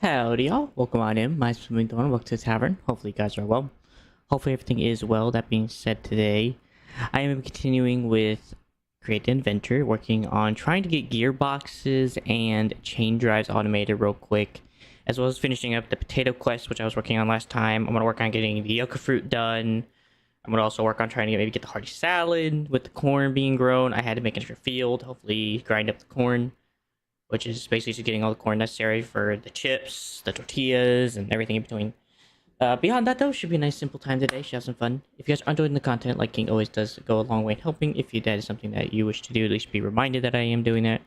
Howdy y'all, welcome on in. My name's Dawn. Welcome to the tavern. Hopefully you guys are well. Hopefully everything is well. That being said, today I am continuing with Create Endventure, working on trying to get gearboxes and chain drives automated real quick, as well as finishing up the potato quest, which I was working on last time. I'm going to work on getting the yucca fruit done, I'm gonna also work on trying to maybe get the hearty salad with the corn being grown. I had to make an extra field, hopefully grind up the corn, which is basically just getting all the corn necessary for the chips, the tortillas, and everything in between. Beyond that, though, should be a nice simple time today. Should have some fun. If you guys are enjoying the content, like King always does, go a long way in helping. If that is something that you wish to do, at least be reminded that I am doing that.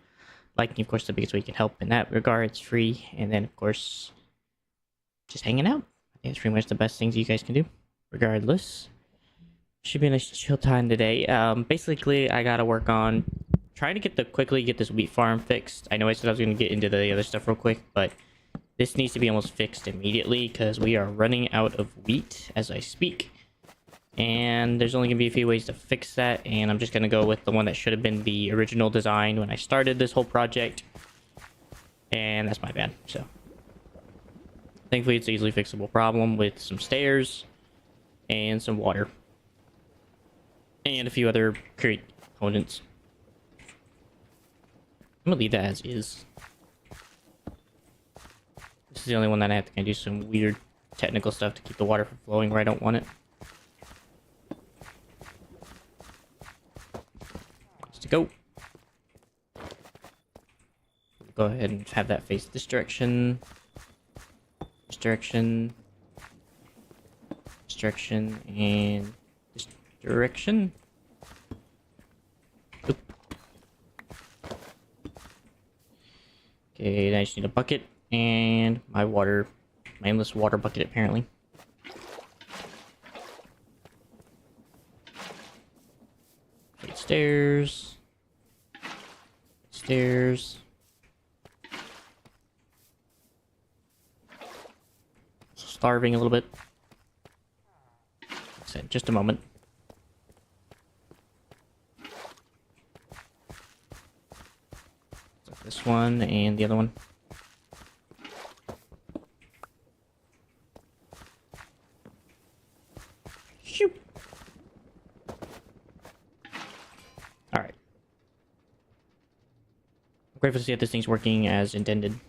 Liking, of course, the biggest way you can help in that regard. It's free. And then, of course, just hanging out. I think it's pretty much the best things you guys can do. Regardless, should be a nice chill time today. Basically, I gotta work on trying to quickly get this wheat farm fixed. I know I said I was gonna get into the other stuff real quick, but this needs to be almost fixed immediately because we are running out of wheat as I speak. And there's only going to be a few ways to fix that. And I'm just going to go with the one that should have been the original design when I started this whole project. And that's my bad. So thankfully it's an easily fixable problem with some stairs and some water. And a few other components. I'm going to leave that as is. This is the only one that I have to kind of do some weird technical stuff to keep the water from flowing where I don't want it. Just to go. Go ahead and have that face this direction. This direction. This direction. And this direction. Oop. Okay, then I just need a bucket. And my endless water bucket apparently. Wait, stairs. Stairs. Starving a little bit. Just a moment. This one and the other one. Alright. I'm grateful to see that this thing's working as intended.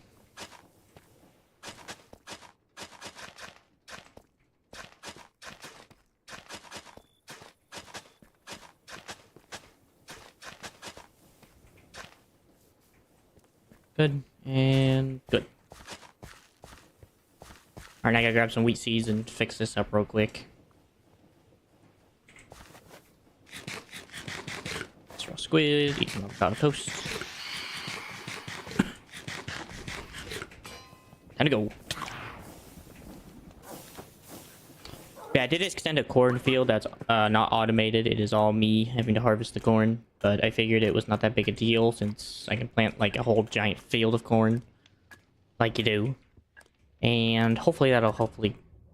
Good. And good. Alright, now I gotta grab some wheat seeds and fix this up real quick. Raw squid, eat some avocado toast. Time to go. Yeah, I did extend a cornfield that's not automated. It is all me having to harvest the corn. But I figured it was not that big a deal since I can plant like a whole giant field of corn. Like you do. And hopefully that'll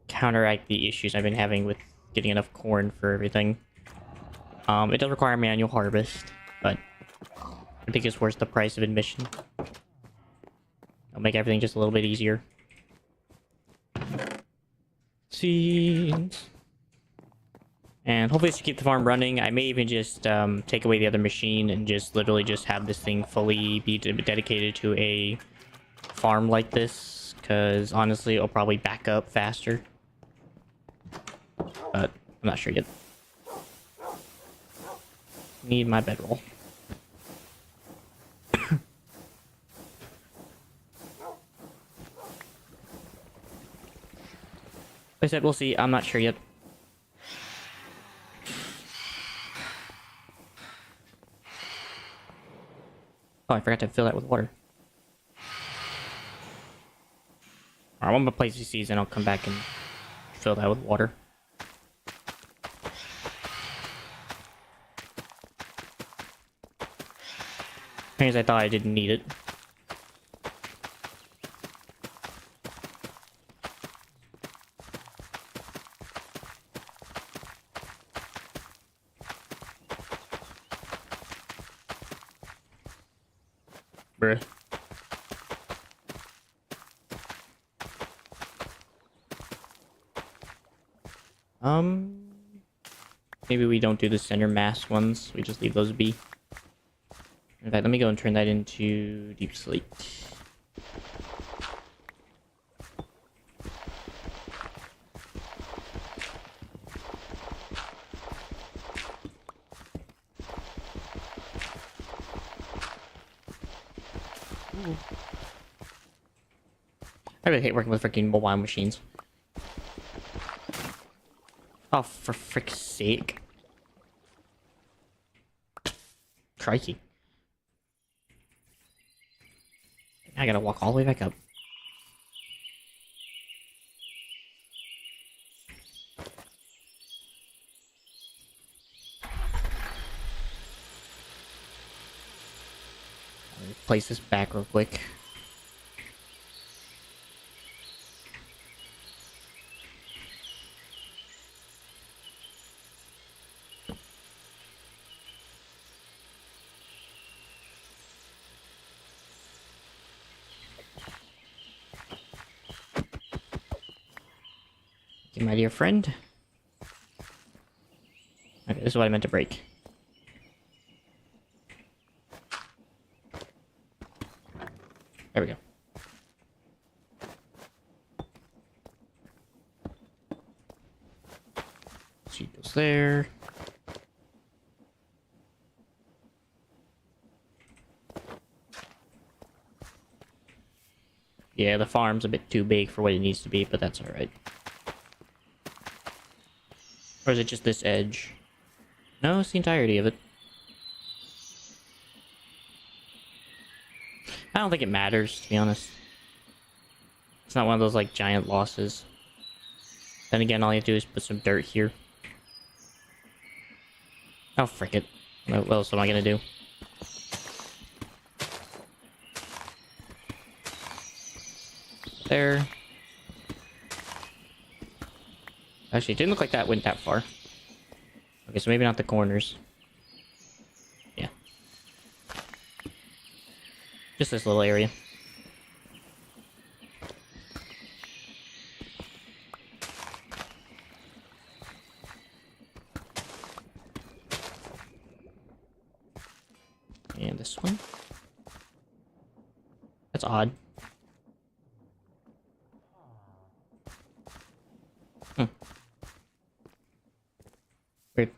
counteract the issues I've been having with getting enough corn for everything. It does require manual harvest, but I think it's worth the price of admission. It'll make everything just a little bit easier. Seeds. And hopefully to keep the farm running, I may even just take away the other machine and just literally just have this thing fully be dedicated to a farm like this. Because honestly, it'll probably back up faster. But I'm not sure yet. Need my bedroll. Like I said, we'll see. I'm not sure yet. Oh, I forgot to fill that with water. Alright, I'm gonna place these seeds and I'll come back and fill that with water. Because I thought I didn't need it. Bruh. Maybe we don't do the center mass ones. We just leave those be. In fact, let me go and turn that into deep slate. I really hate working with freaking mobile machines. Oh, for frick's sake. Crikey. I gotta walk all the way back up. Place this back real quick. Okay, my dear friend. Okay, this is what I meant to break. There we go. She goes there. Yeah, the farm's a bit too big for what it needs to be, but that's alright. Or is it just this edge? No, it's the entirety of it. I don't think it matters, to be honest. It's not one of those, like, giant losses. Then again, all you have to do is put some dirt here. Oh, frick it. What else am I gonna do? There. Actually, it didn't look like that went that far. Okay, so maybe not the corners. Yeah. Just this little area. And this one. That's odd. Hmm. Weird.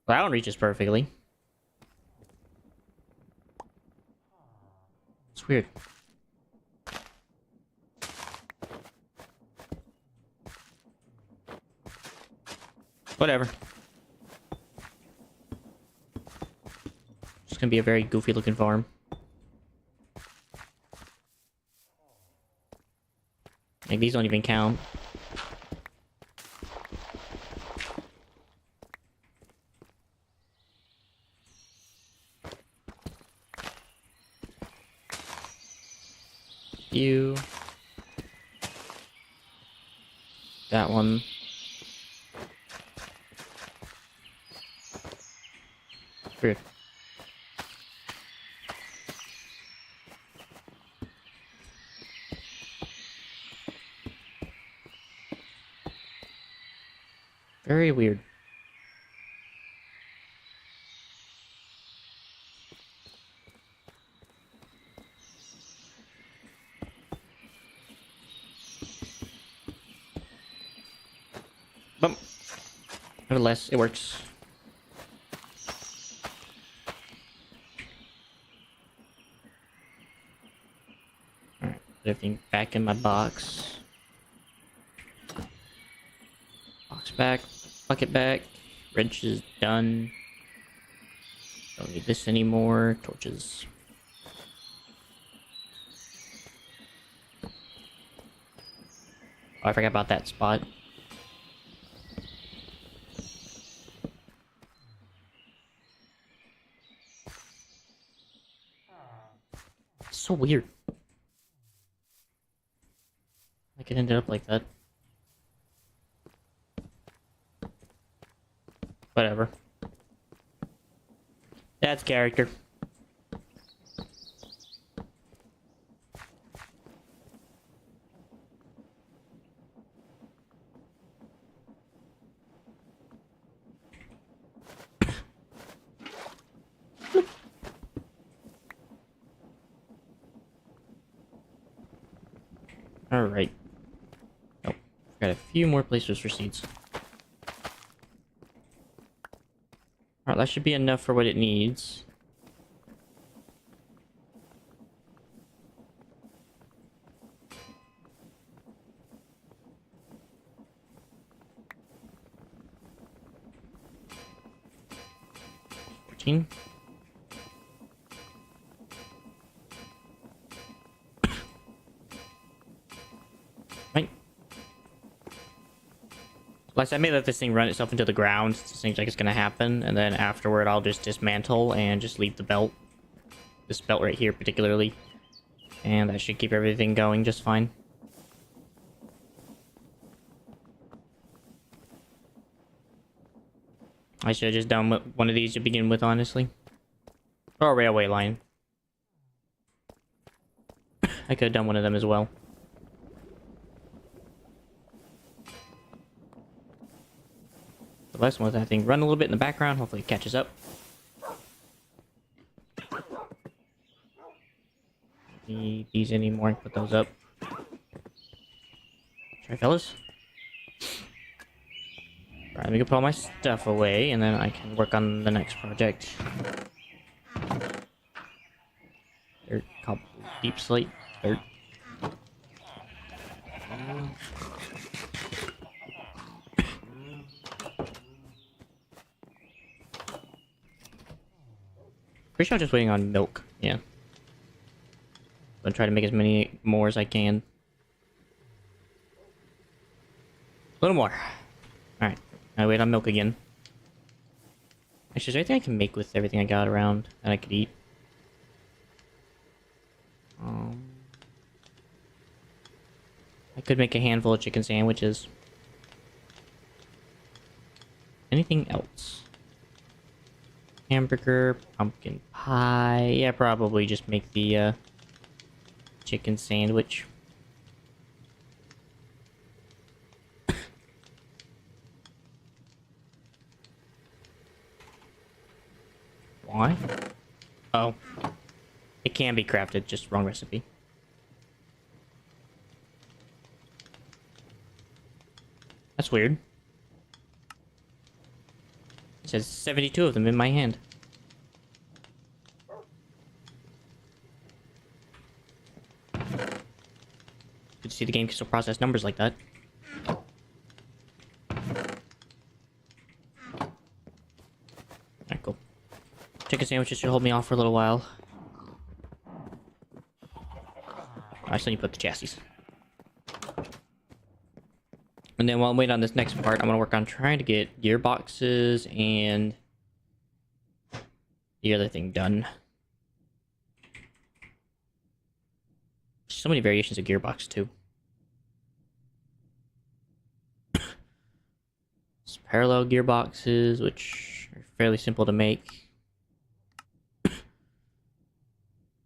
Well, that one reaches perfectly. It's weird. Whatever. It's gonna be a very goofy looking farm. Like, these don't even count. You. That one. Weird. Very weird. But nevertheless, it works. Alright, put everything back in my box. Box back, bucket back, wrench is done. Don't need this anymore. Torches. Oh, I forgot about that spot. So weird. Like it ended up like that. Whatever. That's character. Alright. Oh, got a few more places for seeds. Alright, that should be enough for what it needs. 13. Right. Plus, I may let this thing run itself into the ground. It seems like it's gonna happen, and then afterward, I'll just dismantle and just leave the belt. This belt right here, particularly. And that should keep everything going just fine. I should have just done one of these to begin with, honestly. Or a railway line. I could have done one of them as well. The last one, I think, run a little bit in the background. Hopefully it catches up. Need these anymore. Put those up. Try, fellas. Alright, let me go put all my stuff away, and then I can work on the next project. Dirt, cobble, deep slate, dirt. Pretty sure I'm just waiting on milk. Yeah. I'm gonna try to make as many more as I can. A little more. Alright. I wait on milk again. Actually, is there anything I can make with everything I got around that I could eat? I could make a handful of chicken sandwiches. Anything else? Hamburger, pumpkin pie. Yeah, probably just make the chicken sandwich. Why? Oh. It can be crafted, just wrong recipe. That's weird. It says 72 of them in my hand. Good to see the game can still process numbers like that. Alright, cool. Chicken sandwiches should hold me off for a little while. I still need to put the chassis. And then while I'm waiting on this next part, I'm going to work on trying to get gearboxes and the other thing done. So many variations of gearbox, too. It's parallel gearboxes, which are fairly simple to make.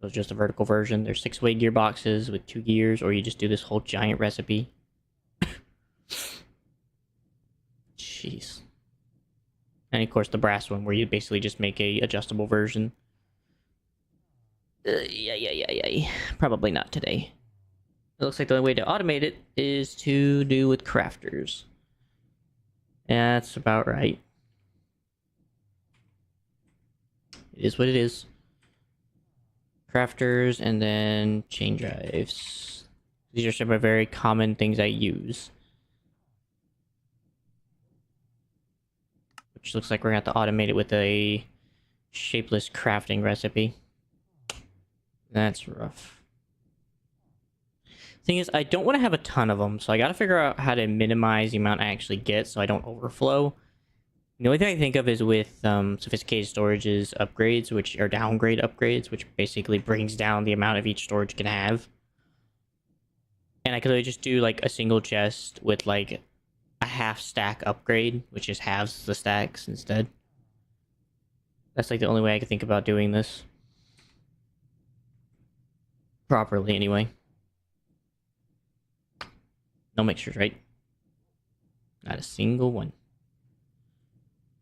It's just a vertical version. There's 6-way gearboxes with 2 gears, or you just do this whole giant recipe. Jeez. And of course the brass one, where you basically just make a adjustable version. Yeah. Probably not today. It looks like the only way to automate it is to do with crafters. That's about right. It is what it is. Crafters and then chain drives. These are some of the very common things I use. Which looks like we're gonna have to automate it with a shapeless crafting recipe. That's rough. Thing is, I don't want to have a ton of them, so I gotta figure out how to minimize the amount I actually get so I don't overflow. The only thing I think of is with sophisticated storage's upgrades, which are downgrade upgrades, which basically brings down the amount of each storage can have. And I could really just do like a single chest with like a half stack upgrade, which just halves the stacks instead. That's like the only way I could think about doing this. Properly, anyway. No mixtures, right? Not a single one.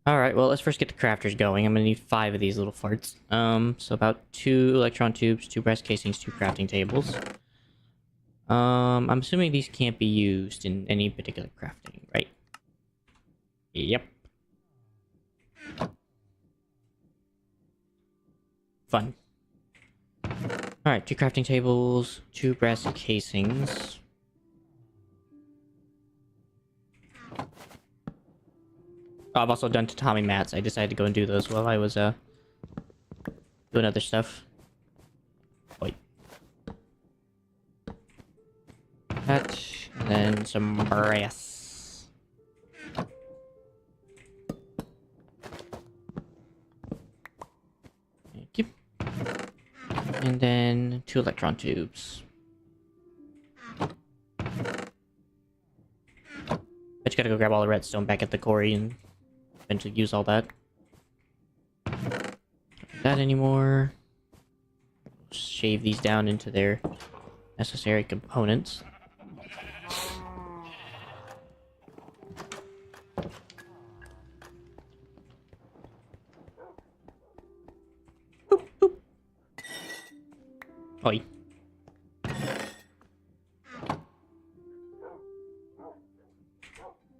Alright, well, let's first get the crafters going. I'm gonna need 5 of these little farts. So about 2 electron tubes, 2 brass casings, 2 crafting tables. I'm assuming these can't be used in any particular crafting, right? Yep. Fun. Alright, 2 crafting tables, 2 brass casings. Oh, I've also done tatami mats. I decided to go and do those while I was doing other stuff. Wait. That, and then some brass. Thank you. And then 2 electron tubes. I just gotta go grab all the redstone back at the quarry and eventually use all that. Don't need that anymore. Shave these down into their necessary components. Boop, boop. Oi.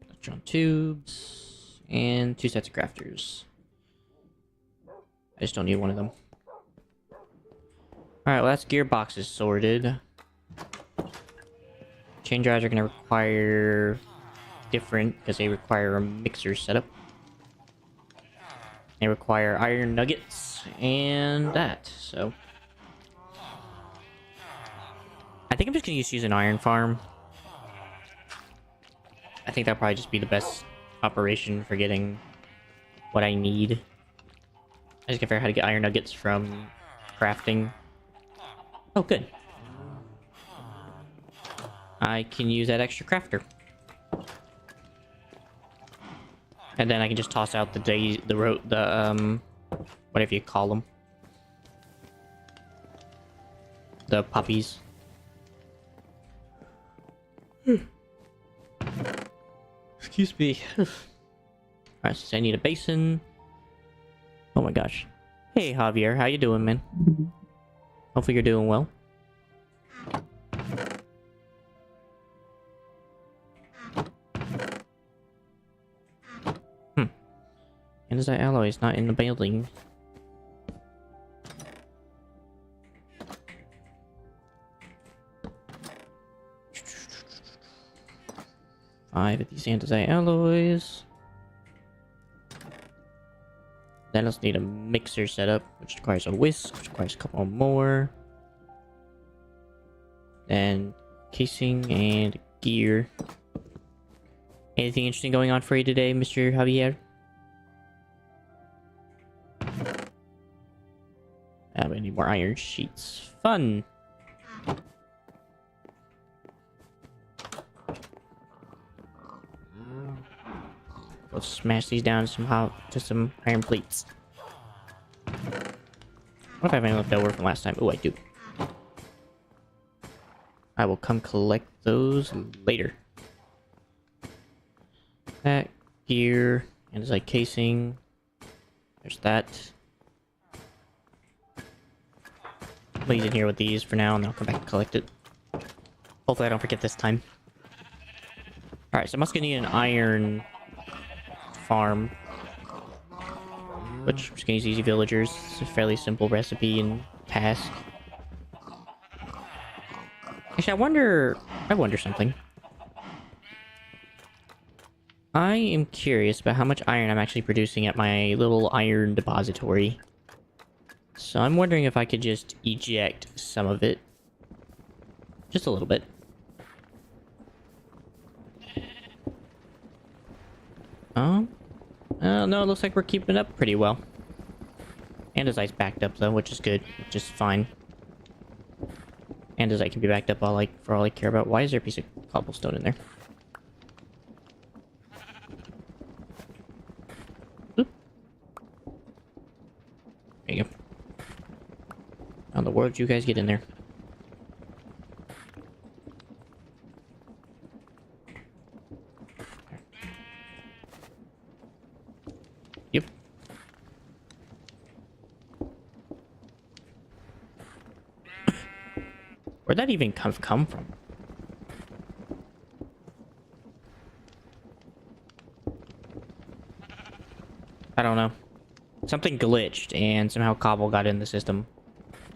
Electron tubes and 2 sets of crafters. I just don't need one of them. Alright, well that's gearboxes sorted. Chain drives are going to require different because they require a mixer setup. They require iron nuggets and that, so I think I'm just going to use an iron farm. I think that'll probably just be the best operation for getting what I need. I just gotta figure out how to get iron nuggets from crafting. Oh, good. I can use that extra crafter. And then I can just toss out the whatever you call them. The puppies. Excuse me. Alright, so I need a basin. Oh my gosh. Hey Javier, how you doing, man? Hopefully you're doing well. Andesite alloy is not in the building. Five of these andesite alloys. Then let's need a mixer setup, which requires a whisk, which requires a couple more. Then casing and gear. Anything interesting going on for you today, Mr. Javier? We need more iron sheets. Fun! Let's smash these down to some iron plates. What if I have any left over from last time? Oh, I do. I will come collect those later. That gear and it's like casing. There's that. Leave it here with these for now, and then I'll come back and collect it. Hopefully I don't forget this time. Alright, so I'm also gonna need an iron farm. Which I'm just gonna use easy villagers. It's a fairly simple recipe and task. Actually, I wonder something. I am curious about how much iron I'm actually producing at my little iron depository. So I'm wondering if I could just eject some of it. Just a little bit. No, it looks like we're keeping it up pretty well. Andesite's backed up though, which is good, which is fine. Andesite can be backed up for all I care about. Why is there a piece of cobblestone in there? Oop. There you go. How in the world did you guys get in there? Yep. Where'd that even come from? I don't know. Something glitched and somehow cobble got in the system.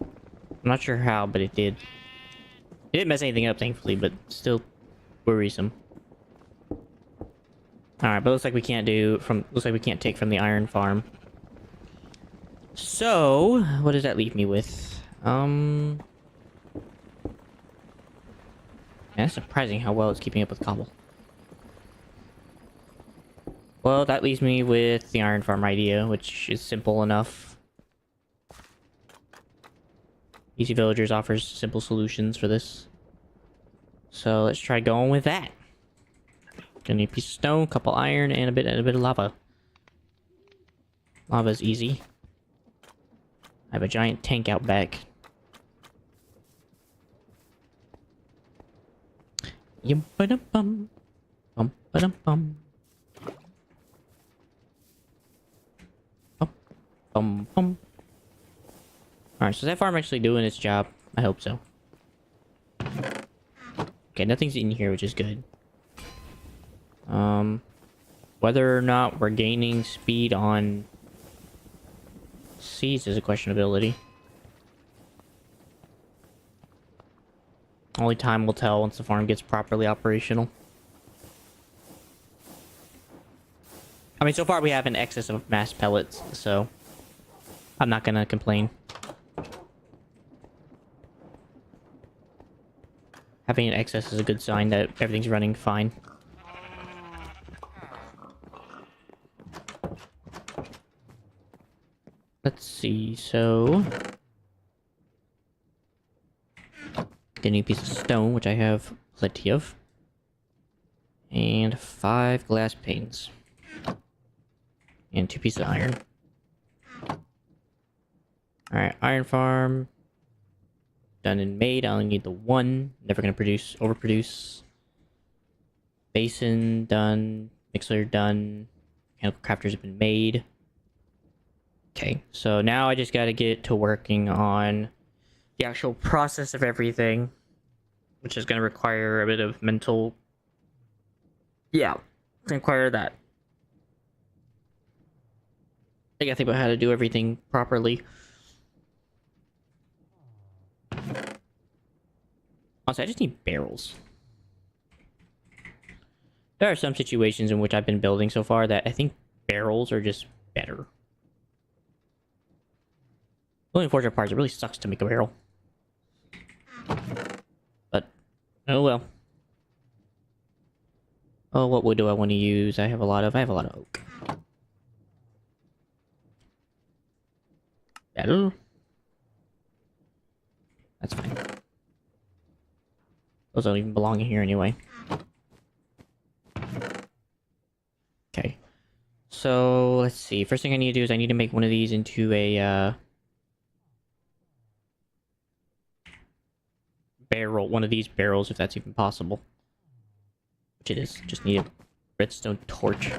I'm not sure how, but it did. It didn't mess anything up, thankfully, but still worrisome. Alright, but looks like we can't take from the iron farm. So, what does that leave me with? Yeah, it's surprising how well it's keeping up with cobble. Well, that leaves me with the iron farm idea, which is simple enough. Easy Villagers offers simple solutions for this. So let's try going with that. Gonna need a piece of stone, a couple iron, and a bit of lava. Lava's easy. I have a giant tank out back. Yum ba dum bum. Bum ba dum bum. Bum bum bum. Alright, so is that farm actually doing its job? I hope so. Okay, nothing's in here, which is good. Whether or not we're gaining speed on seeds is a questionability. Only time will tell once the farm gets properly operational. I mean, so far we have an excess of mass pellets, so I'm not gonna complain. Having an excess is a good sign that everything's running fine. Let's see, so... Get a new piece of stone, which I have plenty of. And 5 glass panes. And 2 pieces of iron. Alright, iron farm. Done and made. I only need the 1. Never gonna overproduce. Basin done. Mixer done. Mechanical crafters have been made. Okay, so now I just gotta get to working on the actual process of everything, which is gonna require a bit of mental... Yeah, require that. I gotta think about how to do everything properly. Also, I just need barrels. There are some situations in which I've been building so far that I think barrels are just better. The only unfortunate part is it really sucks to make a barrel. But, oh well. Oh, what wood do I want to use? I have a lot of oak. Better. That's fine. Those don't even belong in here anyway. Okay. So, let's see. First thing I need to do is I need to make one of these into a, barrel. One of these barrels, if that's even possible. Which it is. Just need a redstone torch.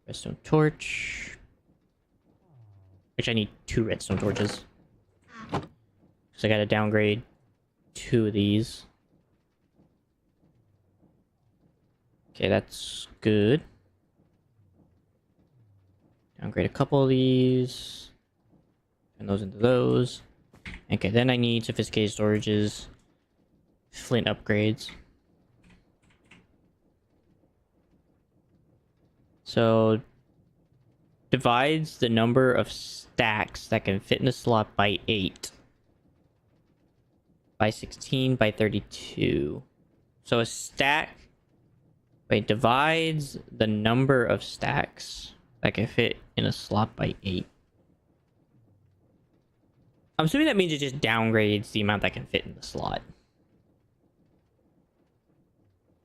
Redstone torch. Which I need 2 redstone torches. So I gotta downgrade 2 of these. Okay, that's good. Downgrade a couple of these. And those into those. Okay, then I need sophisticated storages. Flint upgrades. So... divides the number of stacks that can fit in a slot by 8. By 16 by 32. So a stack... Wait, divides the number of stacks that can fit in a slot by 8. I'm assuming that means it just downgrades the amount that can fit in the slot.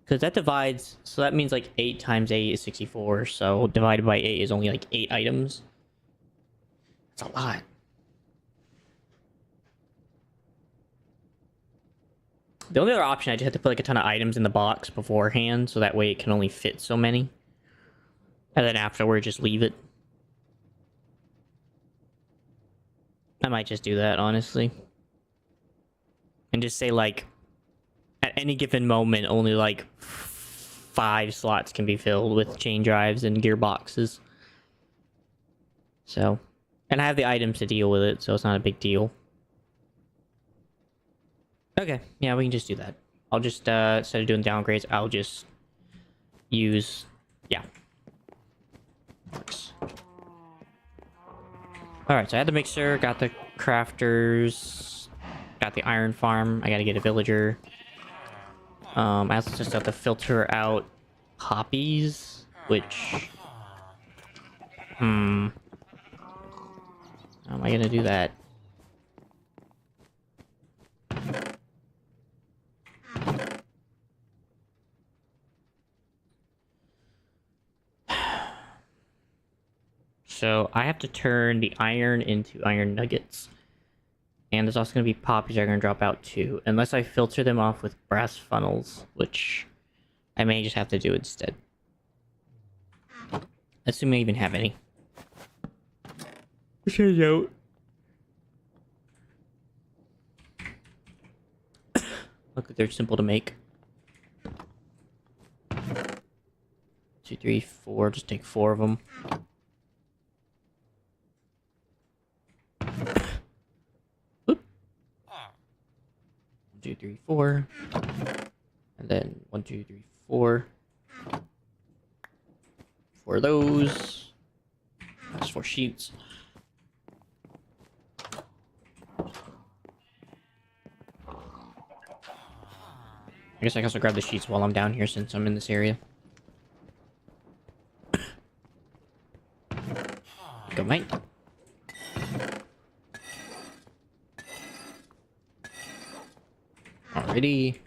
Because that divides... So that means like 8 times 8 is 64. So divided by 8 is only like 8 items. That's a lot. The only other option, I just have to put like a ton of items in the box beforehand, so that way it can only fit so many. And then afterward, just leave it. I might just do that, honestly. And just say like, at any given moment, only like 5 slots can be filled with chain drives and gearboxes. So, and I have the items to deal with it, so it's not a big deal. Okay, yeah, we can just do that. I'll just, instead of doing downgrades, I'll just use, yeah. Works. Alright, so I had the mixer, got the crafters, got the iron farm. I gotta get a villager. I also just have to filter out poppies, which... How am I gonna do that? So I have to turn the iron into iron nuggets. And there's also going to be poppies that are going to drop out too. Unless I filter them off with brass funnels, which I may just have to do instead. Assuming I even have any. Should out. Look, they're simple to make. 2, 3, 4. Just take 4 of them. 2, 3, 4, and then 1, 2, 3, 4. For those, that's 4 sheets. I guess I can also grab the sheets while I'm down here since I'm in this area. Go, mate. Alrighty.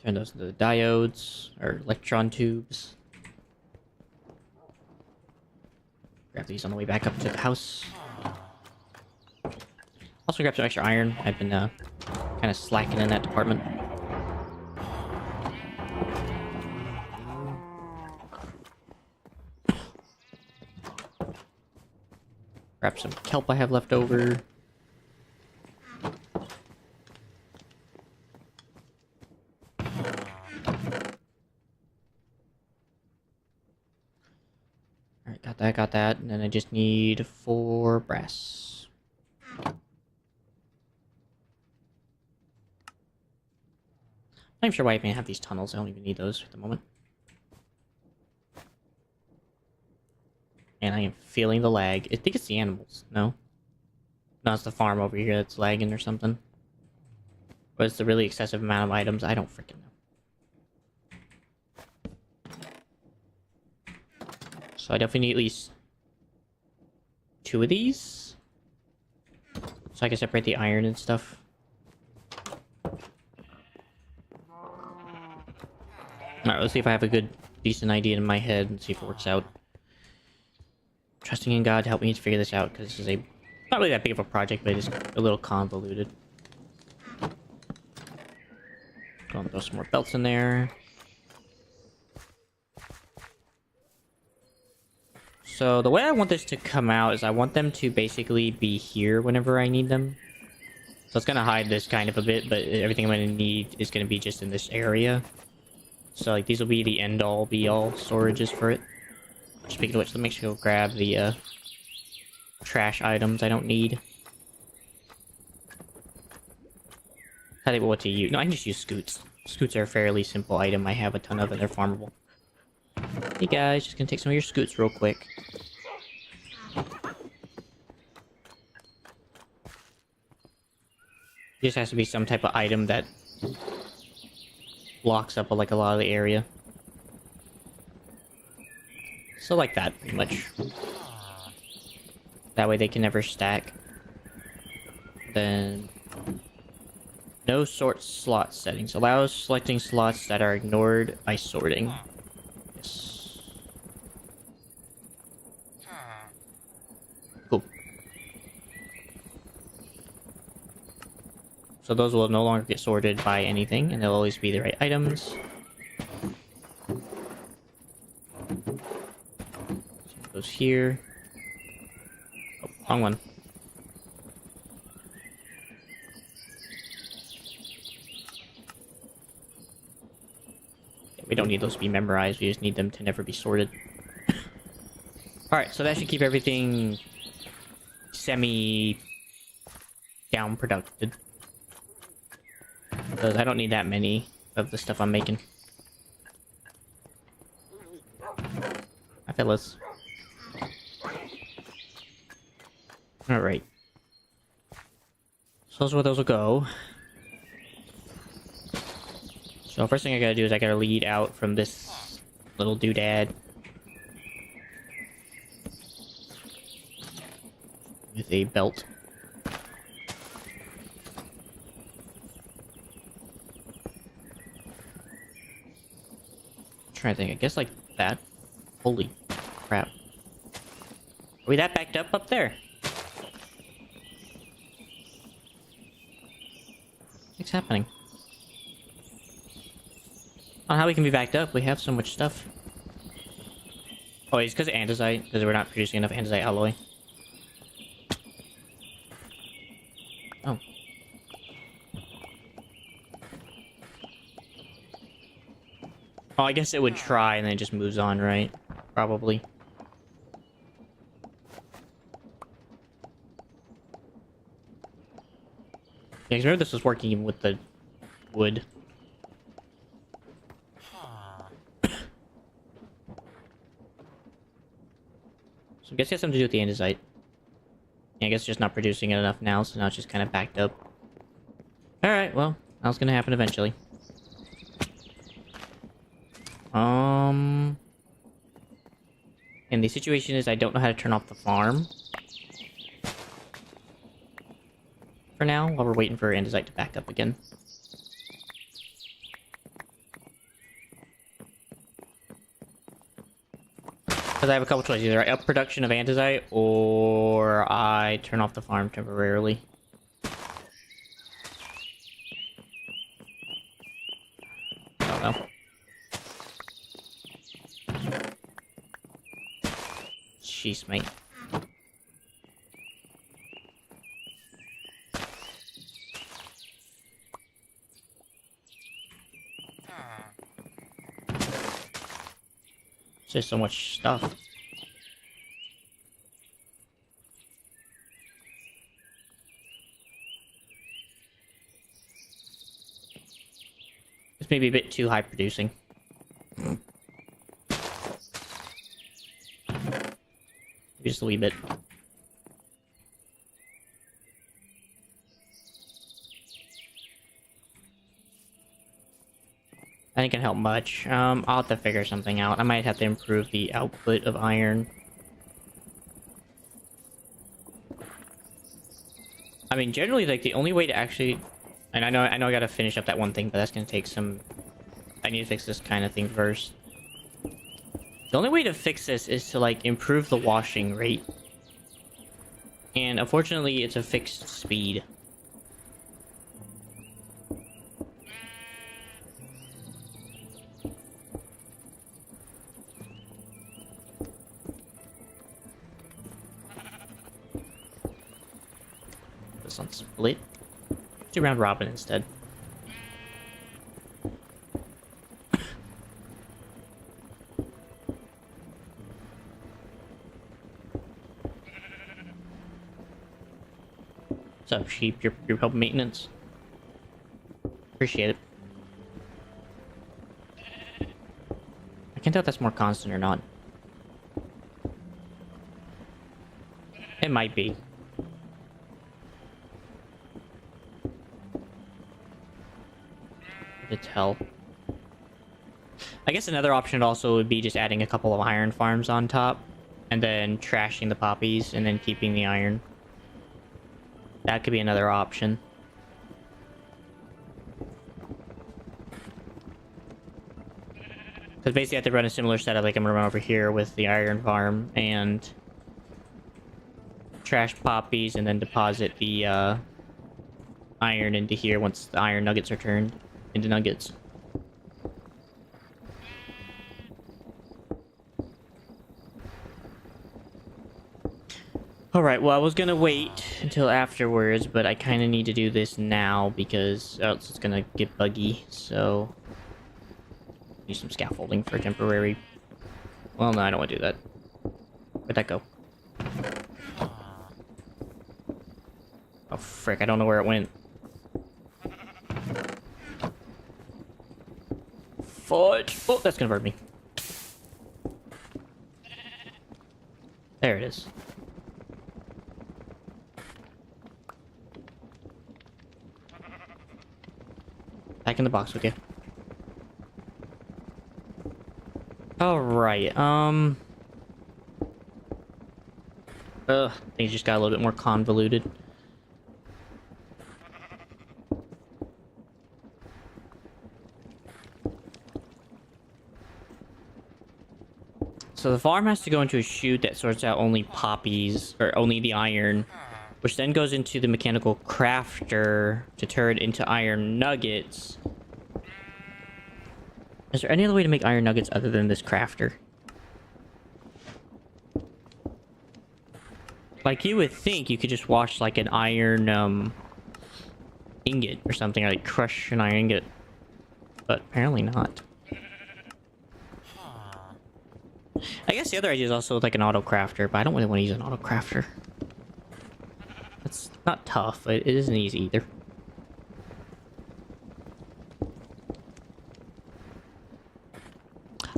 Turn those into the diodes, or electron tubes. Grab these on the way back up to the house. Also grab some extra iron. I've been kind of slacking in that department. Grab some kelp I have left over. Got that, and then I just need 4 brass. Not even sure why I even have these tunnels. I don't even need those at the moment. And I am feeling the lag. I think it's the animals. No? No, it's the farm over here that's lagging or something. Or it's the really excessive amount of items. I don't freaking know. So I definitely need at least 2 of these. So I can separate the iron and stuff. Alright, let's see if I have a good, decent idea in my head and see if it works out. Trusting in God to help me to figure this out, because this is a not really that big of a project, but it's a little convoluted. Go and throw some more belts in there. So the way I want this to come out is I want them to basically be here whenever I need them. So it's gonna hide this kind of a bit, but everything I'm gonna need is gonna be just in this area. So like these will be the end all be all storages for it. Speaking of which, let me go grab the trash items I don't need. I think what to use. No, I can just use scoots. Scoots are a fairly simple item. I have a ton of and they're farmable. Hey guys, just gonna take some of your scoots real quick. Just has to be some type of item that blocks up like a lot of the area. So like that, pretty much. That way they can never stack. Then no sort slot settings. Allows selecting slots that are ignored by sorting. Yes. Cool. So those will no longer get sorted by anything, and they'll always be the right items. Goes here. Oh, wrong one. We don't need those to be memorized, we just need them to never be sorted. Alright, so that should keep everything semi-down produced. Because I don't need that many of the stuff I'm making. I fellas. Alright. So that's where those will go. So first thing I gotta do is I gotta lead out from this little doodad. With a belt. I'm trying to think, I guess like that. Holy crap. Are we that backed up there? What's happening? I don't know how we can be backed up. We have so much stuff. Oh, it's because of andesite. Because we're not producing enough andesite alloy. Oh. Oh, I guess it would try and then it just moves on, right? Probably. Yeah, 'cause remember this was working even with the wood. So I guess it has something to do with the andesite. Yeah, I guess it's just not producing it enough now, so now it's just kind of backed up. Alright, well, that's gonna happen eventually. And the situation is I don't know how to turn off the farm. For now, while we're waiting for andesite to back up again. Because I have a couple choices. Either I up production of andesite, or I turn off the farm temporarily. I don't know. Jeez, mate. It's just so much stuff. This may be a bit too high producing. Just a wee bit. I think it can help much. I'll have to figure something out. I might have to improve the output of iron. I mean, generally, like, the only way to actually... And I know I gotta finish up that one thing, but that's gonna take some... I need to fix this kind of thing first. The only way to fix this is to, like, improve the washing rate. And unfortunately, it's a fixed speed. This on split. Do round robin instead. What's up, sheep? Your help maintenance. Appreciate it. I can't tell if that's more constant or not. It might be. To tell. I guess another option also would be just adding a couple of iron farms on top, and then trashing the poppies, and then keeping the iron. That could be another option. Because basically I have to run a similar setup like I'm gonna run over here with the iron farm, and trash poppies, and then deposit the iron into here once the iron nuggets are turned into nuggets. Alright, well, I was gonna wait until afterwards, but I kind of need to do this now because else it's gonna get buggy, so... Use some scaffolding for temporary... Well, no, I don't want to do that. Where'd that go? Oh, frick, I don't know where it went. Fudge! Oh, that's gonna hurt me. There it is. Back in the box with you. Alright, things just got a little bit more convoluted. So the farm has to go into a chute that sorts out only poppies, or only the iron, which then goes into the mechanical crafter to turn into iron nuggets. Is there any other way to make iron nuggets other than this crafter? Like, you would think you could just wash, like, an iron, ingot or something, or, like, crush an iron ingot. But apparently not. I guess the other idea is also, like, an auto crafter, but I don't really want to use an auto crafter. It's not tough, but it isn't easy either.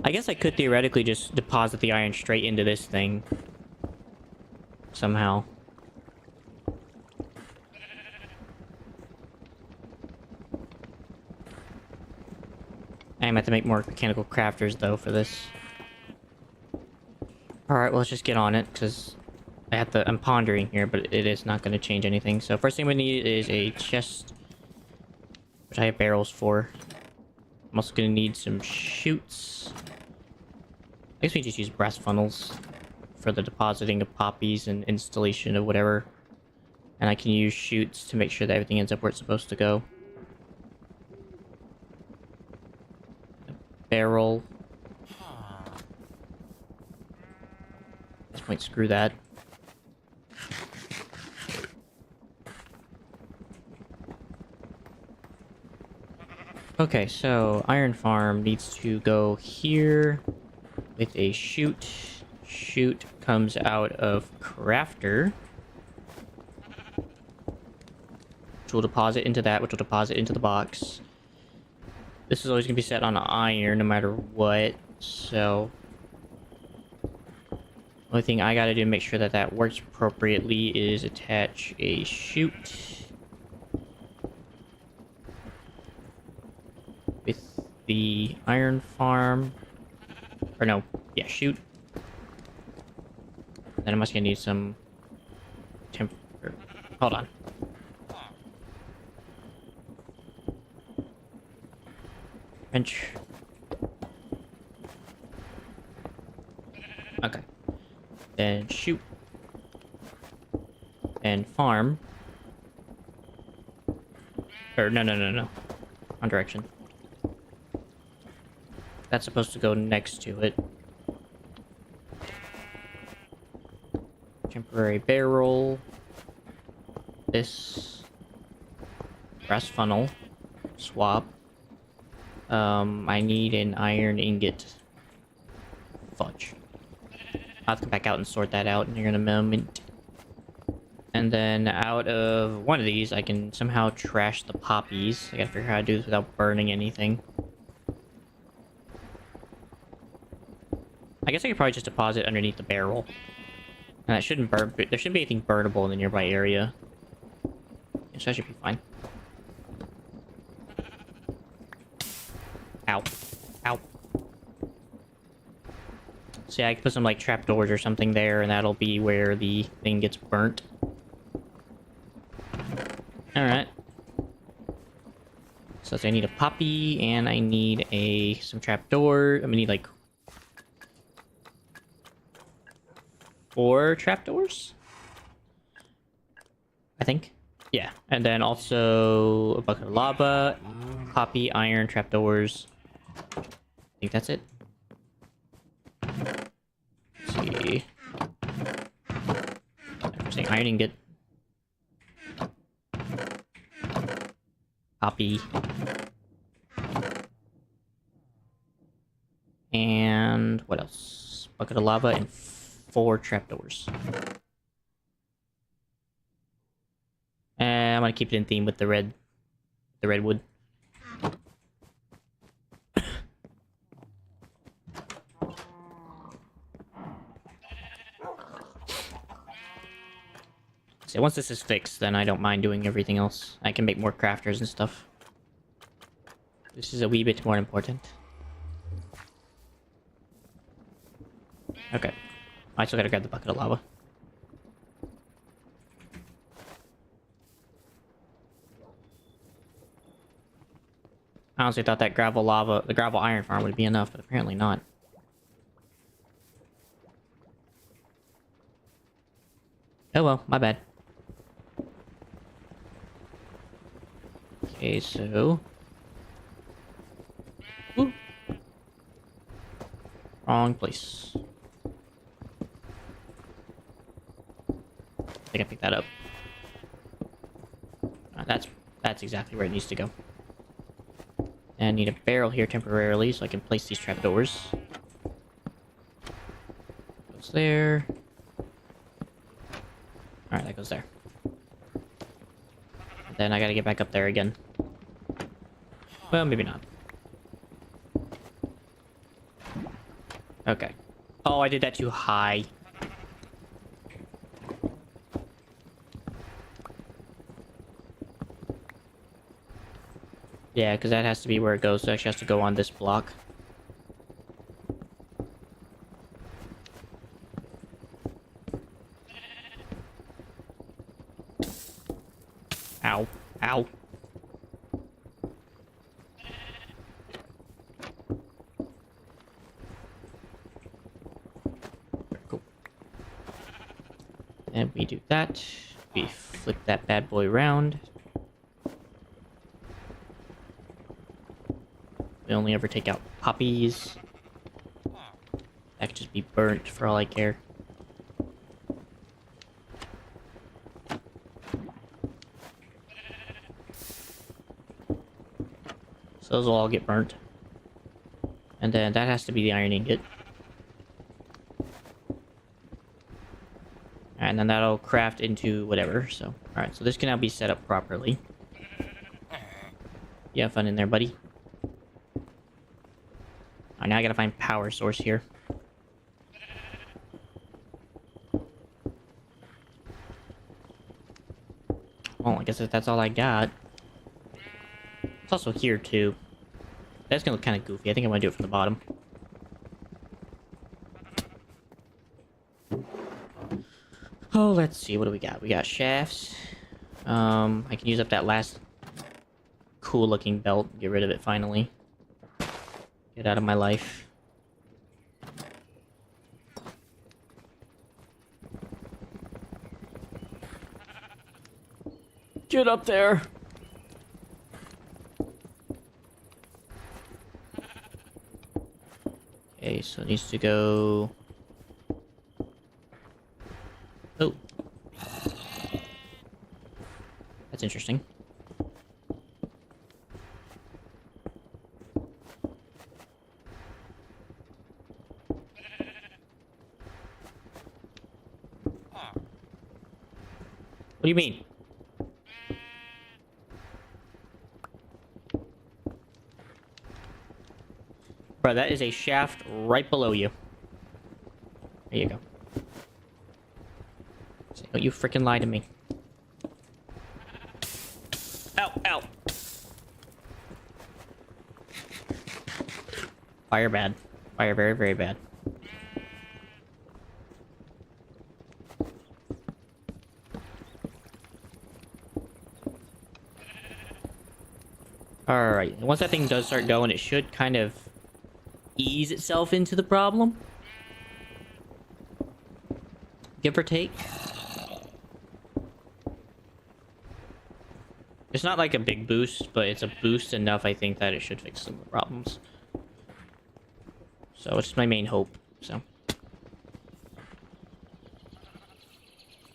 I guess I could theoretically just deposit the iron straight into this thing. Somehow. I'm have to make more mechanical crafters though for this. Alright, well, let's just get on it, because I'm pondering here, but it is not going to change anything. So first thing we need is a chest, which I have barrels for. I'm also going to need some chutes. I guess we just use brass funnels for the depositing of poppies and installation of whatever. And I can use chutes to make sure that everything ends up where it's supposed to go. A barrel. At this point, screw that. Okay, so iron farm needs to go here with a chute. Chute comes out of crafter, which will deposit into that, which will deposit into the box. This is always going to be set on iron no matter what, so only thing I gotta do to make sure that that works appropriately is attach a chute with the iron farm, or no, yeah, chute. Then I'm just gonna need some hold on. Wrench. Okay. Then chute. And farm. Or no. Wrong direction. That's supposed to go next to it. Temporary barrel. This. Brass funnel. Swap. I need an iron ingot. Fudge. I'll have to come back out and sort that out here in a moment. And then out of one of these, I can somehow trash the poppies. I gotta figure out how to do this without burning anything. I guess I could probably just deposit underneath the barrel. And that shouldn't burn. There shouldn't be anything burnable in the nearby area. So that should be fine. Ow. Ow. So yeah, I can put some like trapdoors or something there, and that'll be where the thing gets burnt. Alright. So I need a poppy, and I need some trapdoor. I'm gonna need like 4 trapdoors? I think. Yeah, and then also a bucket of lava, poppy, iron, trapdoors. I think that's it. Let's see. I'm saying iron ingot. Poppy. And what else? Bucket of lava and 4 trapdoors. And I'm gonna keep it in theme with the redwood. So once this is fixed, then I don't mind doing everything else. I can make more crafters and stuff. This is a wee bit more important. Okay. I still gotta grab the bucket of lava. I honestly thought that the gravel iron farm would be enough, but apparently not. Oh well, my bad. Okay, so... Ooh. Wrong place. I think I picked that up. That's exactly where it needs to go. And I need a barrel here temporarily so I can place these trapdoors. Goes there. Alright, that goes there. And then I gotta get back up there again. Well, maybe not. Okay. Oh, I did that too high. Yeah, because that has to be where it goes. So it actually has to go on this block. Ow. Ow. Cool. And we do that. We flip that bad boy around. We only ever take out poppies. That could just be burnt for all I care. So those will all get burnt. And then that has to be the iron ingot. And then that'll craft into whatever, so... Alright, so this can now be set up properly. You have fun in there, buddy. Alright, now I gotta find power source here. Well, I guess that's all I got. It's also here, too. That's gonna look kind of goofy. I think I'm gonna do it from the bottom. Oh, let's see. What do we got? We got shafts. I can use up that last cool-looking belt. Get rid of it, finally. Get out of my life. Get up there! Okay, so it needs to go... Oh. That's interesting. What do you mean? Bro, that is a shaft right below you. There you go. Don't you freaking lie to me. Ow, ow. Fire bad. Fire very, very bad. Alright, once that thing does start going, it should kind of ease itself into the problem. Give or take. It's not like a big boost, but it's a boost enough, I think, that it should fix some of the problems. So it's my main hope, so.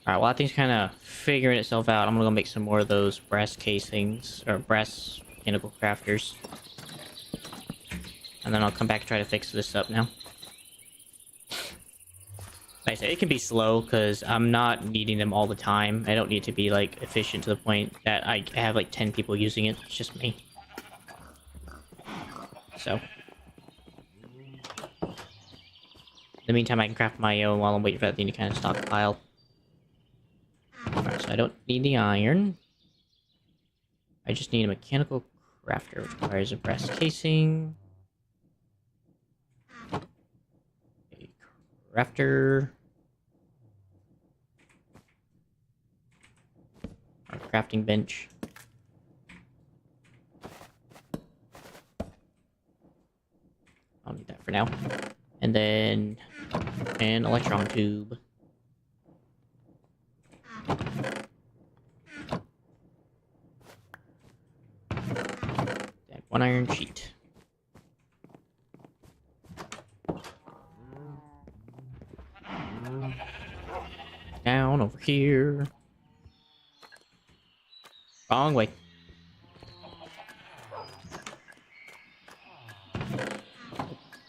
Alright, well that thing's kind of figuring itself out. I'm gonna go make some more of those brass casings, or brass mechanical crafters. And then I'll come back and try to fix this up now. Like I said, it can be slow, because I'm not needing them all the time. I don't need to be, like, efficient to the point that I have, like, 10 people using it. It's just me. So. In the meantime, I can craft my own while I'm waiting for that thing to kind of stockpile. Alright, so I don't need the iron. I just need a mechanical crafter, which requires a brass casing. A crafter. A crafting bench. I'll need that for now. And then an electron tube. And one iron sheet. Down over here. Wrong way.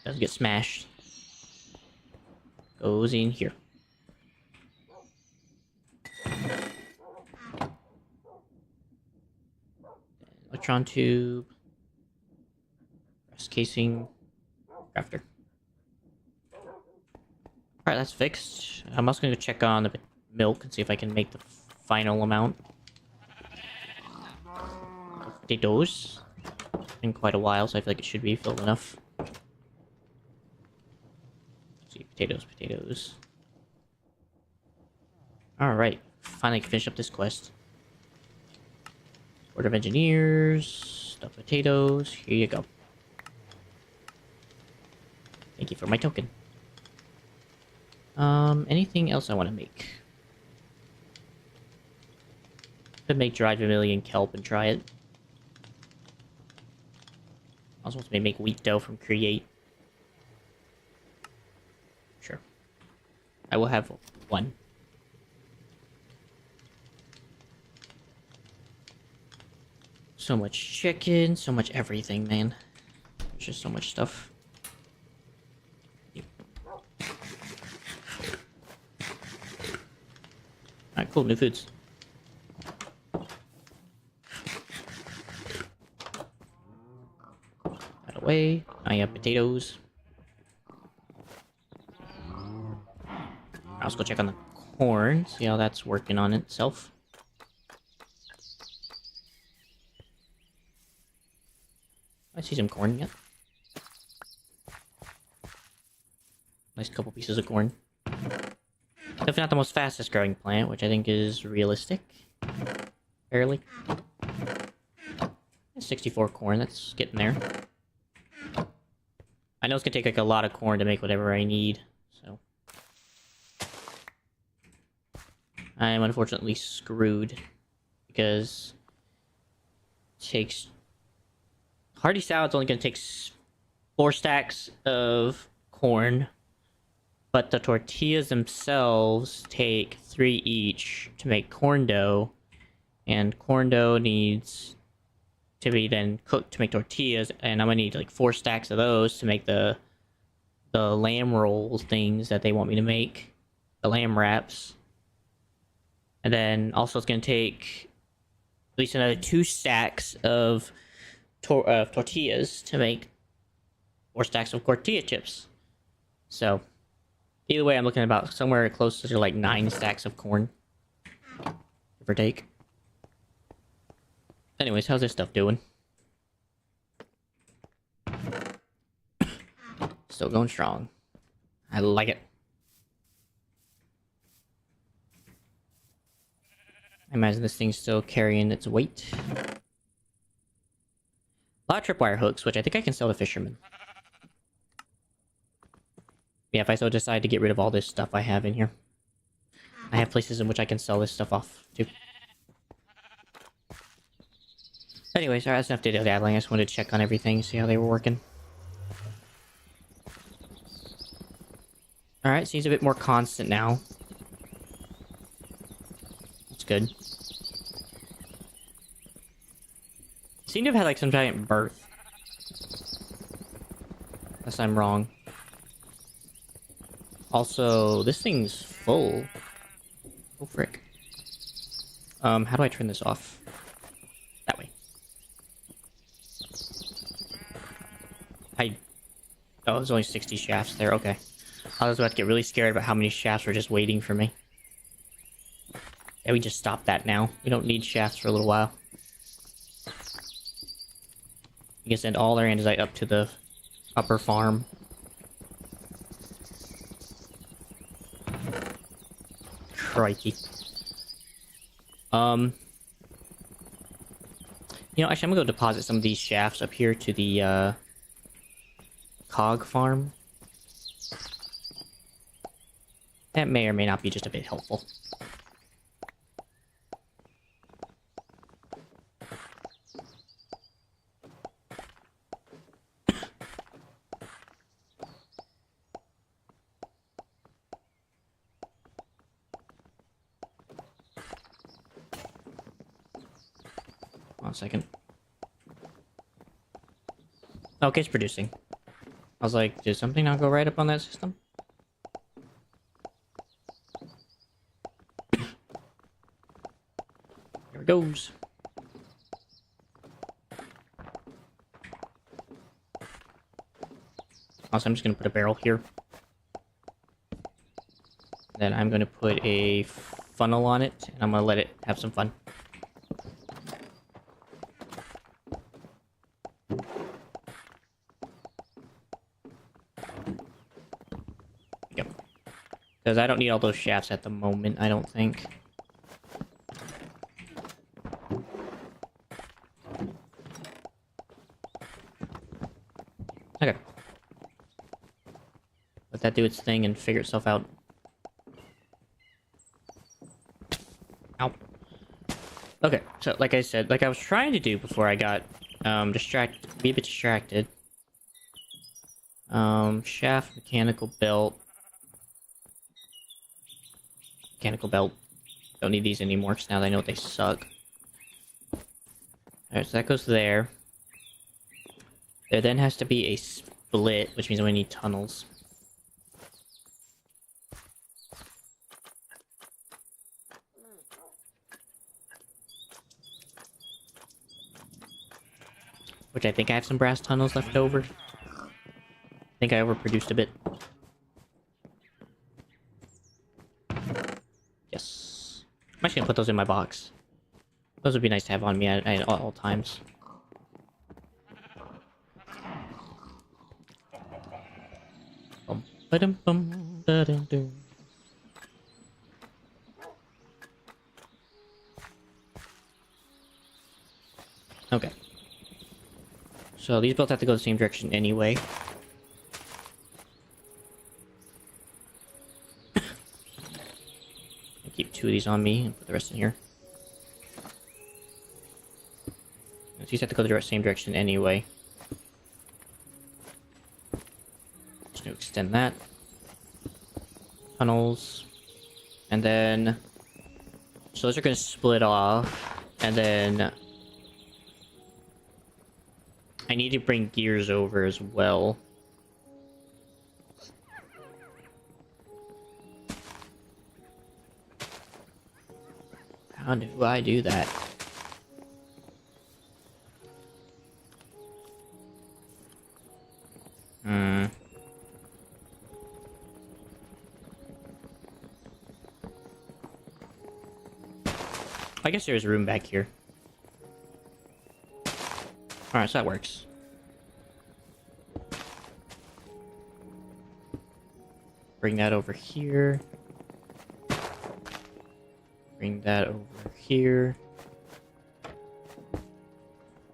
Doesn't get smashed. Goes in here. Electron tube. Brass casing. Crafter. Alright, that's fixed. I'm also going to check on the milk and see if I can make the final amount. Potatoes. It's been quite a while, so I feel like it should be filled enough. Let's see, potatoes. Alright, finally can finish up this quest. Board of Engineers, stuffed potatoes, here you go. Thank you for my token. Anything else I want to make? Could make dried vermilion kelp and try it. I was supposed to make wheat dough from Create. Sure. I will have one. So much chicken, so much everything, man. There's just so much stuff. Alright, cool, new foods. That away. I have potatoes. Let's go check on the corn, see how that's working on itself. I see some corn yet. Nice couple pieces of corn. Definitely not the most fastest growing plant, which I think is realistic. Barely. 64 corn, that's getting there. I know it's gonna take like a lot of corn to make whatever I need, so. I am unfortunately screwed because it takes hearty salad's only gonna take 4 stacks of corn, but the tortillas themselves take 3 each to make corn dough, and corn dough needs to be then cooked to make tortillas, and I'm gonna need like 4 stacks of those to make the lamb roll things that they want me to make, the lamb wraps. And then also it's gonna take at least another 2 stacks of tortillas to make 4 stacks of tortilla chips. So either way, I'm looking at about somewhere close to like 9 stacks of corn, give or take. Anyways, how's this stuff doing? Still going strong. I like it. I imagine this thing's still carrying its weight. A lot of tripwire hooks, which I think I can sell to fishermen. Yeah, if I so decide to get rid of all this stuff I have in here. I have places in which I can sell this stuff off, too. Anyways, alright, that's enough data dabbling. I just wanted to check on everything, see how they were working. Alright, seems a bit more constant now. That's good. Seem to have had like some giant birth. Unless I'm wrong. Also, this thing's full. Oh frick. How do I turn this off? That way. Oh, there's only 60 shafts there, okay. I was about to get really scared about how many shafts were just waiting for me. Yeah, we just stopped that now. We don't need shafts for a little while. We can send all our andesite up to the upper farm. Crikey. You know, actually, I'm gonna go deposit some of these shafts up here to the, cog farm. That may or may not be just a bit helpful. One second. Okay, it's producing. I was like, did something not go right up on that system? Here it goes. Also, I'm just gonna put a barrel here. Then I'm gonna put a funnel on it, and I'm gonna let it have some fun. Yep. Because I don't need all those shafts at the moment, I don't think. Okay. Let that do its thing and figure itself out. Ow. Okay, so like I said, like I was trying to do before I got be a bit distracted. Shaft, mechanical belt. Mechanical belt. Don't need these anymore, because now that I know they suck. Alright, so that goes there. There then has to be a split, which means we need tunnels. Which I think I have some brass tunnels left over. I think I overproduced a bit. Yes. I'm actually gonna put those in my box. Those would be nice to have on me at all times. Bum, ba-dum, bum, da-dum-dum. Okay. So these both have to go the same direction anyway. I keep 2 of these on me and put the rest in here. So these have to go the same direction anyway. Just gonna extend that. Tunnels. And then... So those are gonna split off. And then... I need to bring gears over as well. How do I do that? I guess there's room back here. Alright, so that works. Bring that over here. Bring that over here.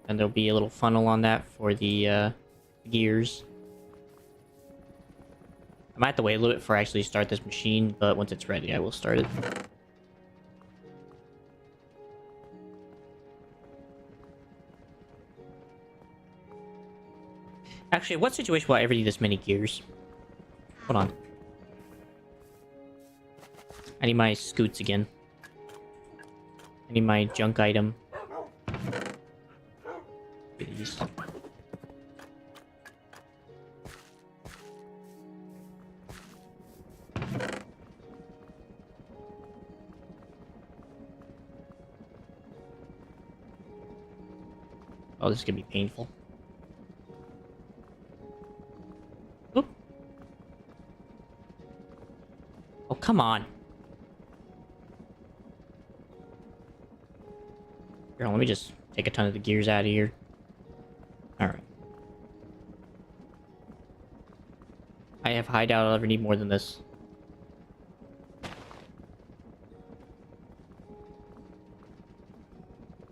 And there'll be a little funnel on that for the gears. I might have to wait a little bit before I actually start this machine, but once it's ready, I will start it. Actually, what situation will I ever need this many gears? Hold on. I need my scoots again. I need my junk item. These. Oh, this is gonna be painful. Oop. Oh, come on. Here, let me just take a ton of the gears out of here. Alright. I have high doubt I'll ever need more than this.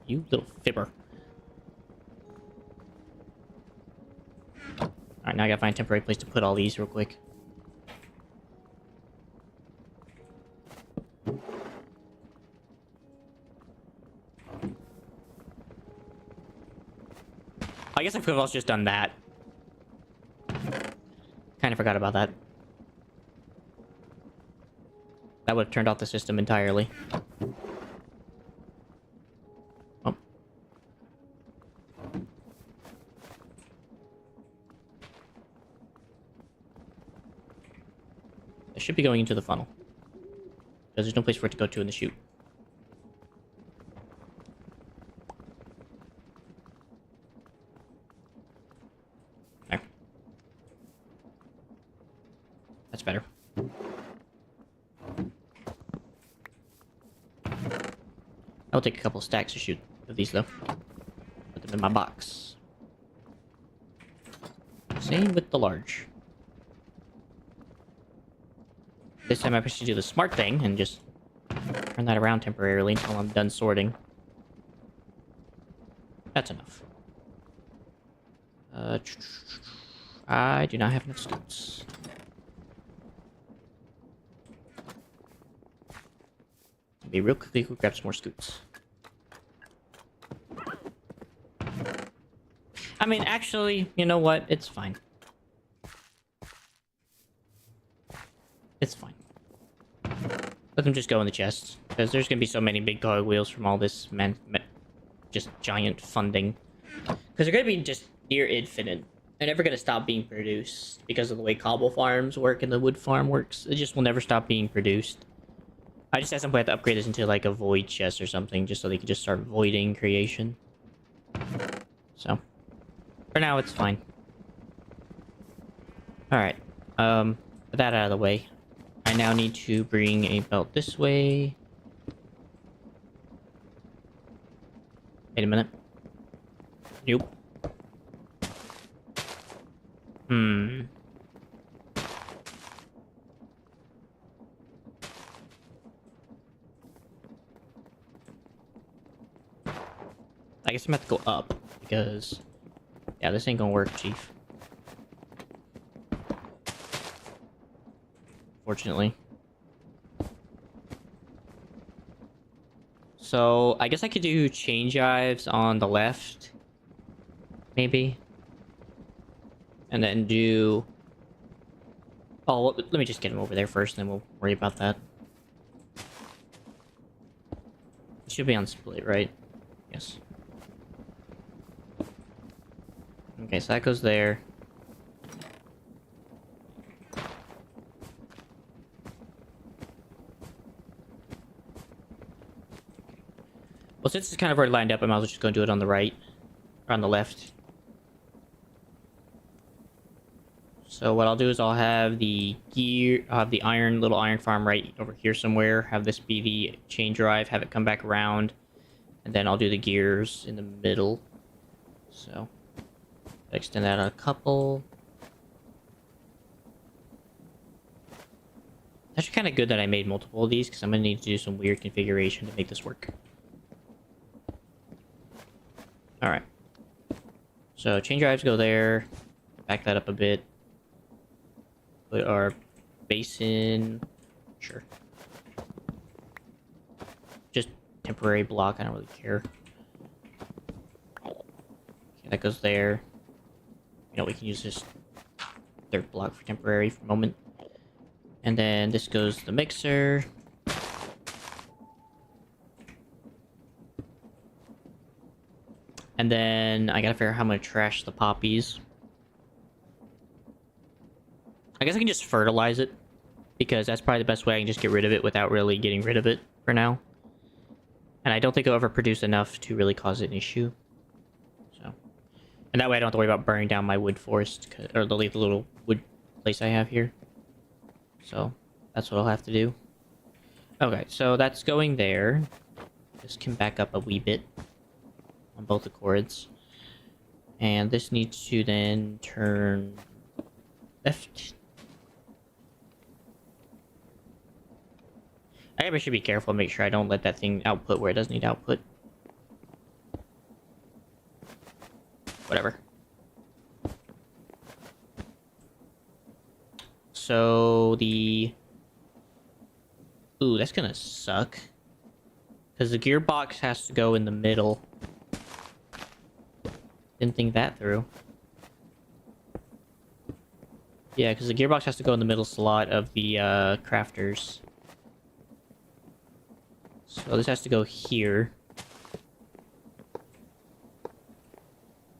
You little fibber. Alright, now I gotta find a temporary place to put all these real quick. I guess I could have also just done that. Kind of forgot about that. That would have turned off the system entirely. Oh. It should be going into the funnel. Because there's no place for it to go to in the chute. There. That's better. I'll take a couple stacks of these though. Put them in my box. Same with the large. This time I should do the smart thing and just turn that around temporarily until I'm done sorting. That's enough. I do not have enough scoots. Be real quickly, we'll grab some more scoots. I mean, actually, you know what? It's fine. It's fine. Let them just go in the chests. Because there's gonna be so many big cogwheels from all this just giant funding. Because they're gonna be just near infinite. They're never gonna stop being produced. Because of the way cobble farms work and the wood farm works. It just will never stop being produced. I just at some point have to upgrade this into like a void chest or something. Just so they can just start voiding creation. So. For now, it's fine. Alright. With that out of the way. I now need to bring a belt this way. Wait a minute. Nope. I guess I'm gonna have to go up, because... yeah, this ain't gonna work, Chief. Fortunately. So, I guess I could do chain drives on the left. Maybe. And then do... oh, let me just get him over there first, and then we'll worry about that. It should be on split, right? Yes. Okay, so that goes there. Well, since it's kind of already lined up, I might as well just go do it on the right. Or on the left. So what I'll do is I'll have the gear... I'll have the little iron farm right over here somewhere. Have this be the chain drive, have it come back around. And then I'll do the gears in the middle. So... extend that a couple. It's actually kind of good that I made multiple of these, because I'm going to need to do some weird configuration to make this work. Alright. So, chain drives go there. Back that up a bit. Put our basin... sure. Just temporary block, I don't really care. Okay, that goes there. You know, we can use this third block for temporary for a moment. And then this goes to the mixer. And then I gotta figure out how I'm gonna trash the poppies. I guess I can just fertilize it, because that's probably the best way I can just get rid of it without really getting rid of it for now. And I don't think it'll ever produce enough to really cause it an issue. So, and that way I don't have to worry about burning down my wood forest, or the little wood place I have here. So, that's what I'll have to do. Okay, so that's going there. This can back up a wee bit. on both the cords. And this needs to then turn left. I maybe should be careful and make sure I don't let that thing output where it doesn't need output. Whatever. So the... Ooh, that's gonna suck. Because the gearbox has to go in the middle. Didn't think that through. Yeah, because the gearbox has to go in the middle slot of the crafters. So this has to go here.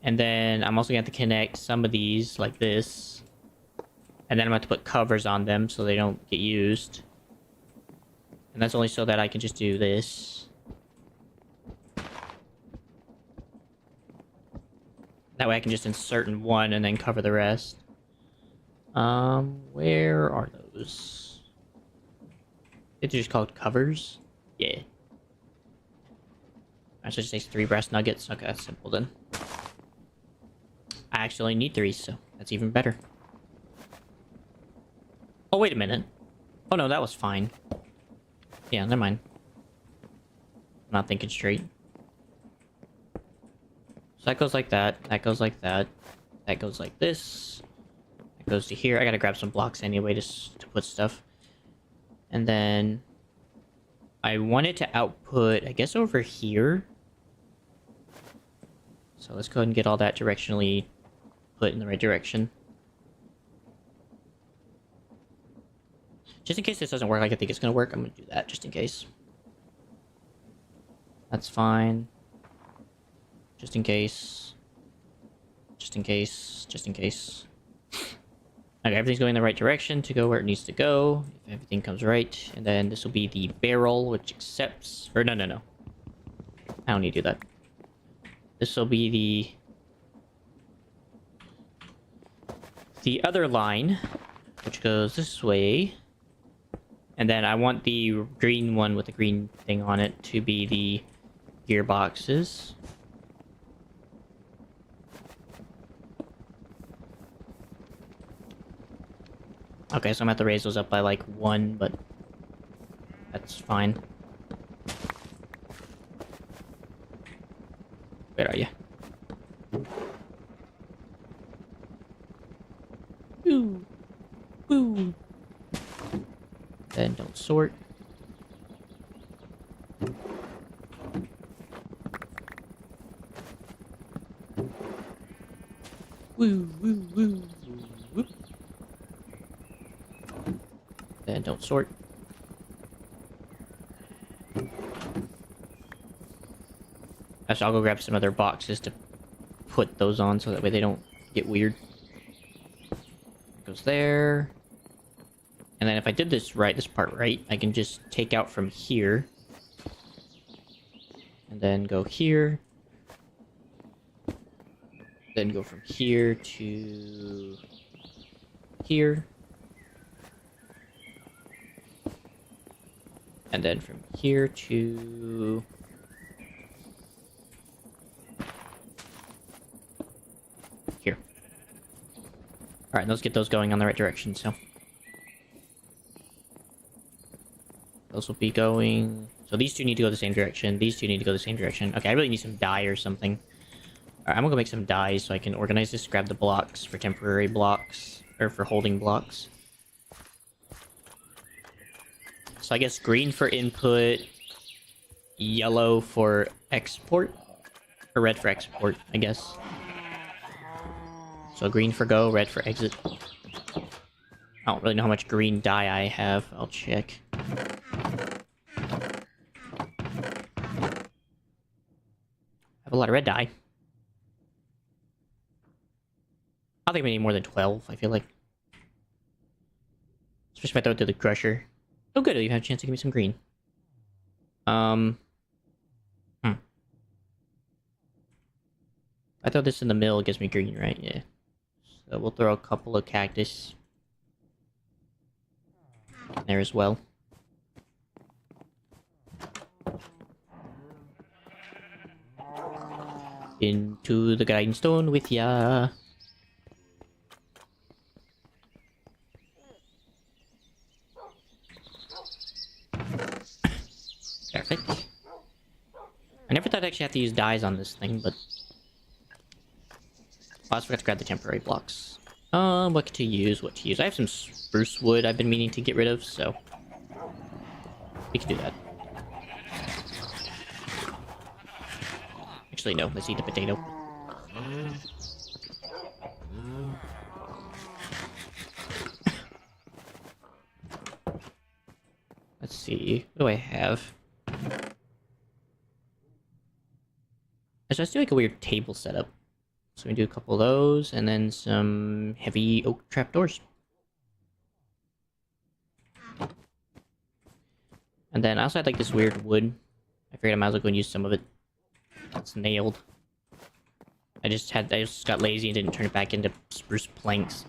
And then I'm also going to have to connect some of these like this. And then I'm going to have to put covers on them so they don't get used. And that's only so that I can just do this. That way I can just insert in one and then cover the rest. Where are those? It's just called covers? Yeah. I should say 3 brass nuggets. Okay, that's simple then. I actually need 3, so that's even better. Oh, wait a minute. Oh no, that was fine. Yeah, never mind. I'm not thinking straight. So that goes like that. That goes like that. That goes like this. That goes to here. I gotta grab some blocks anyway to put stuff. And then I want it to output, I guess, over here. So let's go ahead and get all that directionally put in the right direction. Just in case this doesn't work like I think it's gonna work, I'm gonna do that just in case. That's fine. Just in case. Just in case. Just in case. Okay, everything's going in the right direction to go where it needs to go. If everything comes right. And then this will be the barrel, which accepts... Or no. I don't need to do that. This will be the other line, which goes this way. And then I want the green one with the green thing on it to be the gearboxes. Okay, so I'm gonna have to raise those up by like 1, but that's fine. Where are you? Ooh. Ooh. Then don't sort. Woo, woo, woo, woo. Then don't sort. Actually, I'll go grab some other boxes to put those on so that way they don't get weird. It goes there. And then if I did this right, this part right, I can just take out from here. And then go here. Then go from here to here. And then from here to here. Alright, let's get those going on the right direction, so. Those will be going... So these two need to go the same direction. These two need to go the same direction. Okay, I really need some dye or something. Alright, I'm gonna go make some dyes so I can organize this. Grab the blocks for temporary blocks. Or for holding blocks. So I guess green for input. Yellow for export. Or red for export, I guess. So green for go, red for exit. I don't really know how much green dye I have. I'll check. I have a lot of red dye. I don't think we need more than 12, I feel like. Especially if I throw it to the crusher. Oh good, you have a chance to give me some green. I throw this in the middle, it gives me green, right? Yeah. So we'll throw a couple of cactus in there as well. Into the grindstone with ya. Perfect. I never thought I actually have to use dyes on this thing, but... I also forgot to grab the temporary blocks. What to use, what to use. I have some spruce wood I've been meaning to get rid of, so... we can do that. Actually, no. Let's eat the potato. Let's see. What do I have? Let's do like a weird table setup. So we do a couple of those, and then some heavy oak trapdoors. And then I also had like this weird wood. I figured I might as well go and use some of it. It's nailed. I just got lazy and didn't turn it back into spruce planks.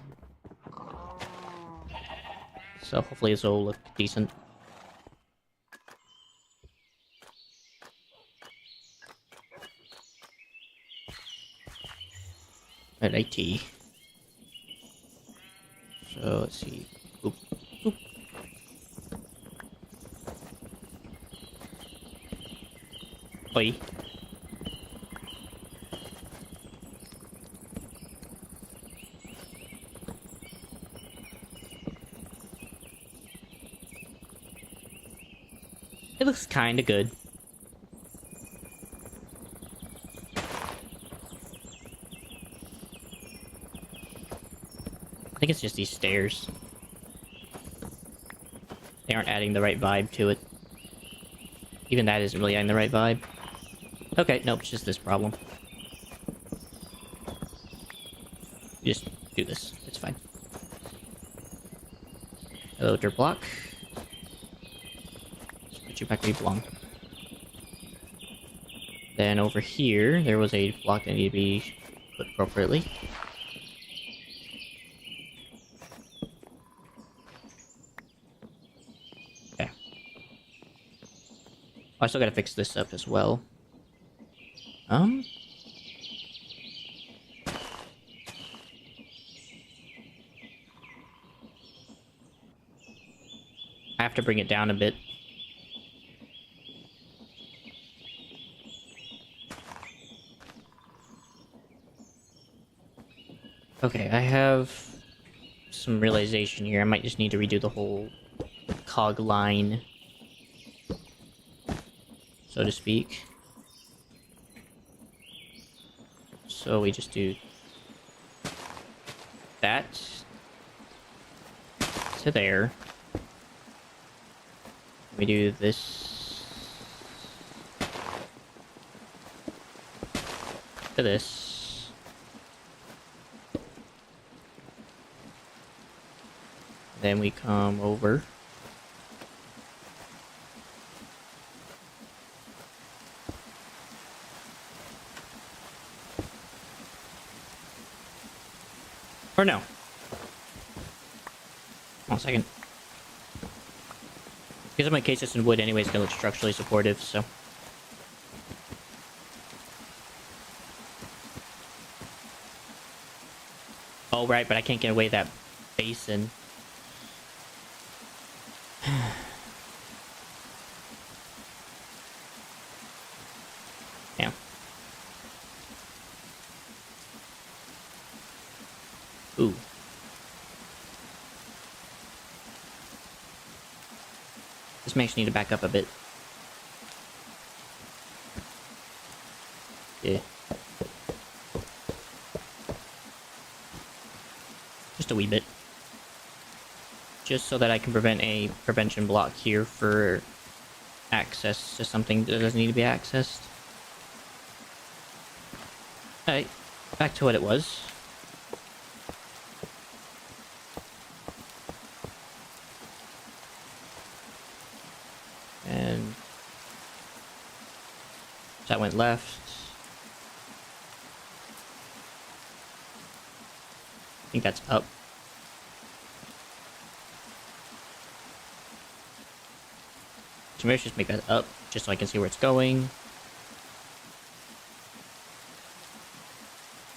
So hopefully this will look decent. At IT. So let's see. Oop. Oop. Oi. It looks kinda good. I think it's just these stairs. They aren't adding the right vibe to it. Even that isn't really adding the right vibe. Okay, nope, it's just this problem. Just do this. It's fine. Hello, dirt block. Just put you back where you belong. Then over here, there was a block that needed to be put appropriately. Okay. Oh, I still gotta fix this up as well. I have to bring it down a bit. Okay, I have some realization here. I might just need to redo the whole cog line, so to speak. So we just do that to there. We do this to this. Then we come over. Or no. 1 second. Because I might case this in wood anyway, it's gonna look structurally supportive, so. Oh, right, but I can't get away that basin. Damn. Ooh. This makes me need to back up a bit. Yeah. Just a wee bit. Just so that I can prevent a prevention block here for access to something that doesn't need to be accessed. Alright, back to what it was. And that went left. I think that's up. So maybe just make that up, just so I can see where it's going.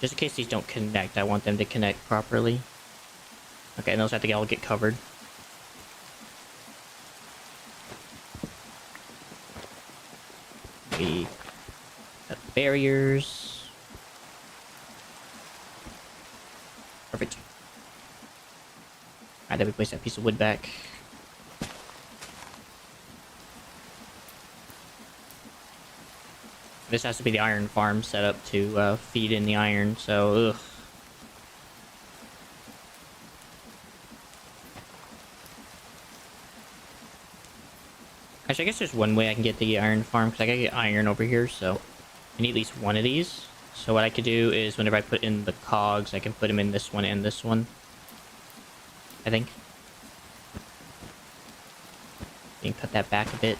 Just in case these don't connect, I want them to connect properly. Okay, and those have to all get covered. We got barriers. Perfect. Alright, then we place that piece of wood back. This has to be the iron farm set up to feed in the iron, so ugh. Actually, I guess there's one way I can get the iron farm, because I gotta get iron over here, so I need at least one of these. So what I could do is whenever I put in the cogs, I can put them in this one and this one. I think. You can cut that back a bit.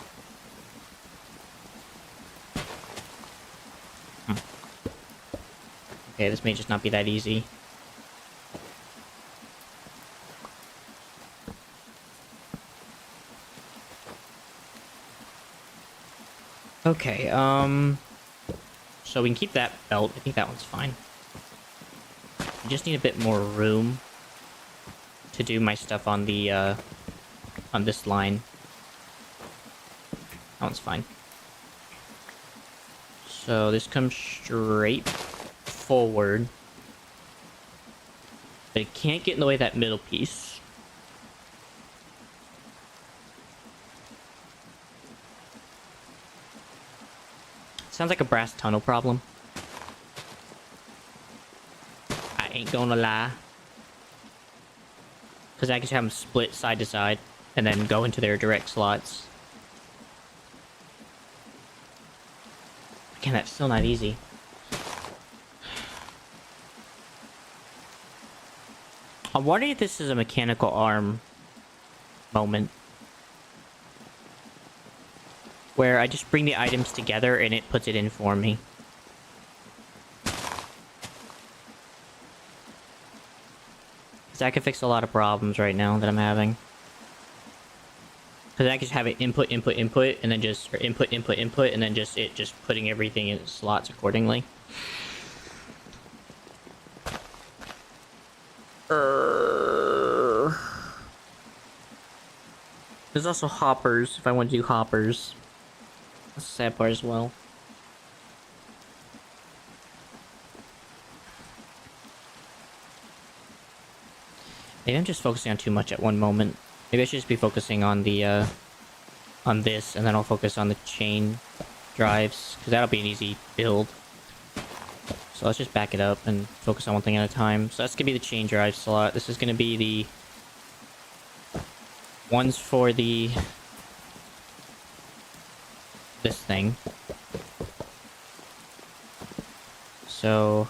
Okay, this may just not be that easy. Okay, so we can keep that belt. I think that one's fine. I just need a bit more room to do my stuff on the, on this line. That one's fine. So this comes straight forward. But it can't get in the way of that middle piece. Sounds like a brass tunnel problem. I ain't gonna lie. Because I can have them split side to side and then go into their direct slots. Again, that's still not easy. I'm wondering if this is a mechanical arm moment. Where I just bring the items together and it puts it in for me. Because that can fix a lot of problems right now that I'm having. Because I can just have it input, input, input, and then just... Or input, input, input, and then just it just putting everything in slots accordingly. There's also hoppers, if I want to do hoppers. That's the sad part as well. Maybe I'm just focusing on too much at one moment. Maybe I should just be focusing on the, on this, and then I'll focus on the chain drives, because that'll be an easy build. So let's just back it up and focus on one thing at a time. So that's gonna be the chain drive slot. This is gonna be the ones for the... this thing. So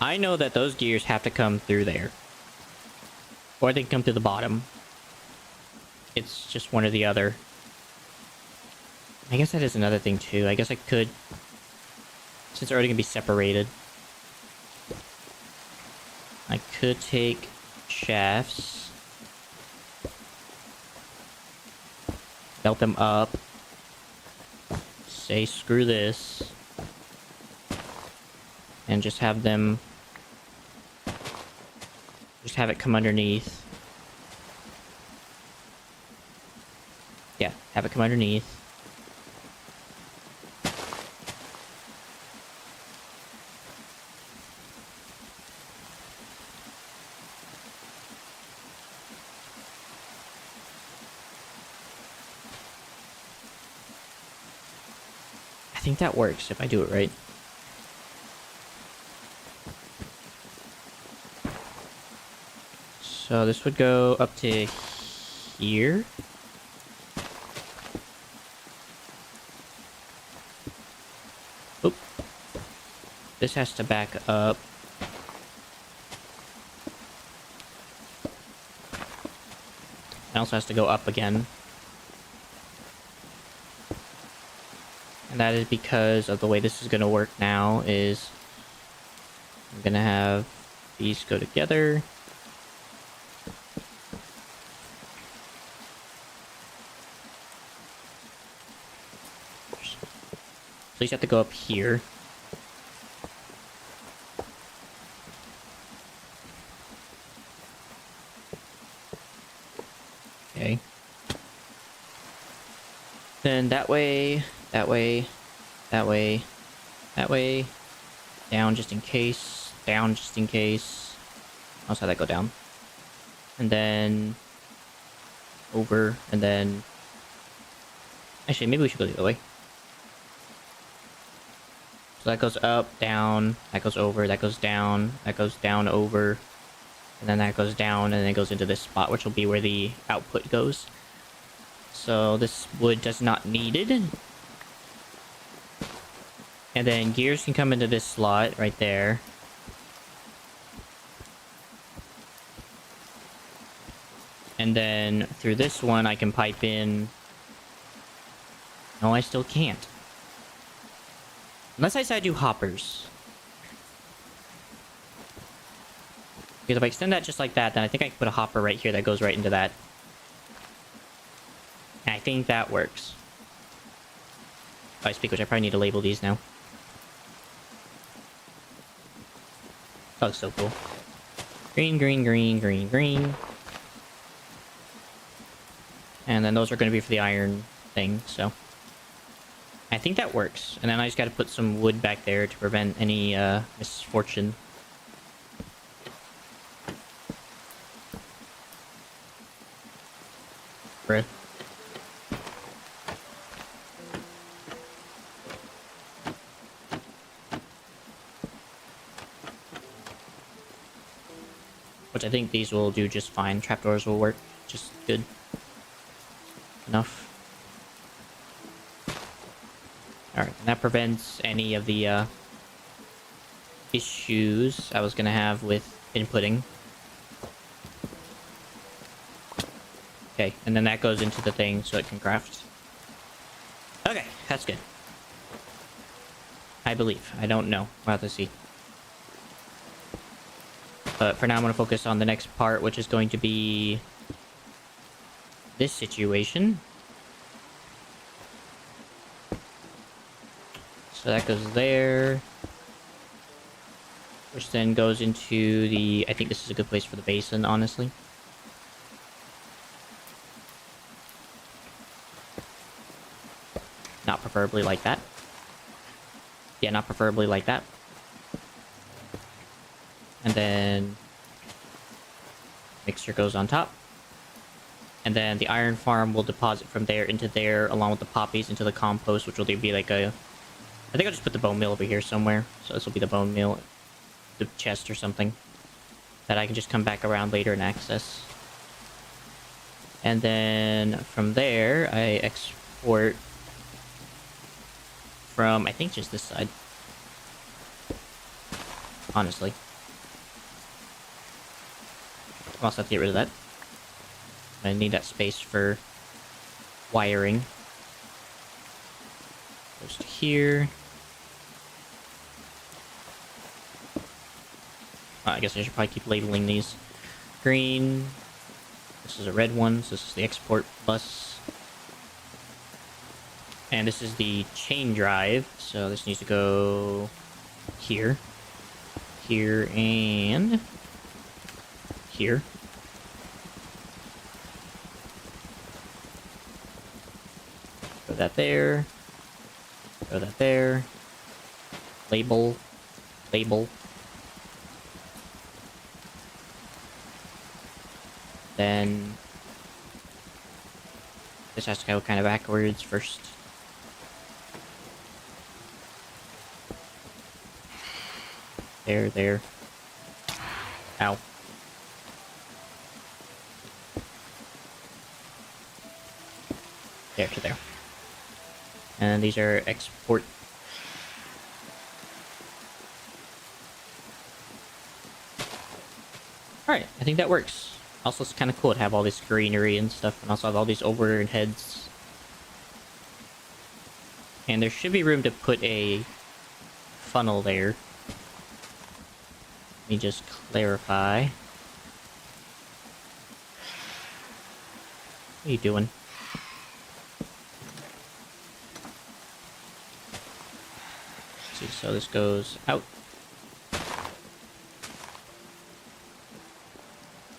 I know that those gears have to come through there. Or they can come through the bottom. It's just one or the other. I guess that is another thing too. I guess I could... Since they're already gonna be separated. I could take shafts. Belt them up. Say screw this. And just have them... Just have it come underneath. Yeah, have it come underneath. I think that works if I do it right. So this would go up to here. Oop. This has to back up. It also has to go up again. And that is because of the way this is going to work now is I'm going to have these go together. So these have to go up here. Okay. Then that way, that way, that way, that way. Down just in case. Down just in case. I'll just have that go down. And then over, and then actually maybe we should go the other way. So that goes up, down, that goes over, that goes down, over, and then that goes down, and then it goes into this spot, which will be where the output goes. So this wood does not needed. And then gears can come into this slot right there. And then through this one I can pipe in... No, I still can't. Unless I decide to do hoppers. Because if I extend that just like that, then I think I can put a hopper right here that goes right into that. And I think that works. Oh, I speak, which I probably need to label these now. That looks so cool. Green, green, green, green, green. And then those are going to be for the iron thing, so... I think that works. And then I just gotta put some wood back there to prevent any, misfortune. Bruh. Which I think these will do just fine. Trapdoors will work just good. Enough. Alright, and that prevents any of the, issues I was gonna have with inputting. Okay, and then that goes into the thing so it can craft. Okay, that's good. I believe. I don't know. We'll have to see. But for now, I'm going to focus on the next part, which is going to be this situation. So that goes there. Which then goes into the... I think this is a good place for the basin, honestly. Not preferably like that. Yeah, not preferably like that. And then... mixture goes on top. And then the iron farm will deposit from there into there, along with the poppies into the compost, which will be like a... I think I'll just put the bone meal over here somewhere. So this will be the bone meal, the chest or something. That I can just come back around later and access. And then from there, I export from, I think, just this side. Honestly. I'll also have to get rid of that. I need that space for wiring. Goes to here. Oh, I guess I should probably keep labeling these. Green. This is a red one, so this is the export bus. And this is the chain drive, so this needs to go here. Here and here. Throw that there. Throw that there. Label. Label. Then this has to go kind of backwards first. There, there. Ow. There to there. And these are export. Alright, I think that works. Also, it's kind of cool to have all this greenery and stuff, and also have all these overheads. And there should be room to put a funnel there. Let me just clarify. What are you doing? Let's see, so this goes out.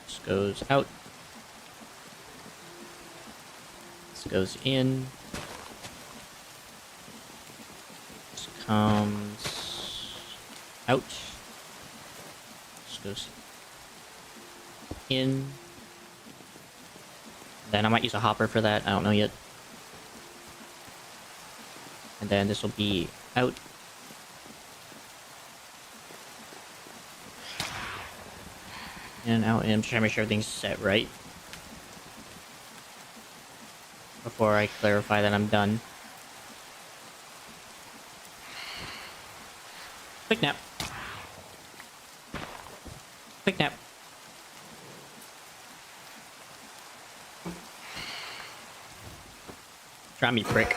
This goes out. This goes in. This comes out. This goes in. Then I might use a hopper for that. I don't know yet. And then this will be out. And out. And I'm trying to make sure everything's set right before I clarify that I'm done. Quick nap. Quick nap. Try me, prick.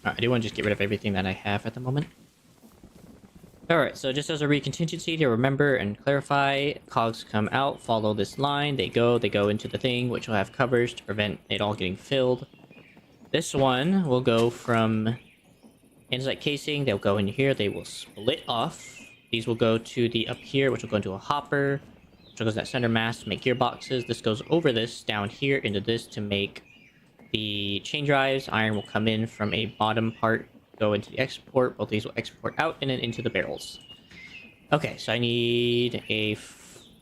Alright, I do want to just get rid of everything that I have at the moment. Alright, so just as a re-contingency to remember and clarify, cogs come out, follow this line, they go into the thing, which will have covers to prevent it all getting filled. This one will go from inside casing, they'll go in here, they will split off. These will go to the up here, which will go into a hopper, which goes to that center mass to make gearboxes. This goes over this, down here, into this to make the chain drives. Iron will come in from a bottom part, go into the export. Both these will export out and then into the barrels. Okay, so I need a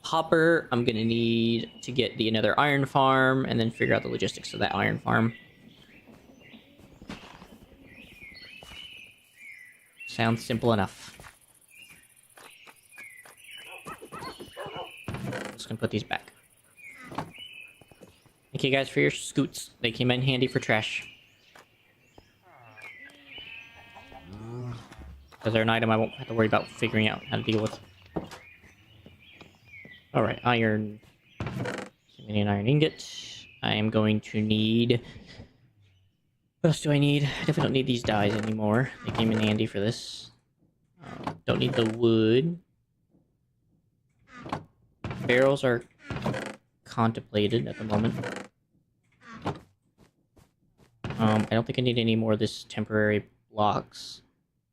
hopper. I'm gonna need to get the another iron farm and then figure out the logistics of that iron farm. Sounds simple enough. Just gonna put these back. Thank you guys for your scoots. They came in handy for trash. Because they're an item I won't have to worry about figuring out how to deal with. Alright, iron. Give me an iron ingot. I am going to need... What else do I need? I definitely don't need these dyes anymore. They came in handy for this. Don't need the wood. Barrels are contemplated at the moment. I don't think I need any more of this temporary blocks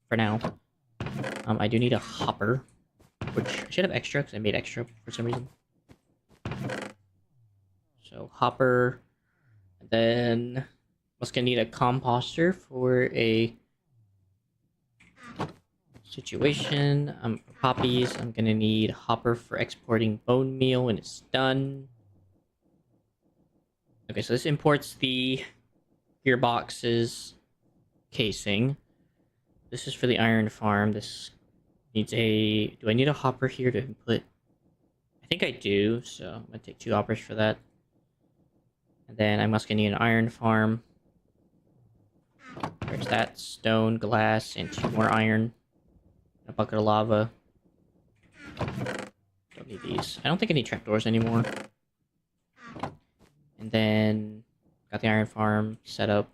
for now. I do need a hopper, which I should have extra because I made extra for some reason. So hopper, and then I was gonna need a composter for a situation. For poppies, I'm gonna need hopper for exporting bone meal when it's done. Okay, so this imports the gearboxes casing. This is for the iron farm. This needs a... Do I need a hopper here to input? I think I do, so I'm gonna take 2 hoppers for that. And then I'm also gonna need an iron farm. There's that. Stone, glass, and 2 more iron. A bucket of lava. Don't need these. I don't think I need trapdoors anymore. And then got the iron farm set up.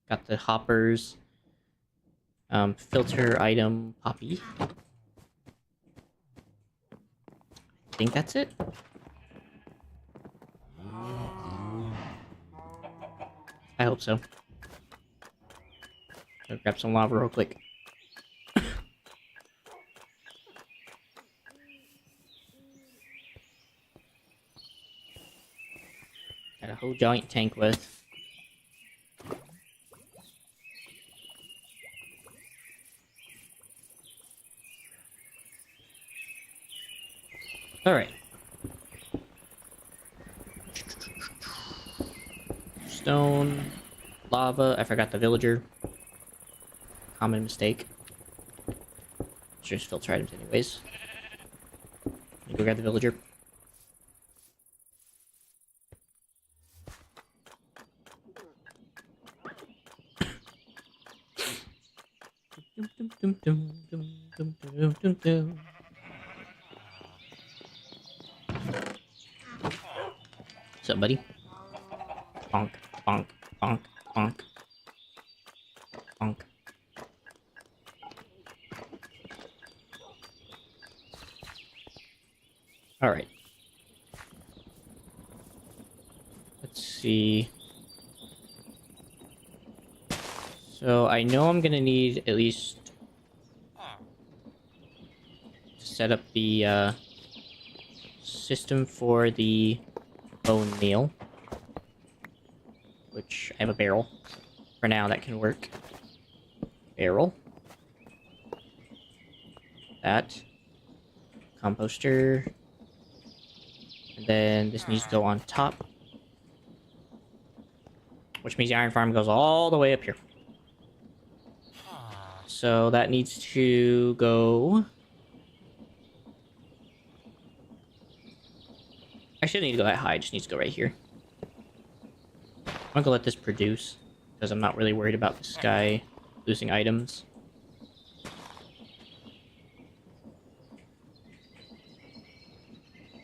Got the hoppers. Filter item poppy. I think that's it. I hope so. I'll grab some lava real quick. Got a whole giant tank with. Alright. Stone. Lava. I forgot the villager. Common mistake. Just filter items anyways. Let me go grab the villager. What's up, buddy? Bonk, bonk, bonk, bonk. Bonk. Alright. Let's see. So I know I'm gonna need at least to set up the system for the bone meal. Which, I have a barrel. For now, that can work. Barrel. That. Composter. And then this needs to go on top. Which means the iron farm goes all the way up here. So that needs to go... I shouldn't need to go that high, it just needs to go right here. I'm gonna let this produce, because I'm not really worried about this guy losing items.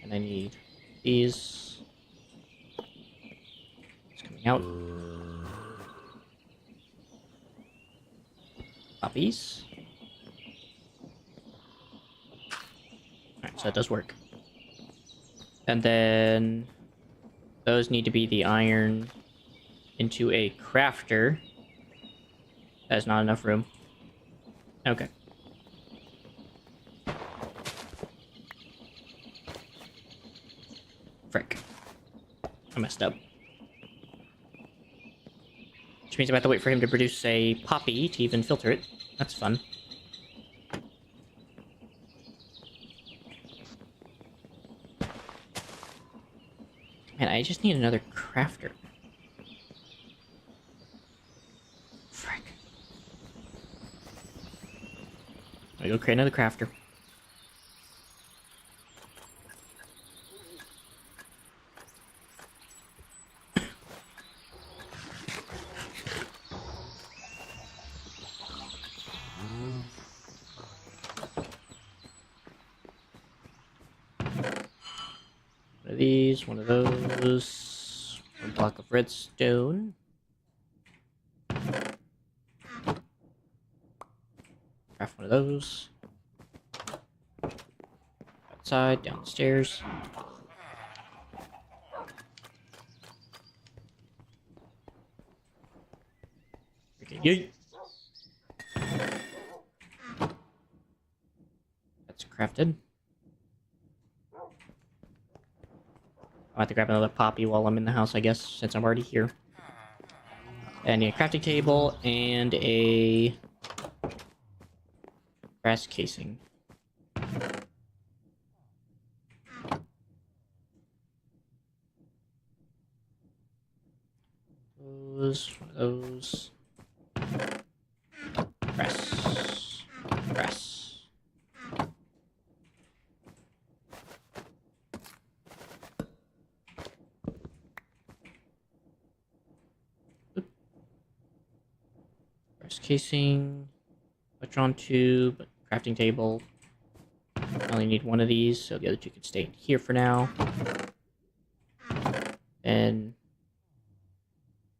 And I need these. It's coming out. Poppies. Alright, so that does work. And then those need to be the iron into a crafter. That's not enough room. Okay. Frick. I messed up. Which means I have to wait for him to produce a poppy to even filter it. That's fun. Man, I just need another crafter. Frick. I go create another crafter. One of these, one of those, one block of redstone. Craft one of those. Outside, downstairs. Okay, yeet. That's crafted. I'll have to grab another poppy while I'm in the house, I guess, since I'm already here. And I need a crafting table and a brass casing. One of those. Brass. Brass. Brass casing. Electron tube. Crafting table. I only need one of these, so the other two can stay here for now. And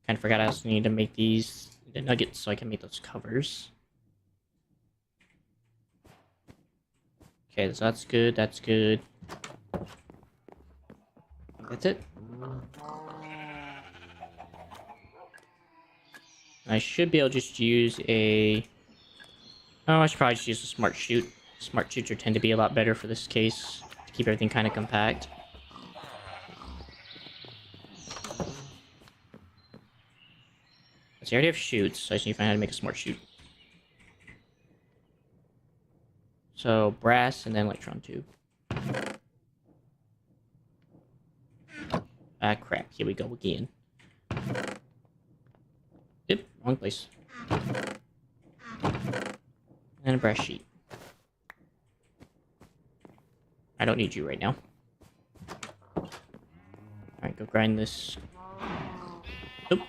kind of forgot I also need to make these the nuggets so I can make those covers. Okay, so that's good, that's good. That's it. I should be able to just use a... Oh, I should probably just use a smart chute. Smart chutes tend to be a lot better for this case, to keep everything kind of compact. See, I already have chutes, so I just need to find out how to make a smart chute. So, brass and then electron tube. Ah, crap. Here we go again. Yep, wrong place. And a brass sheet. I don't need you right now. Alright, go grind this. Oop.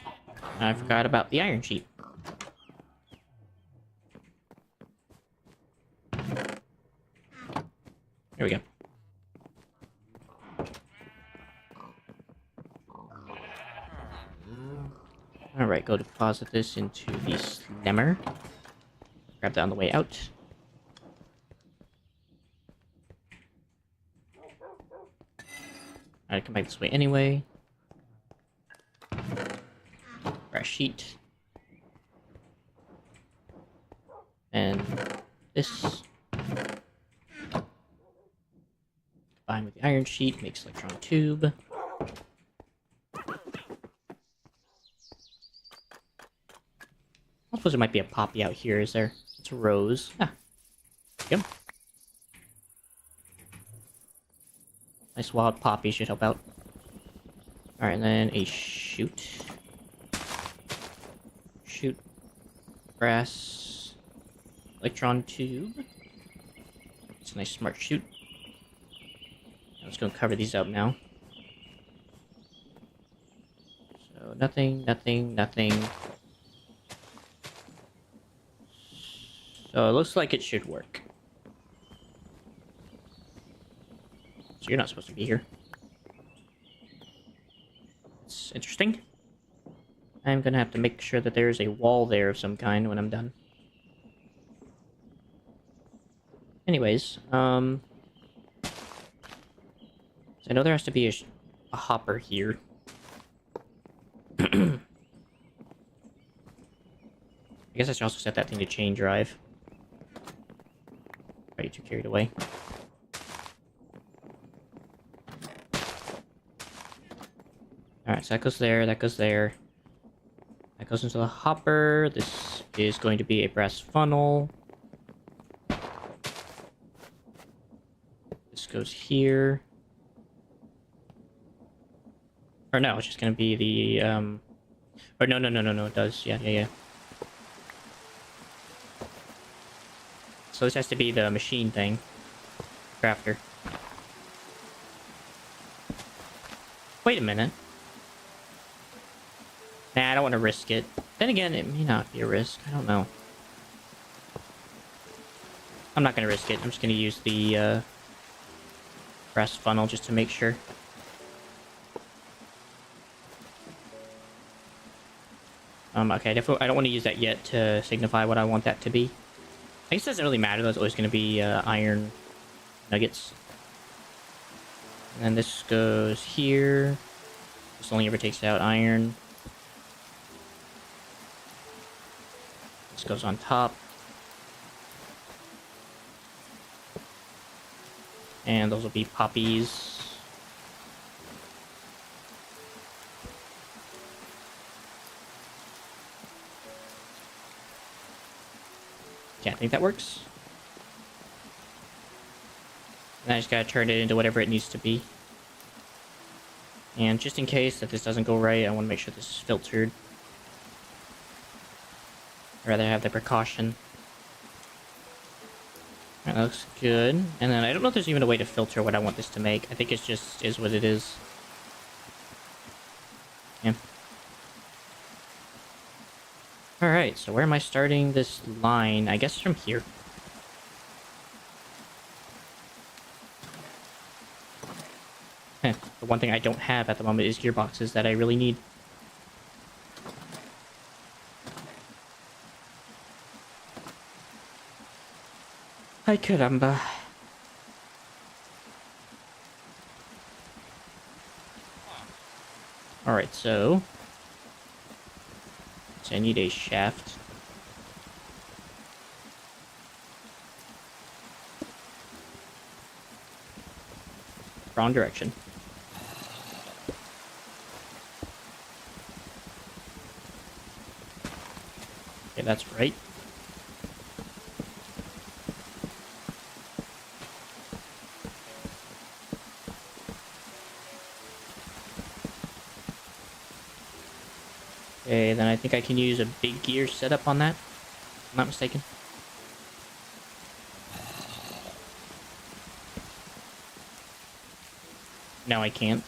I forgot about the iron sheet. There we go. Alright, go deposit this into the slammer. Grab that on the way out. I'd come back this way anyway. Brass sheet. And this. Combined with the iron sheet makes electron tube. I suppose there might be a poppy out here, is there? It's a rose. Ah. Yep. Nice wild poppy should help out. Alright, and then a shoot. Shoot. Brass. Electron tube. It's a nice smart shoot. I'm just gonna cover these up now. So nothing, nothing, nothing. So it looks like it should work. So you're not supposed to be here. It's interesting. I'm gonna have to make sure that there's a wall there of some kind when I'm done. Anyways, so I know there has to be a hopper here. I guess I should also set that thing to chain drive. Probably too carried away. Alright, so that goes there, that goes there. That goes into the hopper. This is going to be a brass funnel. This goes here. Or no, it's just gonna be the, Or no, it does. Yeah. So this has to be the machine thing. Crafter. Wait a minute. Nah, I don't want to risk it. Then again, it may not be a risk. I don't know. I'm not going to risk it. I'm just going to use the brass funnel just to make sure. Okay, I don't want to use that yet to signify what I want that to be. I guess it doesn't really matter. That's always going to be iron nuggets. And then this goes here. This only ever takes out iron. This goes on top. And those will be poppies. Yeah, I think that works. And I just gotta turn it into whatever it needs to be. And just in case that this doesn't go right, I want to make sure this is filtered. I'd rather have the precaution. That looks good. And then I don't know if there's even a way to filter what I want this to make. I think it just is what it is. Yeah. Alright, so where am I starting this line? I guess from here. The one thing I don't have at the moment is gearboxes that I really need. Ay caramba. Alright, so I need a shaft. Wrong direction. Okay, that's right. Okay, then I think I can use a big gear setup on that, if I'm not mistaken. No, I can't.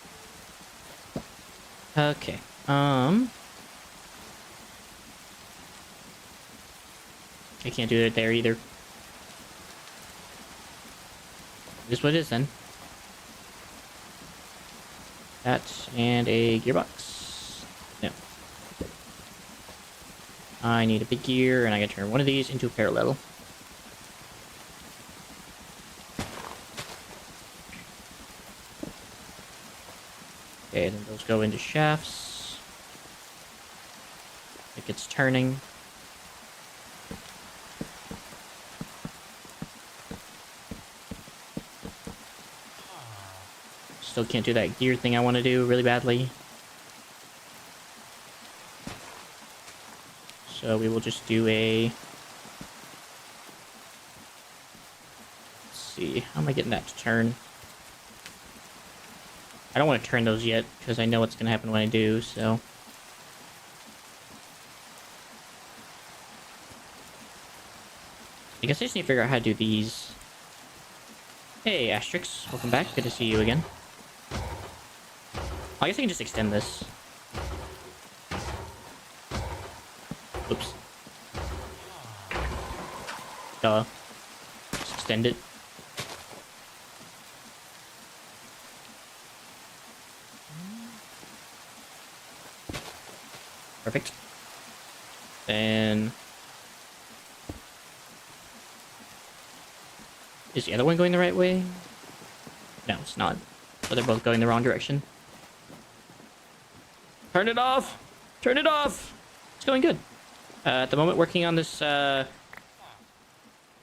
Okay, I can't do it there either. This is what it is then. That and a gearbox. No. I need a big gear, and I gotta turn one of these into a parallel. Okay, then those go into shafts. It gets turning. still can't do that gear thing I want to do really badly. So we will just do a... Let's see, how am I getting that to turn? I don't want to turn those yet, because I know what's going to happen when I do, so... I guess I just need to figure out how to do these. Hey, Asterix, welcome back. Good to see you again. I guess I can just extend this. Oops. Duh. Just extend it. Perfect. Then... Is the other one going the right way? No, it's not. But they're both going the wrong direction. Turn it off! Turn it off! It's going good. At the moment, working on this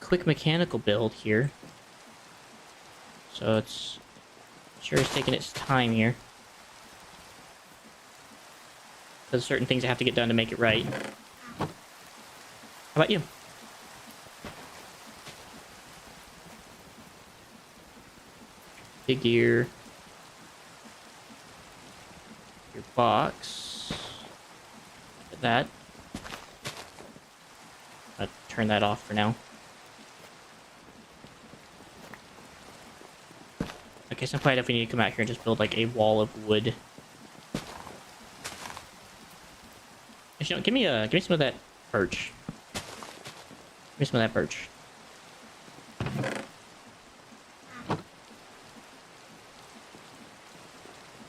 quick mechanical build here. So it's... Sure is taking its time here. There's certain things I have to get done to make it right. How about you? Big gear. Your box. Look at that. I'll turn that off for now. Okay, so probably definitely need to come out here and just build like a wall of wood. Actually, no, give me some of that birch. Give me some of that birch.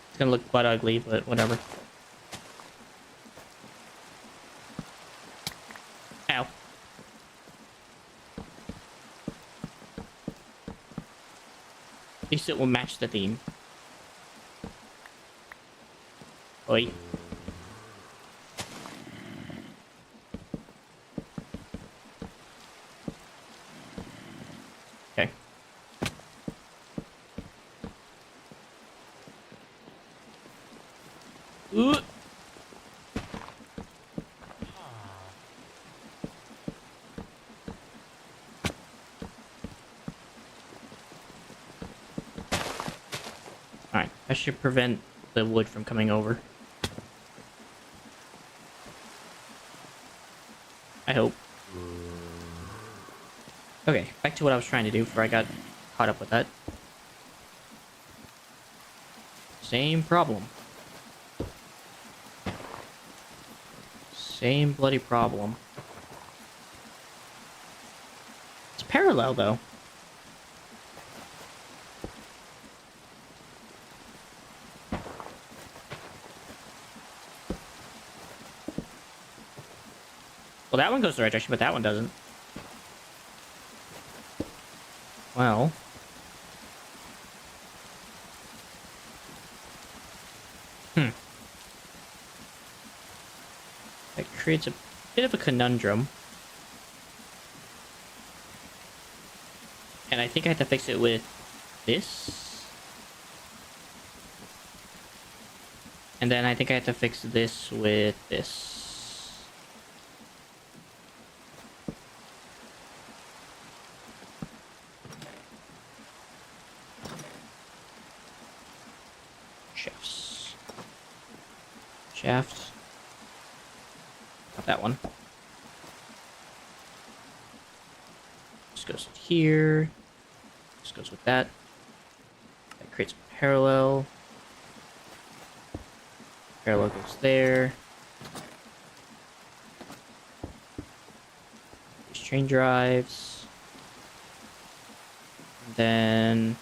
It's gonna look butt ugly, but whatever. Ow. At least it will match the theme. Oi. Okay. Ooh. Alright, that should prevent the wood from coming over. I hope. Okay, back to what I was trying to do before I got caught up with that. Same problem. Same bloody problem. It's parallel, though. Well, that one goes the right direction, but that one doesn't. Well... That creates a bit of a conundrum. And I think I have to fix it with this. And then I think I have to fix this with this. Shafts. Shaft. Not that one. This goes here. This goes with that. That creates a parallel. Parallel goes there. These train drives. And then...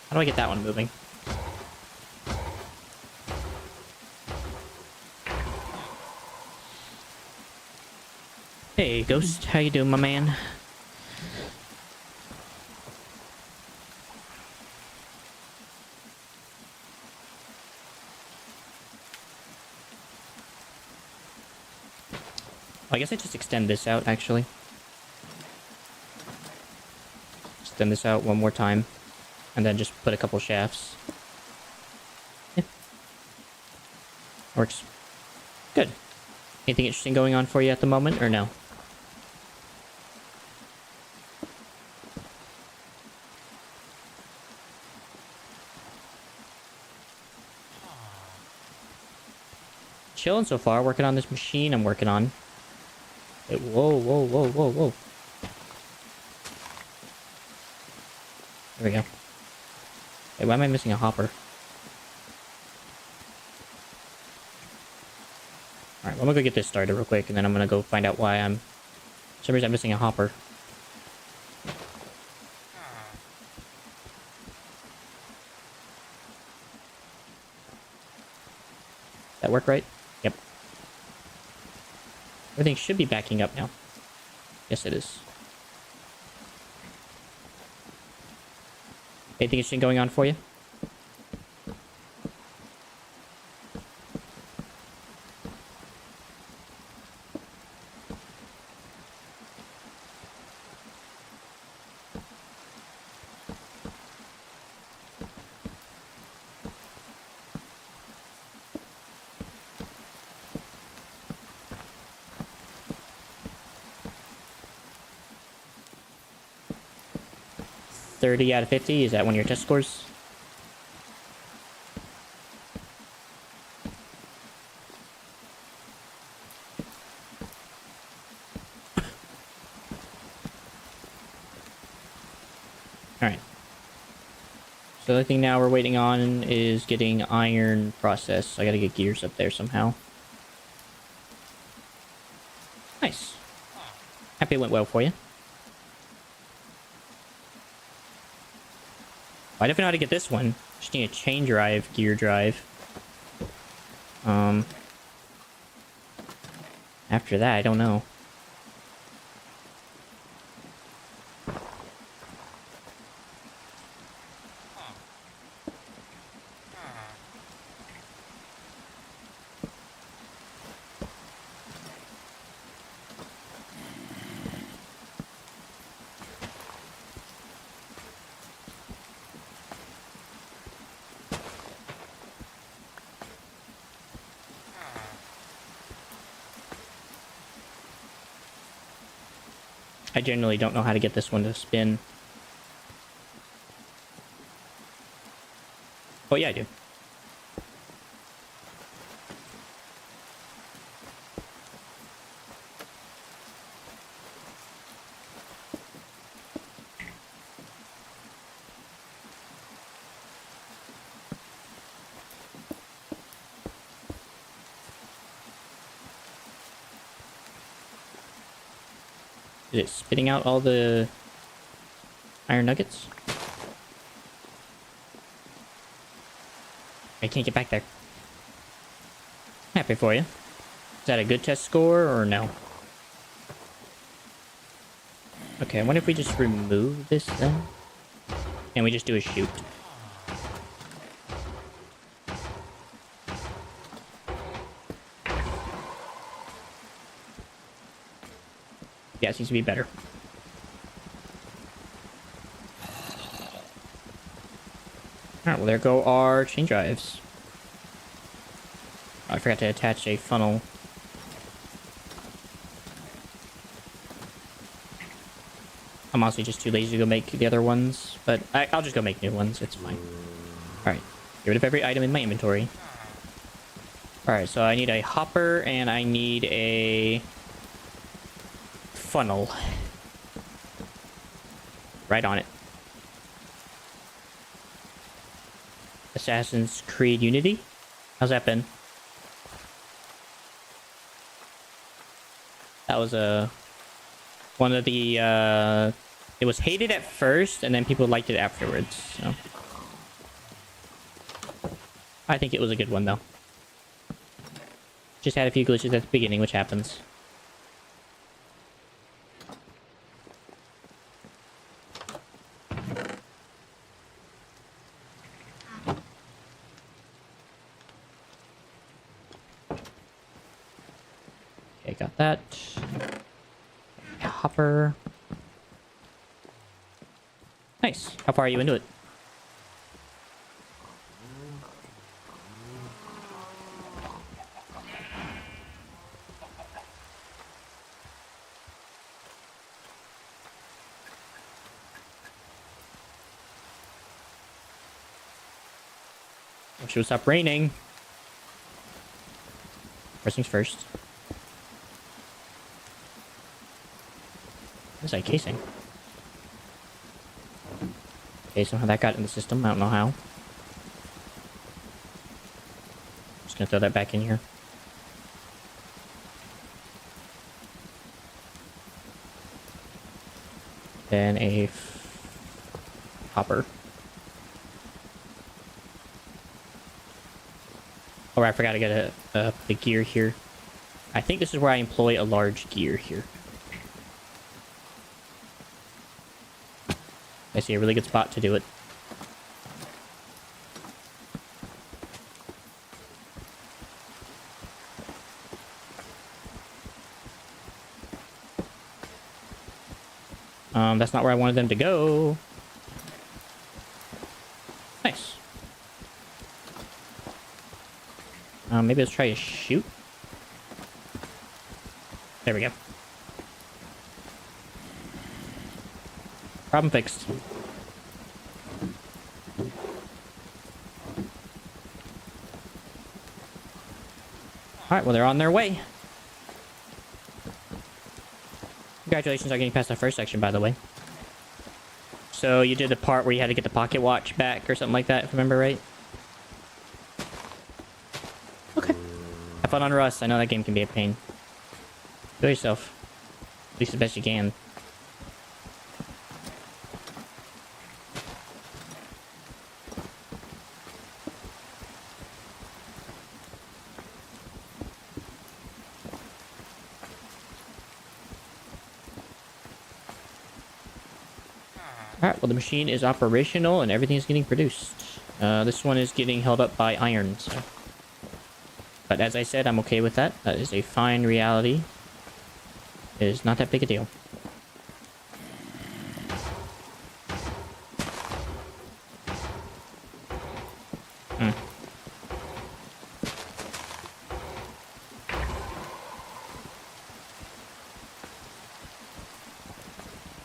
How do I get that one moving? Hey, Ghost. How you doing, my man? I guess I just extend this out, actually. thin this out one more time. And then just put a couple shafts. Yeah. Works. Good. Anything interesting going on for you at the moment, or no? Chilling so far, working on this machine I'm working on. Wait, whoa, whoa, whoa, whoa, whoa. There we go. Wait, why am I missing a hopper? Alright, well, I'm gonna go get this started real quick, and then I'm gonna go find out why for some reason I'm missing a hopper. That work right? Yep. Everything should be backing up now. Yes, it is. Anything interesting going on for you? .30 out of 50, is that one of your test scores? Alright. So the only thing now we're waiting on is getting iron processed. So I gotta get gears up there somehow. Nice. Happy it went well for you. I definitely know how to get this one. Just need a chain drive, gear drive. After that, I don't know. I generally don't know how to get this one to spin. Oh yeah, I do. Is it spitting out all the iron nuggets? I can't get back there. Happy for you. Is that a good test score or no? Okay, I wonder if we just remove this then? And we just do a shoot. Yeah, it seems to be better. Alright, well there go our chain drives. Oh, I forgot to attach a funnel. I'm honestly just too lazy to go make the other ones, but I'll just go make new ones, it's fine. Alright, get rid of every item in my inventory. Alright, so I need a hopper and I need a funnel. Right on it. Assassin's Creed Unity? How's that been? That was one of the it was hated at first and then people liked it afterwards, so I think it was a good one though. Just had a few glitches at the beginning, which happens. Okay, got that. Hopper. Nice. How far are you into it? It should stop raining. First things first. What is that casing? Okay, somehow that got in the system. I don't know how. Just gonna throw that back in here. Then a hopper. Oh, I forgot to get the gear here. I think this is where I employ a large gear here. I see a really good spot to do it. That's not where I wanted them to go. Nice. Maybe let's try to shoot. There we go. Problem fixed. Alright, well, they're on their way. Congratulations on getting past the first section, by the way. So, you did the part where you had to get the pocket watch back or something like that, if I remember right? Okay. Have fun on Rust. I know that game can be a pain. Do it yourself. At least the best you can. Alright, well, the machine is operational and everything is getting produced. This one is getting held up by iron, so. But as I said, I'm okay with that. That is a fine reality. It is not that big a deal.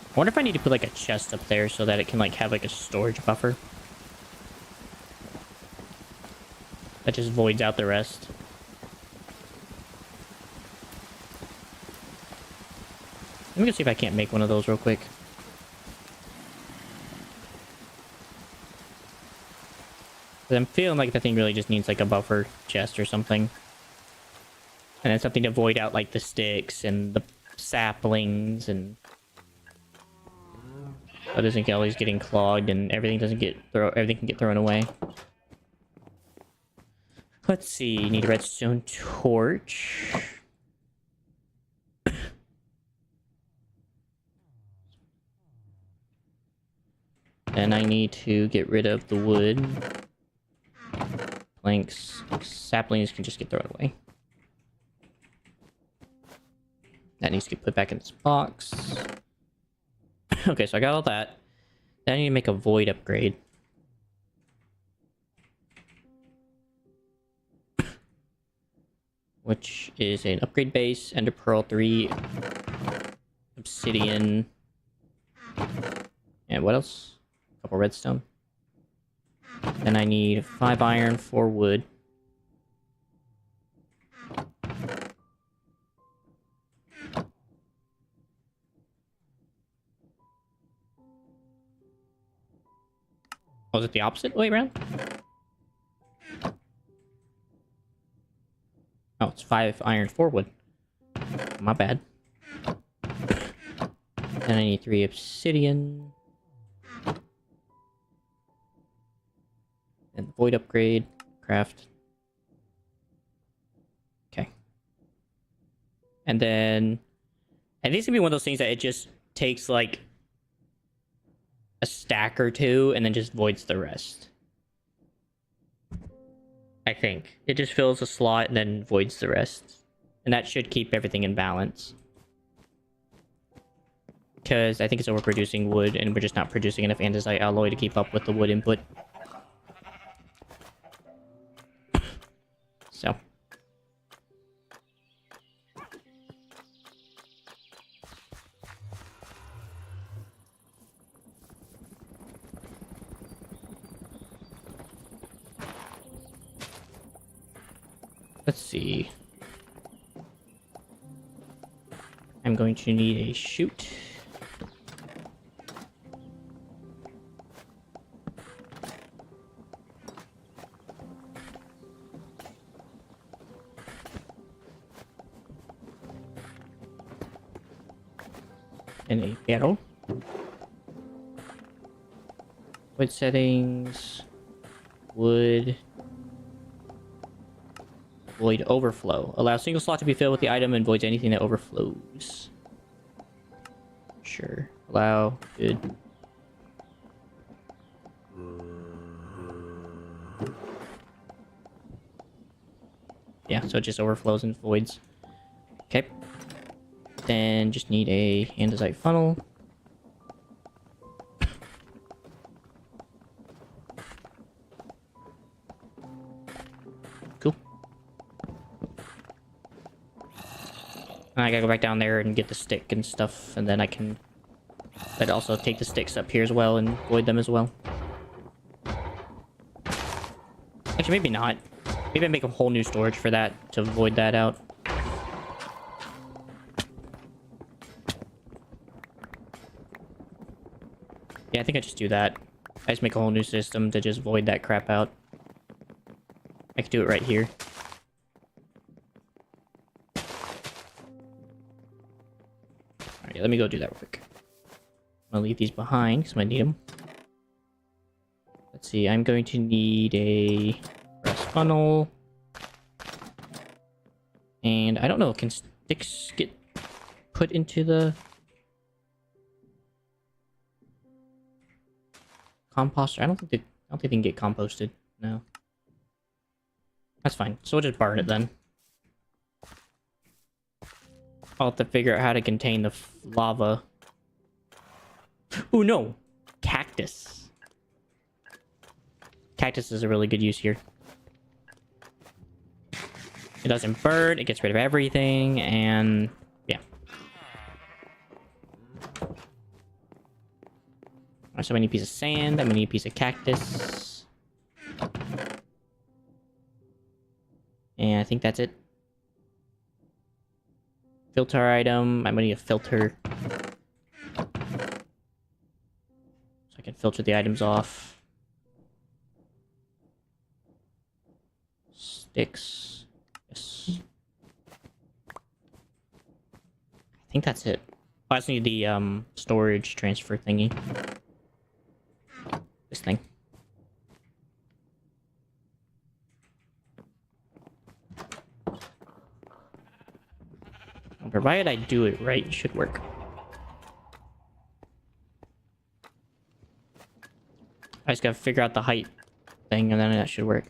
I wonder if I need to put like a chest up there so that it can like have like a storage buffer. That just voids out the rest. Let me go see if I can't make one of those real quick. But I'm feeling like the thing really just needs like a buffer chest or something. And then something to void out like the sticks and the saplings and... so it doesn't get always getting clogged and everything doesn't get everything can get thrown away. Let's see, need a redstone torch. Then I need to get rid of the wood. Planks, saplings can just get thrown away. That needs to get put back in this box. Okay, so I got all that. Then I need to make a void upgrade. Which is an upgrade base, ender pearl 3, obsidian, and what else? A couple redstone. Then I need 5 iron, 4 wood. Oh, is it the opposite way around? Oh, it's 5 iron, 4 wood. My bad. Then I need 3 obsidian. And the void upgrade. Craft. Okay. And then... I think it's gonna be one of those things that it just takes, like... a stack or two, and then just voids the rest. I think. It just fills a slot and then voids the rest. And that should keep everything in balance. because I think it's overproducing wood, and we're just not producing enough andesite alloy to keep up with the wood input. So. Let's see. I'm going to need a chute. And a barrel. Wood settings. Wood. Void overflow. Allow a single slot to be filled with the item and voids anything that overflows. Sure. Allow. Good. Yeah, so it just overflows and voids. Okay. Then just need a andesite funnel. Cool. I gotta go back down there and get the stick and stuff, and then I can... I'd also take the sticks up here as well and void them as well. Actually, maybe not. Maybe I make a whole new storage for that to void that out. Yeah, I think I just do that. I just make a whole new system to just void that crap out. I could do it right here. Alright, let me go do that real quick. I'm gonna leave these behind because I might need them. Let's see, I'm going to need a brass funnel. And I don't know, can sticks get put into the composter? I don't think they can get composted. No. That's fine. So we'll just burn it then. I'll have to figure out how to contain the lava. Oh no! Cactus. Cactus is a really good use here. It doesn't burn, it gets rid of everything, and yeah. Alright, so I need a piece of sand, I'm gonna need a piece of cactus. And I think that's it. Filter item, I'm gonna need a filter. So I can filter the items off. Sticks. Yes. I think that's it. Oh, I just need the storage transfer thingy. This thing. Provided I do it right, it should work. I just gotta figure out the height thing, and then that should work.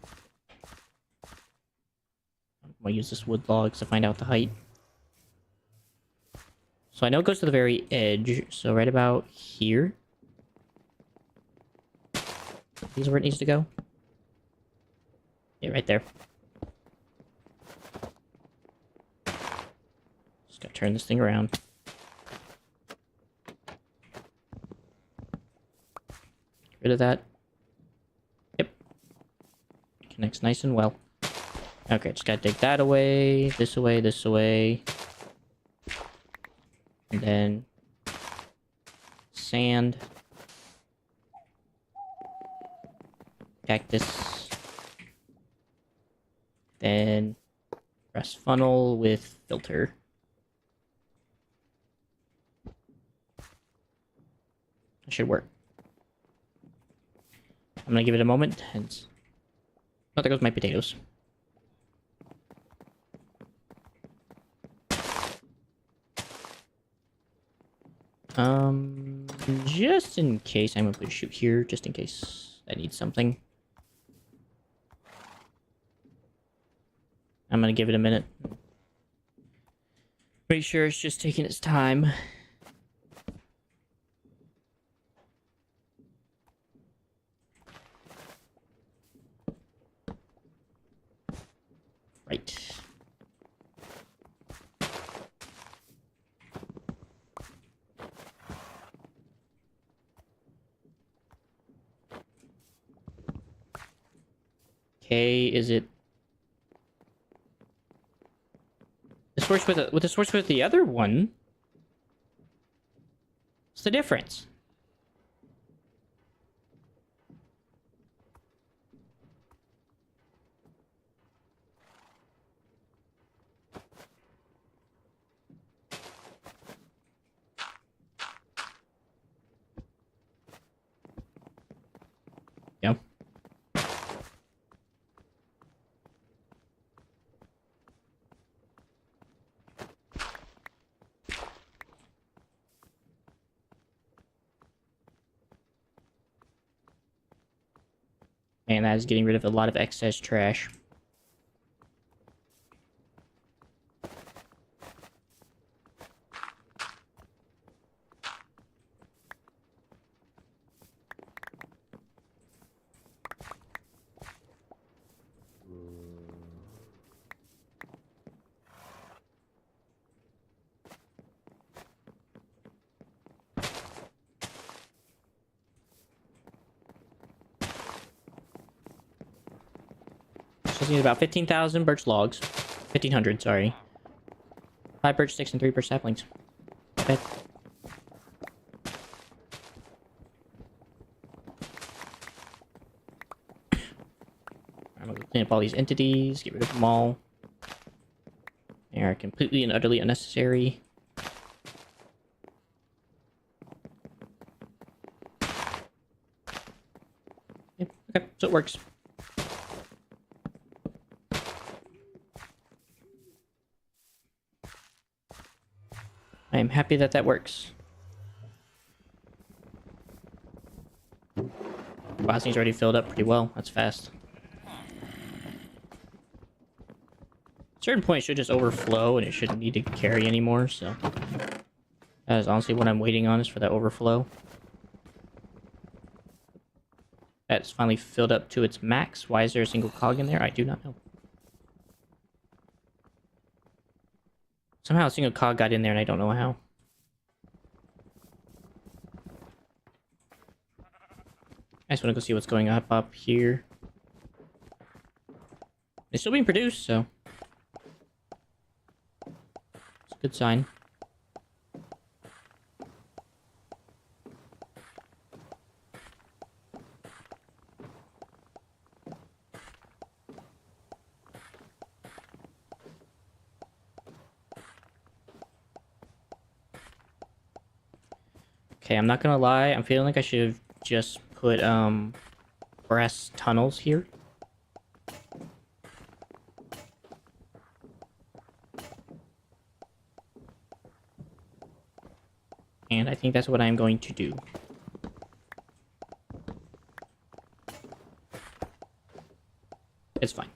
I'll use this wood logs to find out the height. So I know it goes to the very edge, so right about here. Is where it needs to go. Yeah, right there. Just gotta turn this thing around. Get rid of that. Yep. Connects nice and well. Okay, just gotta take that away, this away, this away. And then sand. Cactus. Then brass funnel with filter. That should work. I'm gonna give it a moment. And... oh, there goes my potatoes. Just in case, I'm gonna put a chute here, just in case I need something. I'm gonna give it a minute. Make sure it's just taking its time. Right. Okay, is it... The source with the source with the other one? What's the difference? Yeah. And that is getting rid of a lot of excess trash. So need about 15,000 birch logs. 1,500, sorry. 5 birch sticks and 3 birch saplings. Okay. I'm gonna clean up all these entities, get rid of them all. They are completely and utterly unnecessary. Yeah, okay, so it works. I am happy that that works. Wow, this thing's already filled up pretty well. That's fast. Certain points should just overflow and it shouldn't need to carry anymore, so that is honestly what I'm waiting on, is for that overflow. That's finally filled up to its max. Why is there a single cog in there? I do not know. Somehow a single cog got in there and I don't know how. I just want to go see what's going up here. It's still being produced, so it's a good sign. Okay, I'm not gonna lie, I'm feeling like I should have just put brass tunnels here. And I think that's what I'm going to do. It's fine.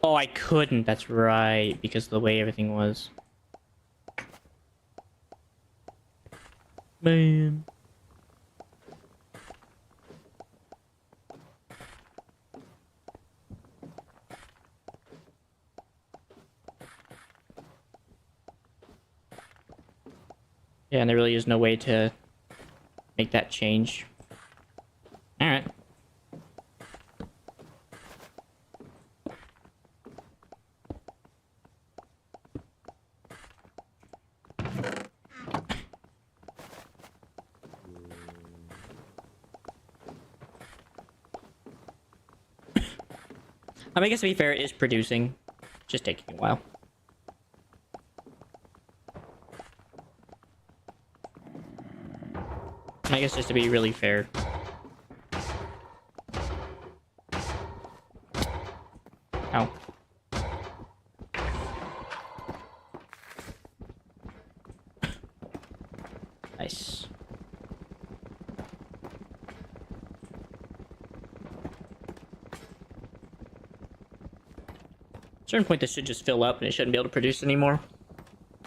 Oh, I couldn't, that's right, because of the way everything was. Man. Yeah, and there really is no way to make that change. Alright. I guess to be fair, it is producing. Just taking a while. I guess just to be really fair. Ow. Nice. At a certain point, this should just fill up and it shouldn't be able to produce anymore.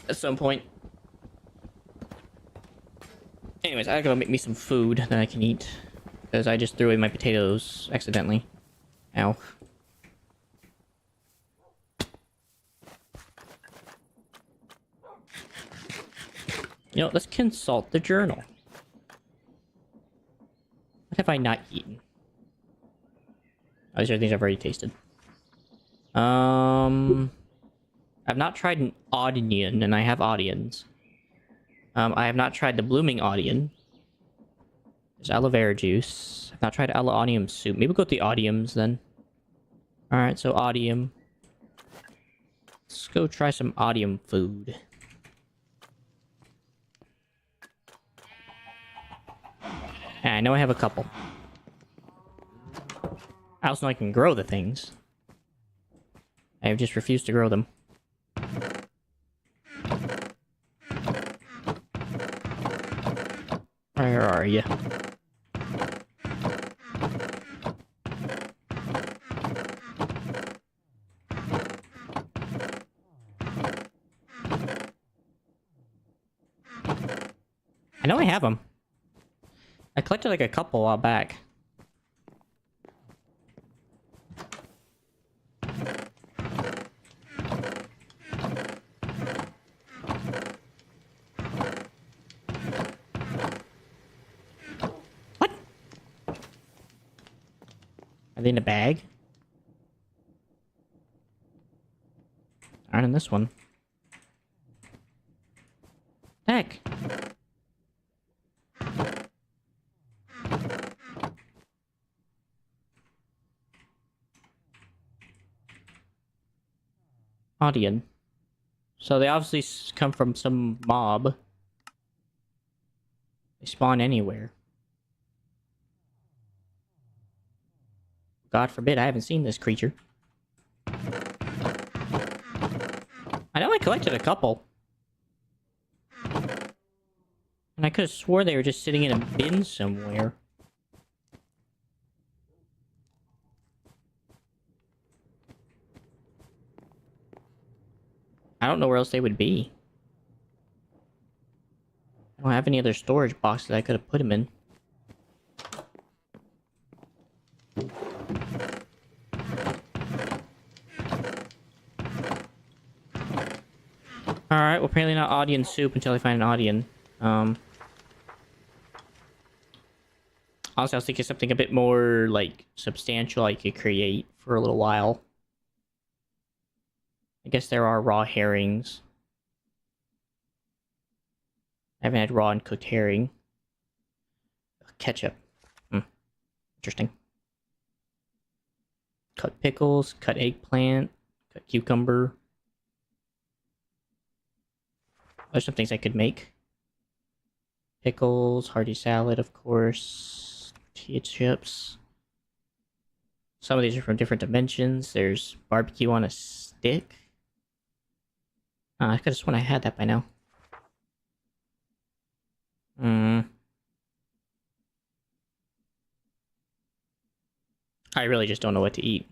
At some point. Anyways, I gotta go make me some food that I can eat. Because I just threw away my potatoes accidentally. Ow. You know, let's consult the journal. What have I not eaten? Oh, these are things I've already tasted. I've not tried an onion, and I have audions. I have not tried the blooming onion. There's aloe vera juice. I've not tried aloe onion soup. Maybe we'll go with the onions then. Alright, so onion. Let's go try some onion food. I know I have a couple. I also know I can grow the things. I have just refused to grow them. Where are you? I know I have them. I collected like a couple a while back. What? Are they in a bag? Aren't in this one. Heck. Audion. So they obviously come from some mob. They spawn anywhere. God forbid I haven't seen this creature. I know I collected a couple. And I could have swore they were just sitting in a bin somewhere. I don't know where else they would be. I don't have any other storage boxes I could have put them in. Alright, well apparently not audience soup until I find an audience. Honestly, I was thinking something a bit more, like, substantial I could create for a little while. I guess there are raw herrings. I haven't had raw and cooked herring. Ketchup. Interesting. Cut pickles, cut eggplant, cut cucumber. There's some things I could make. Pickles, hearty salad, of course. Tortilla chips. Some of these are from different dimensions. There's barbecue on a stick. I could have sworn I had that by now. I really just don't know what to eat.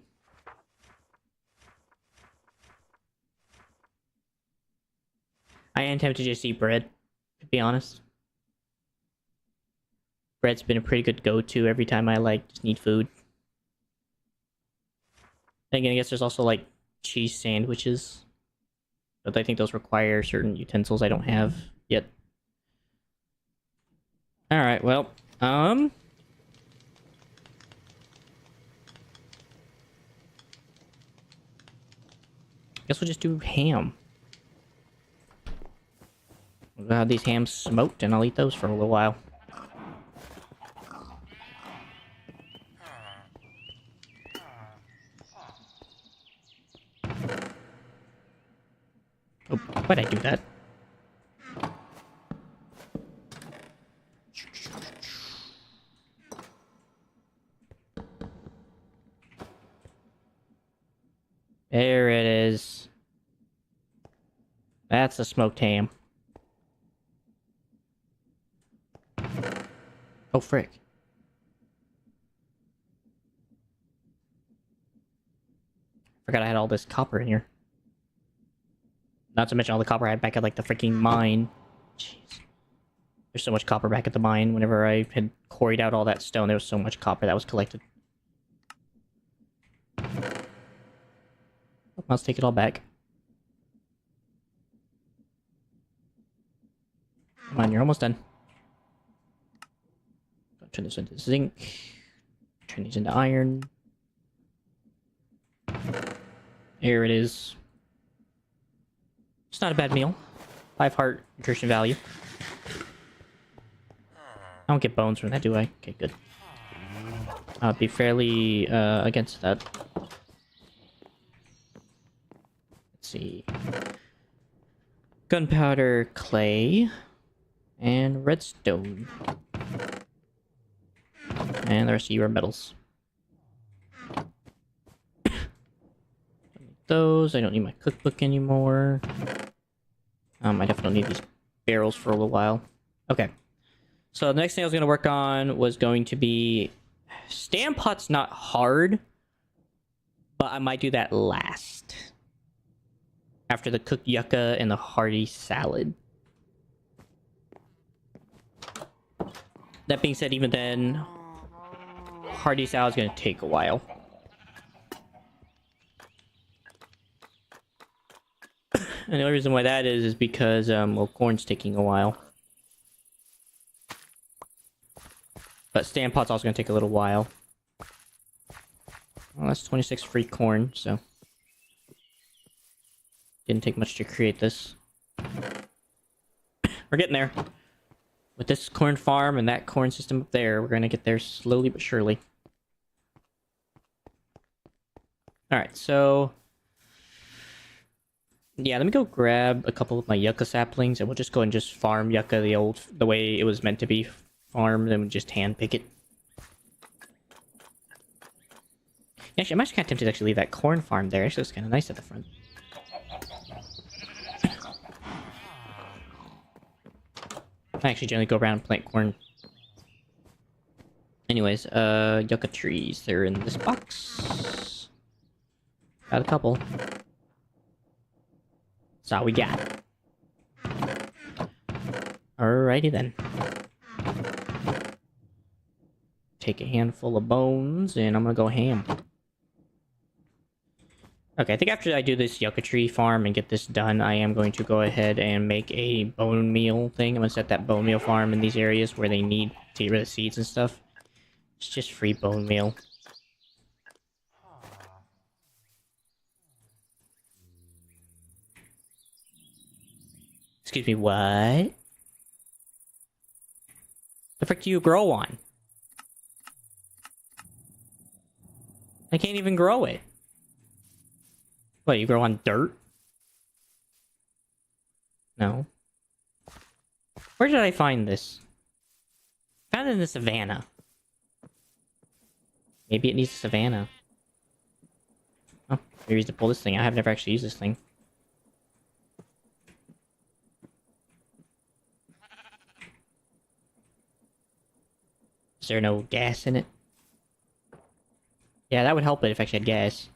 I am tempted to just eat bread, to be honest. Bread's been a pretty good go-to every time I, like, just need food. Again, I guess there's also, like, cheese sandwiches. But I think those require certain utensils I don't have yet. Alright, well, guess we'll just do ham. We'll have these hams smoked, and I'll eat those for a little while. Oh, why'd I do that? There it is. That's a smoked ham. Oh, frick. Forgot I had all this copper in here. Not to mention all the copper I had back at, like, the freaking mine. Jeez. There's so much copper back at the mine. Whenever I had quarried out all that stone, there was so much copper that was collected. Let's take it all back. Come on, you're almost done. Turn this into zinc. Turn these into iron. Here it is. It's not a bad meal. 5 heart nutrition value. I don't get bones from that, do I? Okay, good. I'll be fairly against that. Let's see. Gunpowder, clay, and redstone. And the rest of you are metals. Those. I don't need my cookbook anymore. I definitely need these barrels for a little while. Okay. So the next thing I was going to work on was going to be... Stand pot's not hard, but I might do that last. After the cooked yucca and the hearty salad. That being said, even then, hearty salad's going to take a while. And the only reason why that is because, well, corn's taking a while. But stand pot's also going to take a little while. Well, that's 26 free corn, so... Didn't take much to create this. We're getting there. With this corn farm and that corn system up there, we're going to get there slowly but surely. Alright, so... Yeah, let me go grab a couple of my yucca saplings, and we'll just go and just farm yucca the way it was meant to be farmed, and just hand pick it. Actually, I'm actually kind of tempted to actually leave that corn farm there. Actually, looks kind of nice at the front. I actually generally go around and plant corn. Anyways, yucca trees. They're in this box. Got a couple. That's all we got. Alrighty then. Take a handful of bones, and I'm gonna go ham. Okay, I think after I do this yucca tree farm and get this done, I am going to go ahead and make a bone meal thing. I'm gonna set that bone meal farm in these areas where they need to get rid of seeds and stuff. It's just free bone meal. Excuse me, what? The frick do you grow on? I can't even grow it. What, you grow on dirt? No. Where did I find this? Found it in the savannah. Maybe it needs a savannah. Oh, maybe it's to pull this thing out. I've never actually used this thing. Is there no gas in it? Yeah, that would help it if I actually had gas.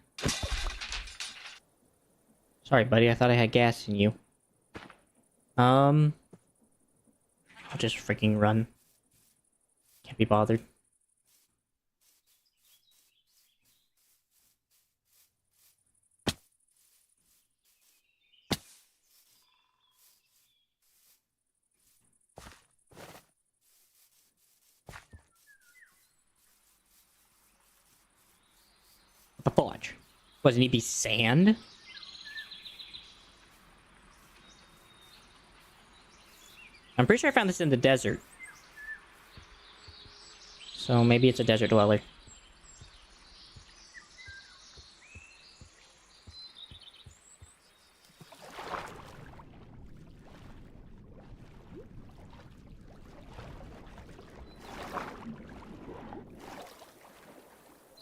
Sorry, buddy. I thought I had gas in you. I'll just freaking run. Can't be bothered. The fudge. Does it need to be sand? I'm pretty sure I found this in the desert. So maybe it's a desert dweller.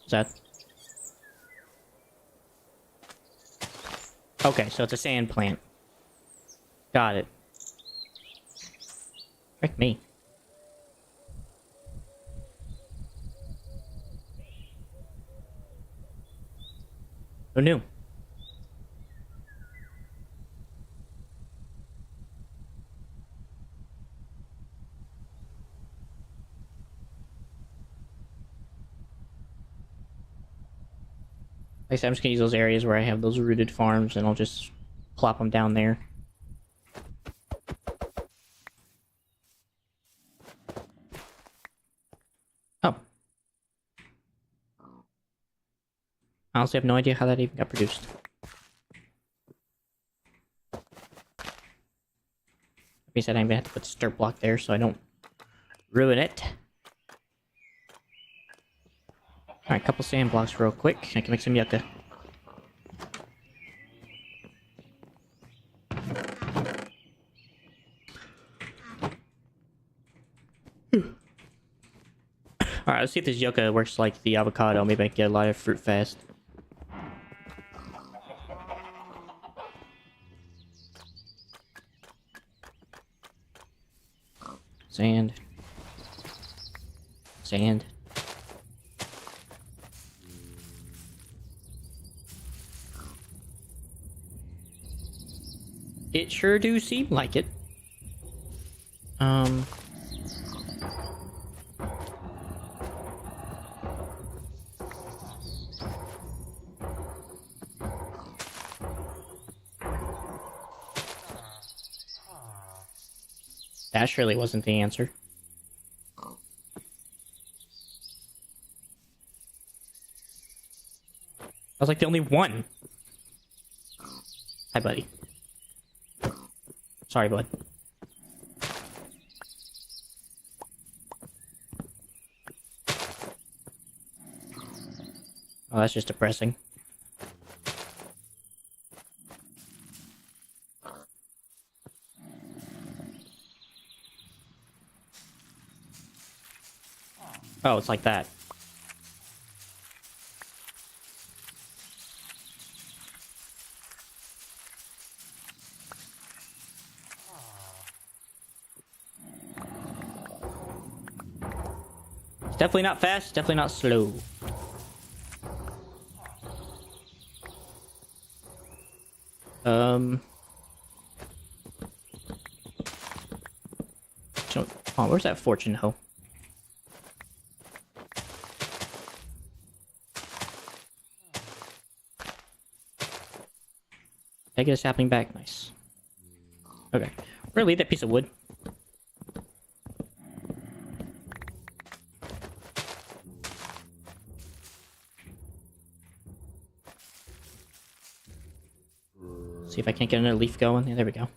Is that... Okay, so it's a sand plant. Got it. Frick me. Who knew? Like I said, I'm just gonna use those areas where I have those rooted farms, and I'll just plop them down there. I honestly have no idea how that even got produced. Like I said, I'm gonna have to put start block there so I don't ruin it. Alright, couple sand blocks real quick. I can make some yucca. Alright, let's see if this yucca works like the avocado. Maybe I can get a lot of fruit fast. Sand. Sand. It sure do seem like it. That surely wasn't the answer. I was like the only one. Hi, buddy. Sorry, bud. Oh, that's just depressing. Oh, it's like that. It's definitely not fast, definitely not slow. Oh, where's that fortune hoe? Did I get a sapling back? Nice. Okay. We're gonna leave that piece of wood. See if I can't get another leaf going. Yeah, there we go.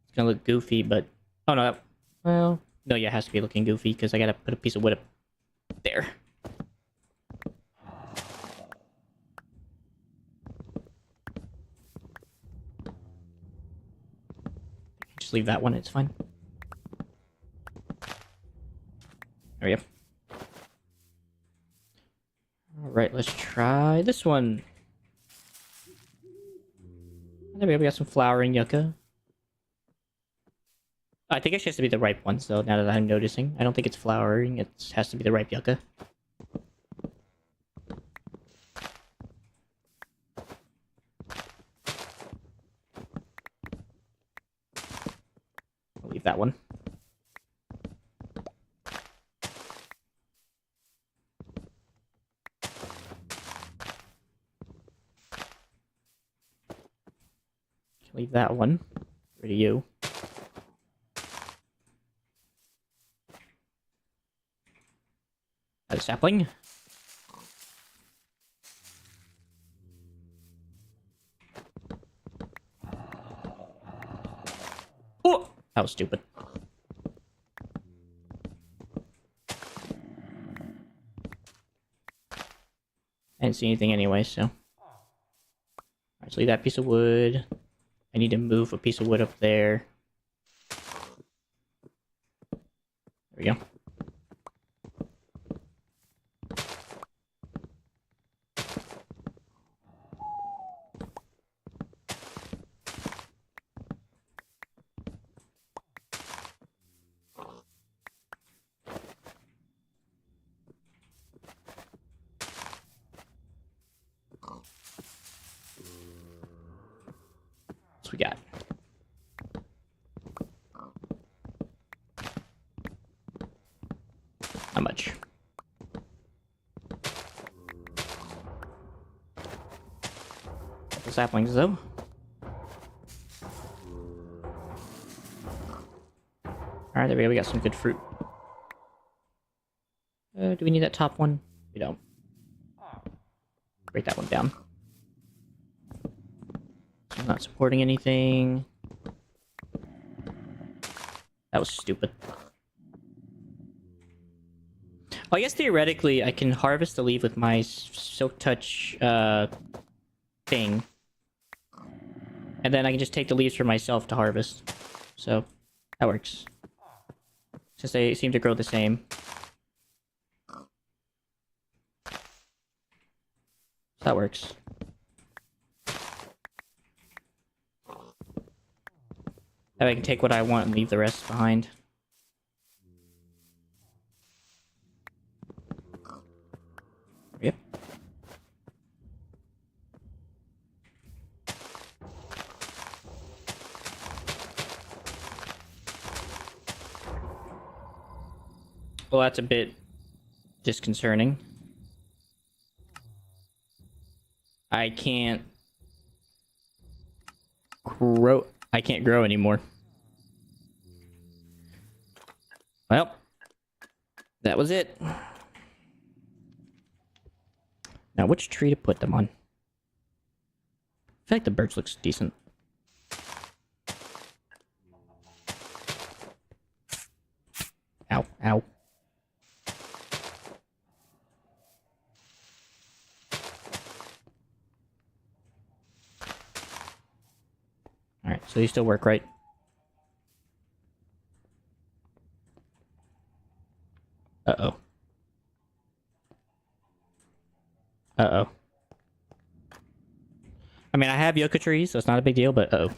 It's gonna look goofy, but... Oh, no. Well... No, yeah, it has to be looking goofy, because I gotta put a piece of wood up there. Just leave that one, it's fine. There we go. Alright, let's try this one. There we go, we got some flowering yucca. I think it has to be the ripe one, so now that I'm noticing. I don't think it's flowering, it has to be the ripe yucca. I'll leave that one. Leave that one. Rid of you. A sapling. Oh! That was stupid. I didn't see anything anyway, so... Alright, so leave that piece of wood. I need to move a piece of wood up there. There we go. What we got? How much? Couple saplings though. Alright, there we go. We got some good fruit. Do we need that top one? We don't. Break that one down. I'm not supporting anything. That was stupid. Oh, I guess theoretically I can harvest the leaf with my silk touch thing. And then I can just take the leaves for myself to harvest. So, that works. Since they seem to grow the same. That works. That way I can take what I want and leave the rest behind. Yep. Well, that's a bit disconcerting. I can't grow. I can't grow anymore. Well, that was it. Now, which tree to put them on? I feel like the birch looks decent. Ow, ow. Alright, so these still work, right? Uh-oh. Uh-oh. I mean, I have yucca trees, so it's not a big deal, but uh-oh.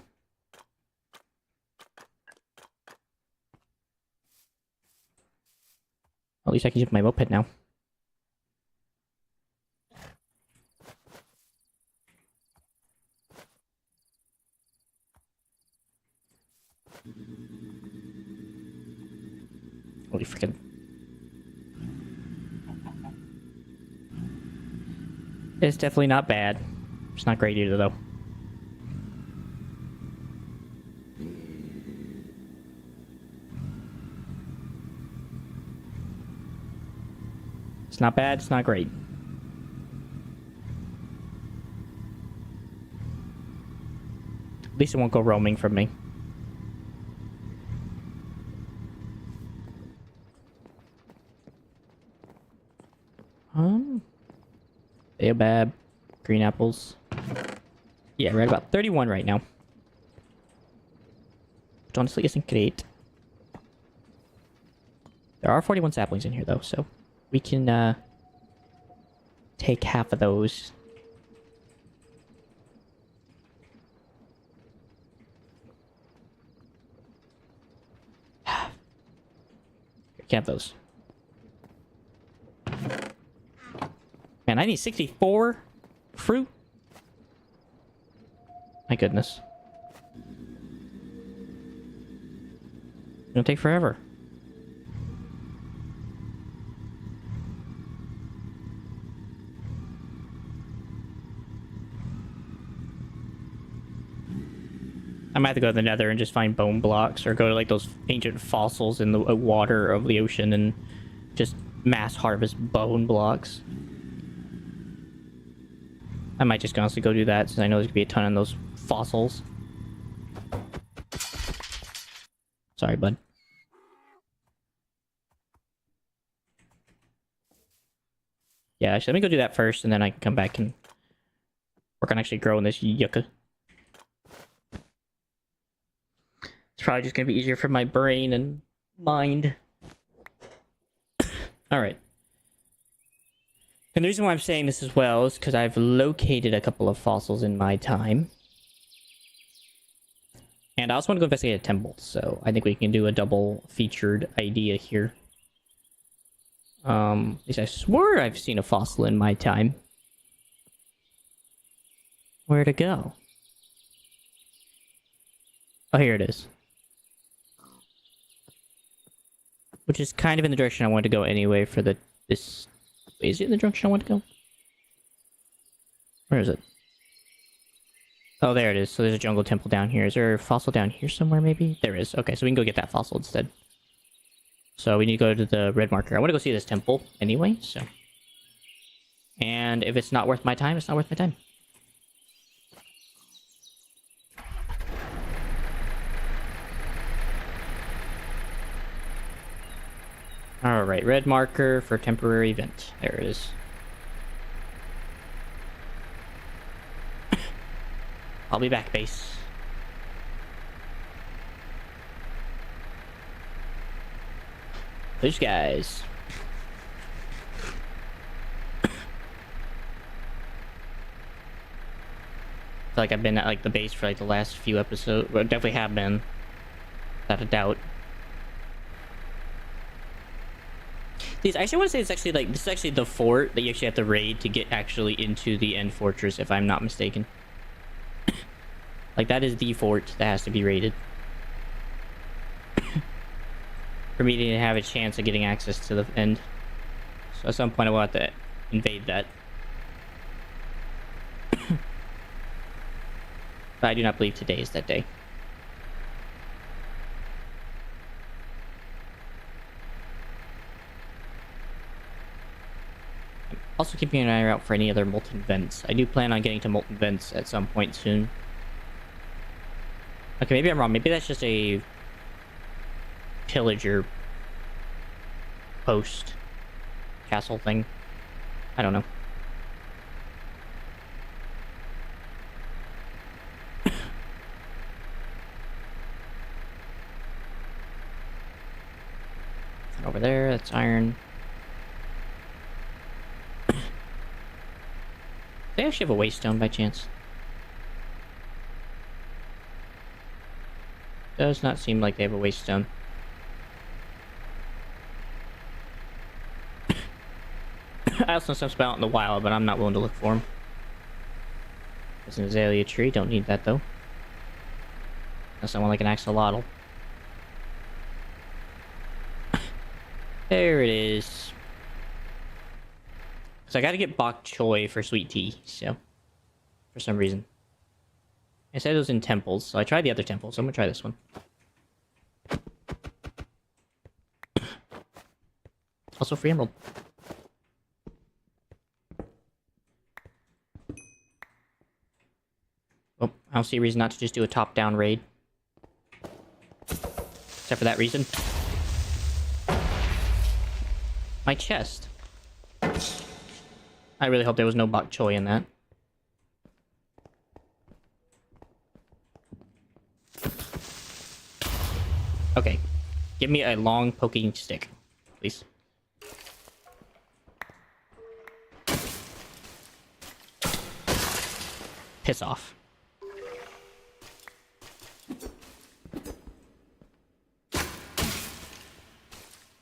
At least I can use my moped now. Holy freaking... It's definitely not bad. It's not great either, though. It's not bad, it's not great. At least it won't go roaming from me. Baobab, green apples. Yeah, we're at about 31 right now. Which honestly isn't great. There are 41 saplings in here though, so we can take half of those. Here, can have those. Man, I need 64 fruit? My goodness. It's gonna take forever. I might have to go to the Nether and just find bone blocks, or go to like those ancient fossils in the water of the ocean and just mass harvest bone blocks. I might just honestly go do that, since I know there's gonna be a ton of those fossils. Sorry, bud. Yeah, actually, let me go do that first, and then I can come back and work on actually growing this yucca. It's probably just gonna be easier for my brain and mind. Alright. And the reason why I'm saying this as well is because I've located a couple of fossils in my time. And I also want to go investigate a temple, so I think we can do a double featured idea here. At least I swore I've seen a fossil in my time. Where'd it go? Oh, here it is. Which is kind of in the direction I wanted to go anyway for this... Is it in the direction I want to go? Where is it? Oh, there it is. So there's a jungle temple down here. Is there a fossil down here somewhere, maybe? There is. Okay, so we can go get that fossil instead. So we need to go to the red marker. I want to go see this temple anyway, so... And if it's not worth my time, it's not worth my time. Alright, red marker for temporary event. There it is. I'll be back, base. Those guys. I feel like I've been at like the base for like the last few episodes. Well, definitely have been. Without a doubt. I actually want to say it's actually like this is actually the fort that you actually have to raid to get actually into the end fortress, if I'm not mistaken. Like that is the fort that has to be raided. For me to have a chance of getting access to the end. So at some point I will have to invade that. But I do not believe today is that day. I'm also keeping an eye out for any other molten vents. I do plan on getting to molten vents at some point soon. Okay, maybe I'm wrong. Maybe that's just a pillager post castle thing. I don't know. Over there, that's iron. They actually have a waste stone by chance. Does not seem like they have a waste stone. I also know some spell out in the wild, but I'm not willing to look for them. There's an azalea tree. Don't need that though. Unless I want like an axolotl. There it is. So I gotta get bok choy for sweet tea, so... For some reason. I said it was in temples, so I tried the other temple, so I'm gonna try this one. Also free emerald. Oh, I don't see a reason not to just do a top-down raid. Except for that reason. My chest. I really hope there was no bok choy in that. Okay. Give me a long poking stick, please. Piss off.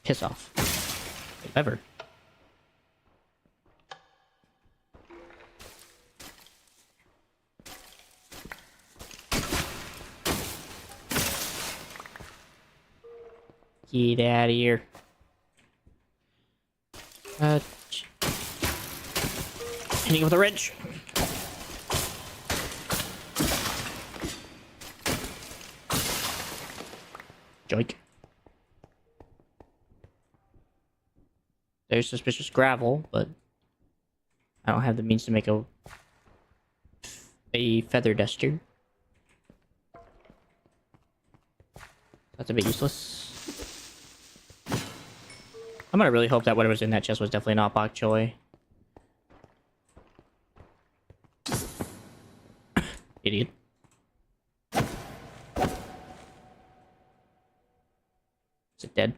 Piss off. Whatever. Get out of here. Hitting it with a wrench. Joink. There's suspicious gravel, but I don't have the means to make a feather duster. That's a bit useless. I'm gonna really hope that whatever's in that chest was definitely not bok choy. Idiot. Is it dead?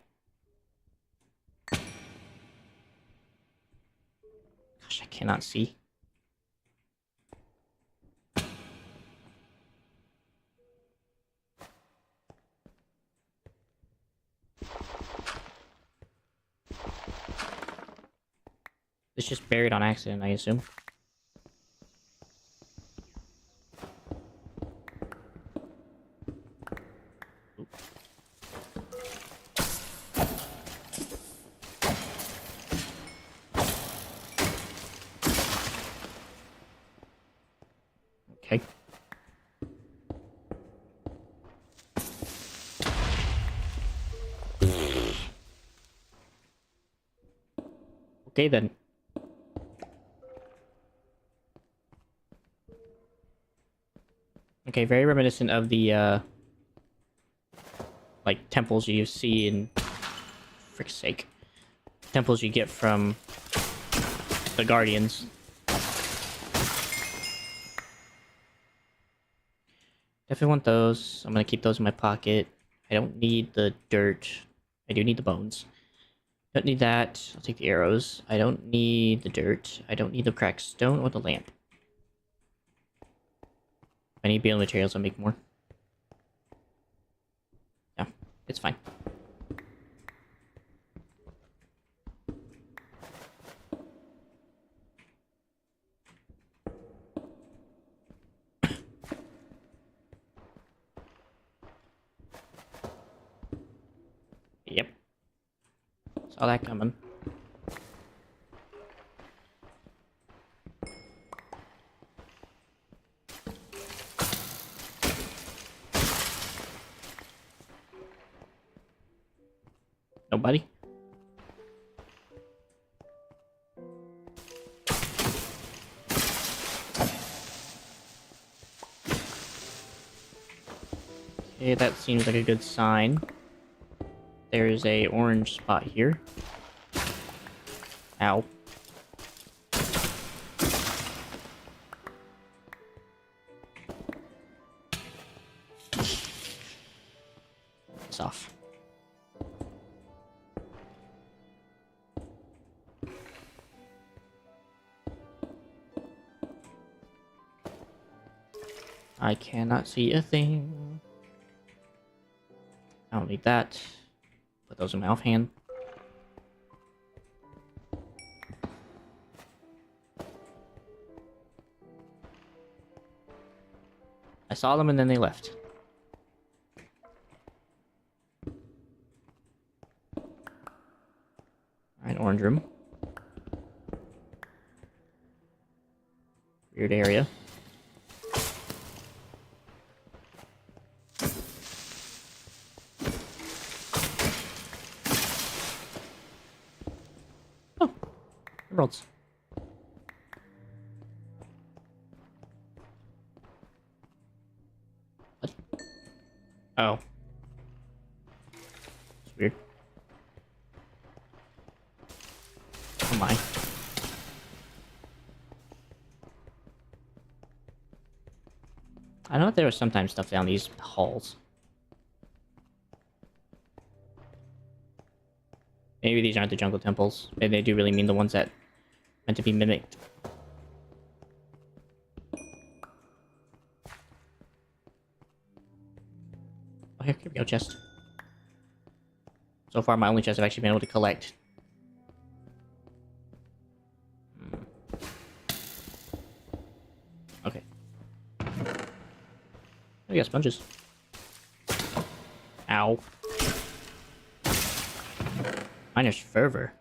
Gosh, I cannot see. It's just buried on accident, I assume. Okay. Okay then. Okay, very reminiscent of the like temples you see in frick's sake. Temples you get from the Guardians. Definitely want those. I'm gonna keep those in my pocket. I don't need the dirt. I do need the bones. Don't need that. I'll take the arrows. I don't need the dirt. I don't need the cracked stone or the lamp. If I need building materials, I'll make more. Yeah, it's fine. Yep. Saw that coming. Nobody? Okay, that seems like a good sign. There's a orange spot here. Ow. It's off. I cannot see a thing. I don't need that. Put those in my offhand. I saw them and then they left. Alright, orange room. Weird area. Oh, emeralds. What? Oh. It's weird. Oh my. I know that there was sometimes stuff down these halls. Maybe these aren't the jungle temples. Maybe they do really mean the ones that meant to be mimicked. Oh, here we go, chest. So far, my only chest I've actually been able to collect. Okay. Oh, yeah, sponges. Ow. Miner's fervor.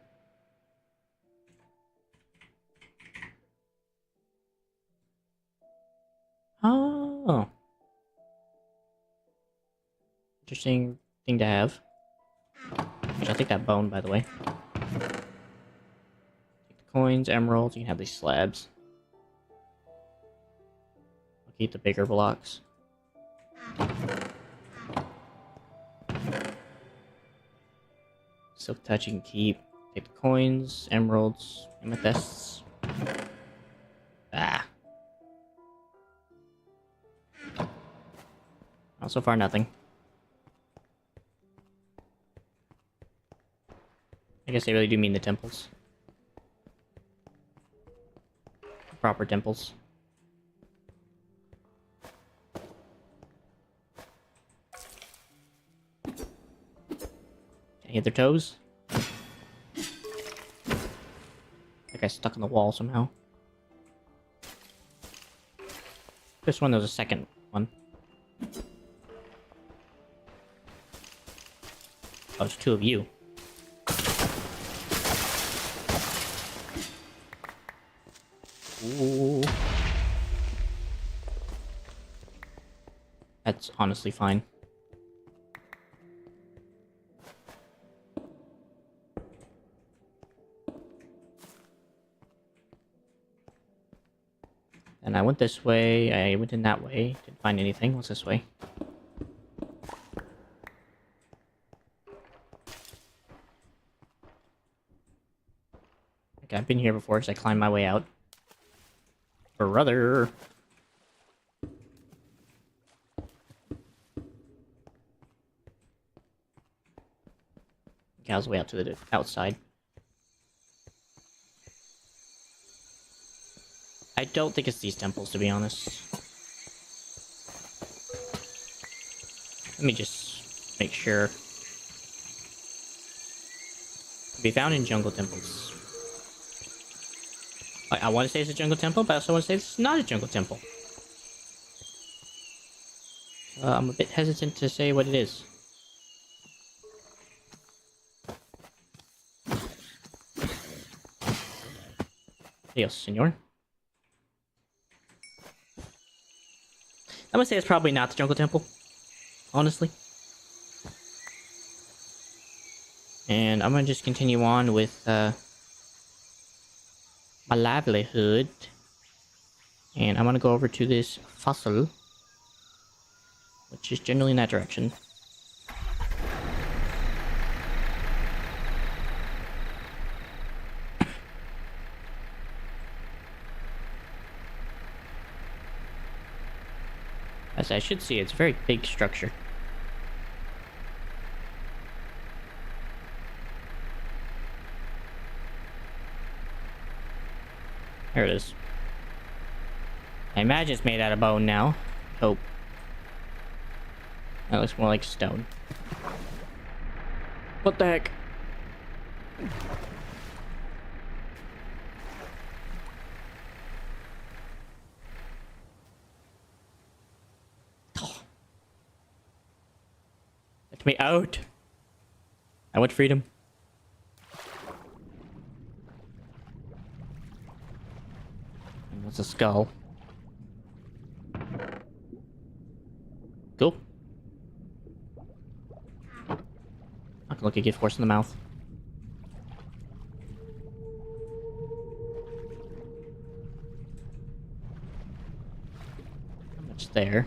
Oh. Interesting thing to have. Which I'll take that bone, by the way. Take the coins, emeralds, you can have these slabs. I'll keep the bigger blocks. Silk touch you can keep. Take the coins, emeralds, amethysts. Ah. Oh, so far nothing. I guess they really do mean the temples. Proper temples. Can I hit their toes? That guy's stuck in the wall somehow. This one, there's a second one. Oh, there's two of you. Ooh. That's honestly fine. And I went this way. I went in that way. Didn't find anything. What's this way? Okay, I've been here before because I climbed my way out. Brother! Okay, I was way out to the outside. I don't think it's these temples, to be honest. Let me just make sure. Be found in jungle temples. I want to say it's a jungle temple, but I also want to say it's not a jungle temple. I'm a bit hesitant to say what it is. Yes, senor. I'm gonna say it's probably not the jungle temple, honestly. And I'm gonna just continue on with my livelihood. And I'm gonna go over to this fossil, which is generally in that direction. As I should see, it's a very big structure. There it is. I imagine it's made out of bone now. Hope. That looks more like stone. What the heck? Let me out. I want freedom. And that's a skull. Cool. I can look a gift horse in the mouth. How much there?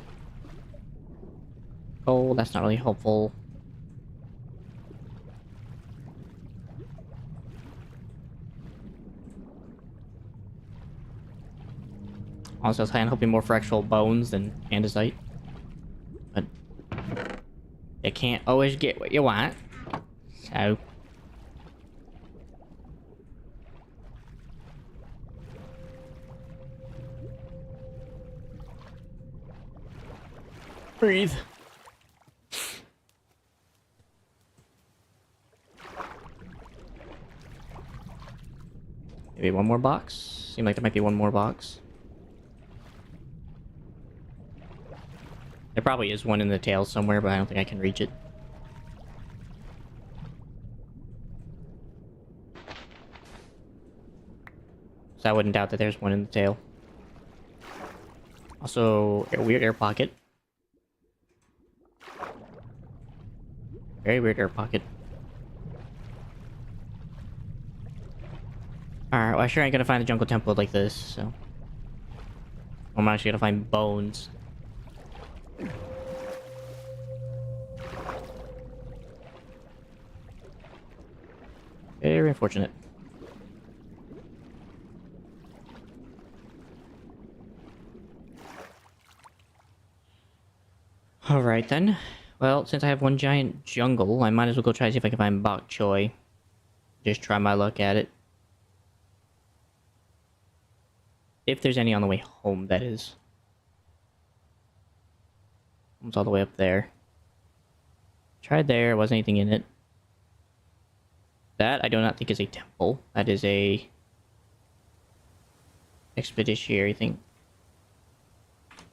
Oh, that's not really helpful. Honestly, I was kind of hoping more for actual bones than andesite. But you can't always get what you want. So breathe. Maybe one more box? Seems like there might be one more box. There probably is one in the tail somewhere, but I don't think I can reach it. So I wouldn't doubt that there's one in the tail. Also, a weird air pocket. Very weird air pocket. Alright, well I sure ain't gonna find the jungle temple like this, so... I'm actually gonna find bones. Very unfortunate. Alright then. Well, since I have one giant jungle, I might as well go try to see if I can find bok choy. Just try my luck at it. If there's any on the way home, that is. It's all the way up there. Tried there, wasn't anything in it. That I do not think is a temple. That is a expeditionary thing.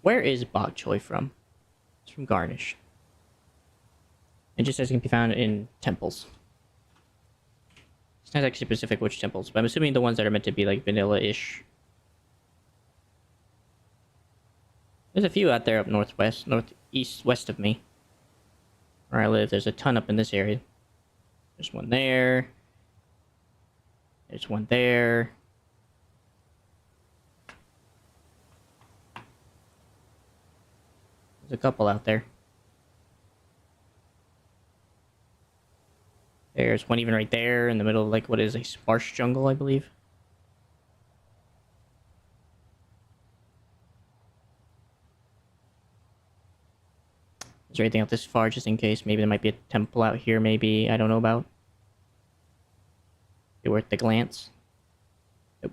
Where is bok choy from? It's from Garnish. It just says it can be found in temples. It's not actually specific which temples, but I'm assuming the ones that are meant to be like vanilla-ish. There's a few out there up northwest, northeast, west of me. Where I live, there's a ton up in this area. There's one there. There's one there. There's a couple out there. There's one even right there in the middle of, like, what is a sparse jungle, I believe. Is there anything out this far, just in case? Maybe there might be a temple out here, maybe. I don't know about. Be worth the glance. Nope.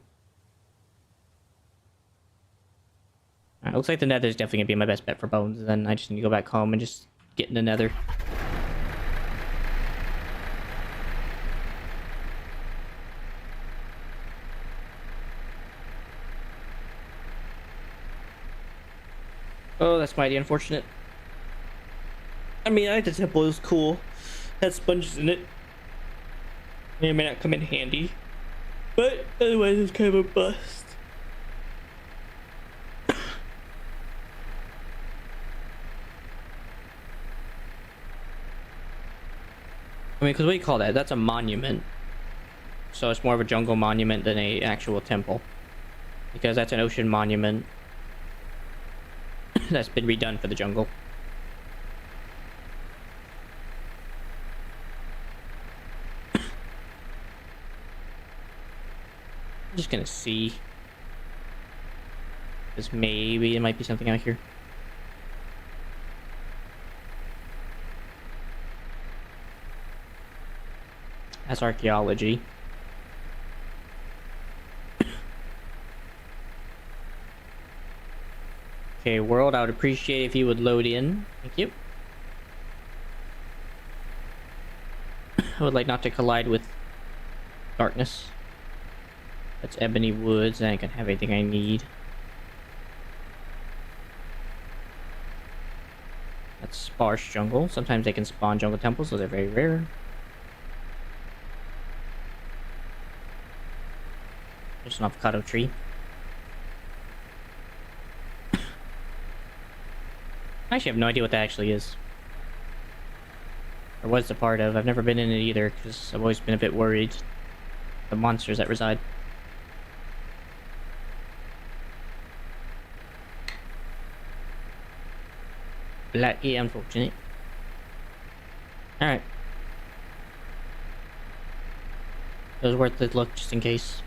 Alright, looks like the nether is definitely gonna be my best bet for bones. Then I just need to go back home and just get in the nether. Oh, that's mighty unfortunate. I mean, I think the temple is cool. Has sponges in it. May or may not come in handy. But otherwise, it's kind of a bust. I mean, because what do you call that? That's a monument. So it's more of a jungle monument than a actual temple. Because that's an ocean monument. That's been redone for the jungle. I'm just gonna see. Because maybe there might be something out here. That's archaeology. Okay, world, I would appreciate if you would load in. Thank you. I would like not to collide with darkness. That's ebony woods, and I can have anything I need. That's sparse jungle. Sometimes they can spawn jungle temples, so they're very rare. There's an avocado tree. I actually have no idea what that actually is. Or what it's a part of. I've never been in it either, because I've always been a bit worried. The monsters that reside. Bloody unfortunate. Alright. It was worth the look, just in case.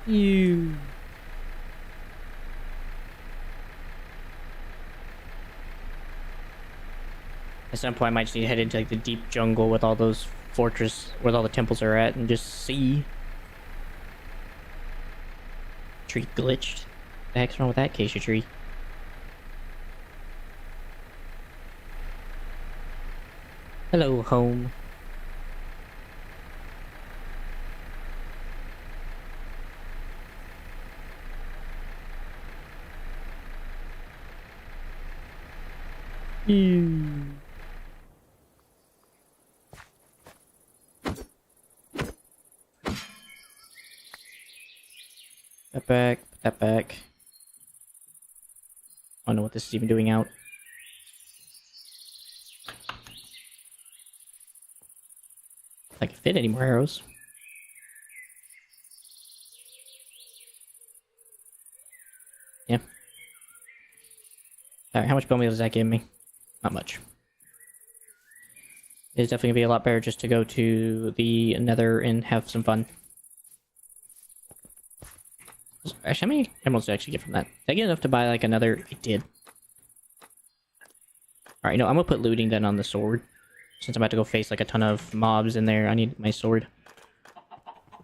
You. At some point, I might just need to head into like the deep jungle with all those fortress, where all the temples are at, and just see. Tree glitched. What the heck's wrong with that acacia tree? Hello, home. That back, put that back. I don't know what this is even doing out. If I can fit any more arrows. Yeah. Alright, how much bone meal does that give me? Not much. It's definitely gonna be a lot better just to go to the nether and have some fun. Actually, how many emeralds did I actually get from that? Did I get enough to buy like another? I did. Alright, no, I'm gonna put looting then on the sword. Since I'm about to go face like a ton of mobs in there, I need my sword.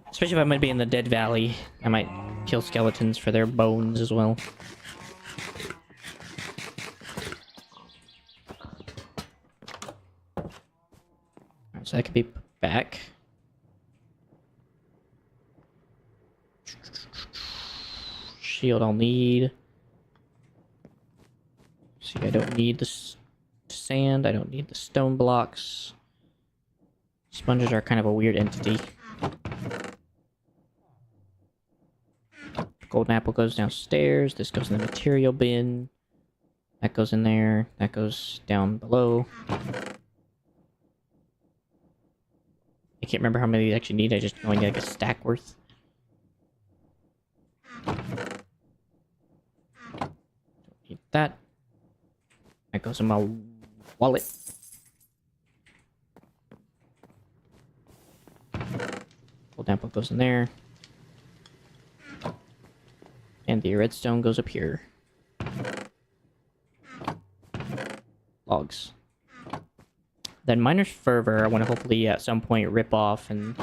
Especially if I'm gonna be in the Dead Valley. I might kill skeletons for their bones as well. Alright, so that could be back. Shield I'll need. See, I don't need the sand. I don't need the stone blocks. Sponges are kind of a weird entity. Golden apple goes downstairs. This goes in the material bin. That goes in there. That goes down below. can't remember how many I actually need. I just only need like a stack worth. Don't need that. That goes in my wallet. Full damp goes in there. And the redstone goes up here. Logs. Then Miner's Fervor, I want to hopefully at some point rip off and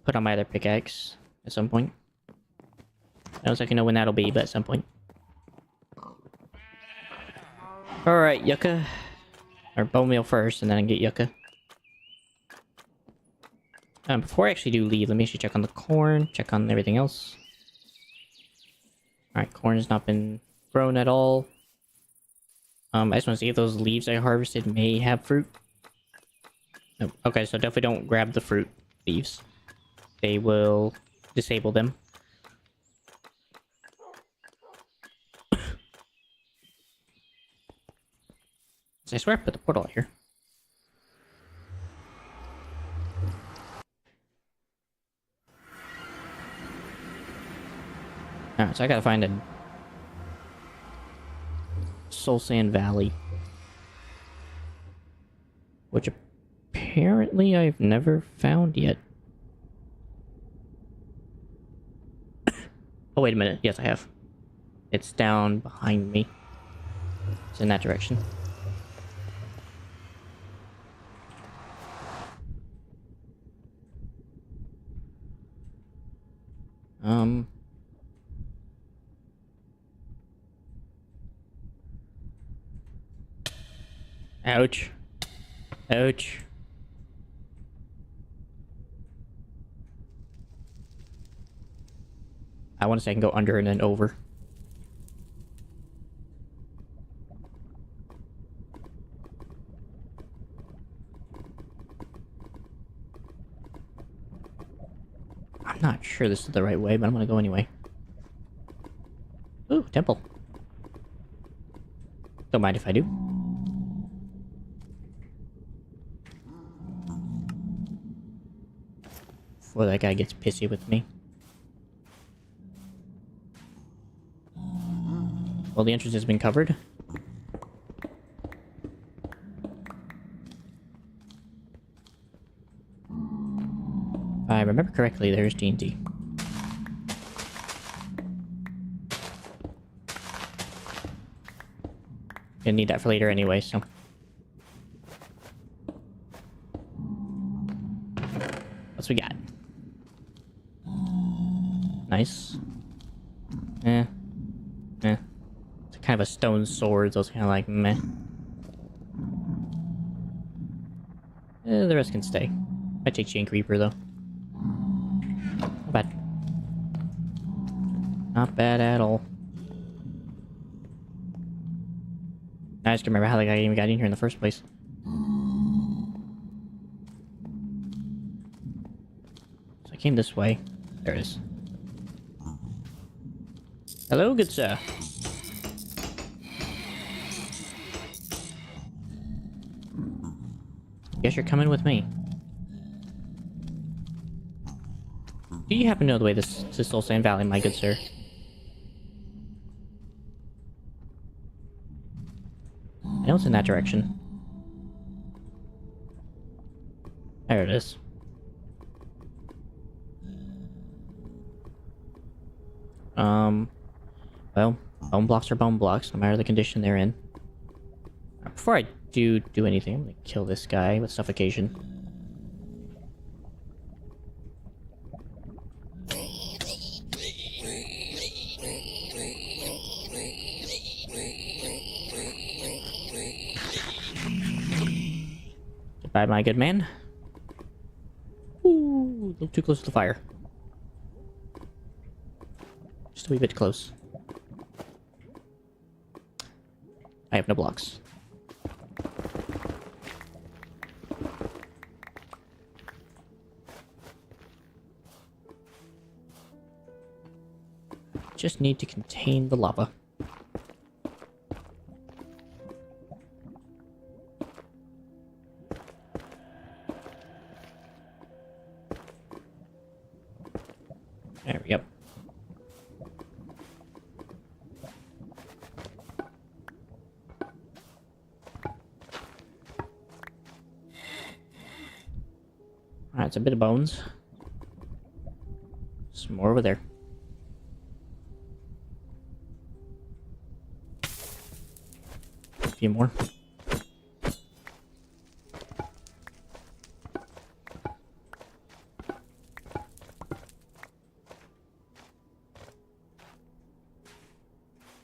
put on my other pickaxe at some point. I don't exactly know when that'll be, but at some point. Alright, Yucca. Or bone meal first, and then I can get Yucca. Before I actually do leave, let me actually check on the corn, check on everything else. Alright, corn has not been grown at all. I just want to see if those leaves I harvested may have fruit. No. Okay, so definitely don't grab the fruit leaves. They will disable them. I swear I put the portal here. Alright, so I gotta find a Soul Sand Valley. Which apparently I've never found yet. Oh, wait a minute. Yes, I have. It's down behind me. It's in that direction. Ouch. Ouch. I want to say I can go under and then over. I'm not sure this is the right way, but I'm gonna go anyway. Ooh, temple. Don't mind if I do. Before that guy gets pissy with me. Well, the entrance has been covered. If I remember correctly, there's TNT. Gonna need that for later anyway, so... What's we got? Nice. Eh. Eh. It's kind of a stone sword, so it's kind of like, meh. The rest can stay. I take Chain Creeper, though. Not bad. Not bad at all. I just can't remember how the guy even got in here in the first place. So I came this way. There it is. Hello, good sir. Guess you're coming with me. Do you happen to know the way this to Soul Sand Valley, my good sir? I know it's in that direction. There it is. Well, bone blocks are bone blocks, no matter the condition they're in. Before I do anything, I'm gonna kill this guy with suffocation. Goodbye, my good man. Ooh, a little too close to the fire. Just a wee bit close. I have no blocks. Just need to contain the lava. There we go. Alright, it's a bit of bones. Some more over there. A few more.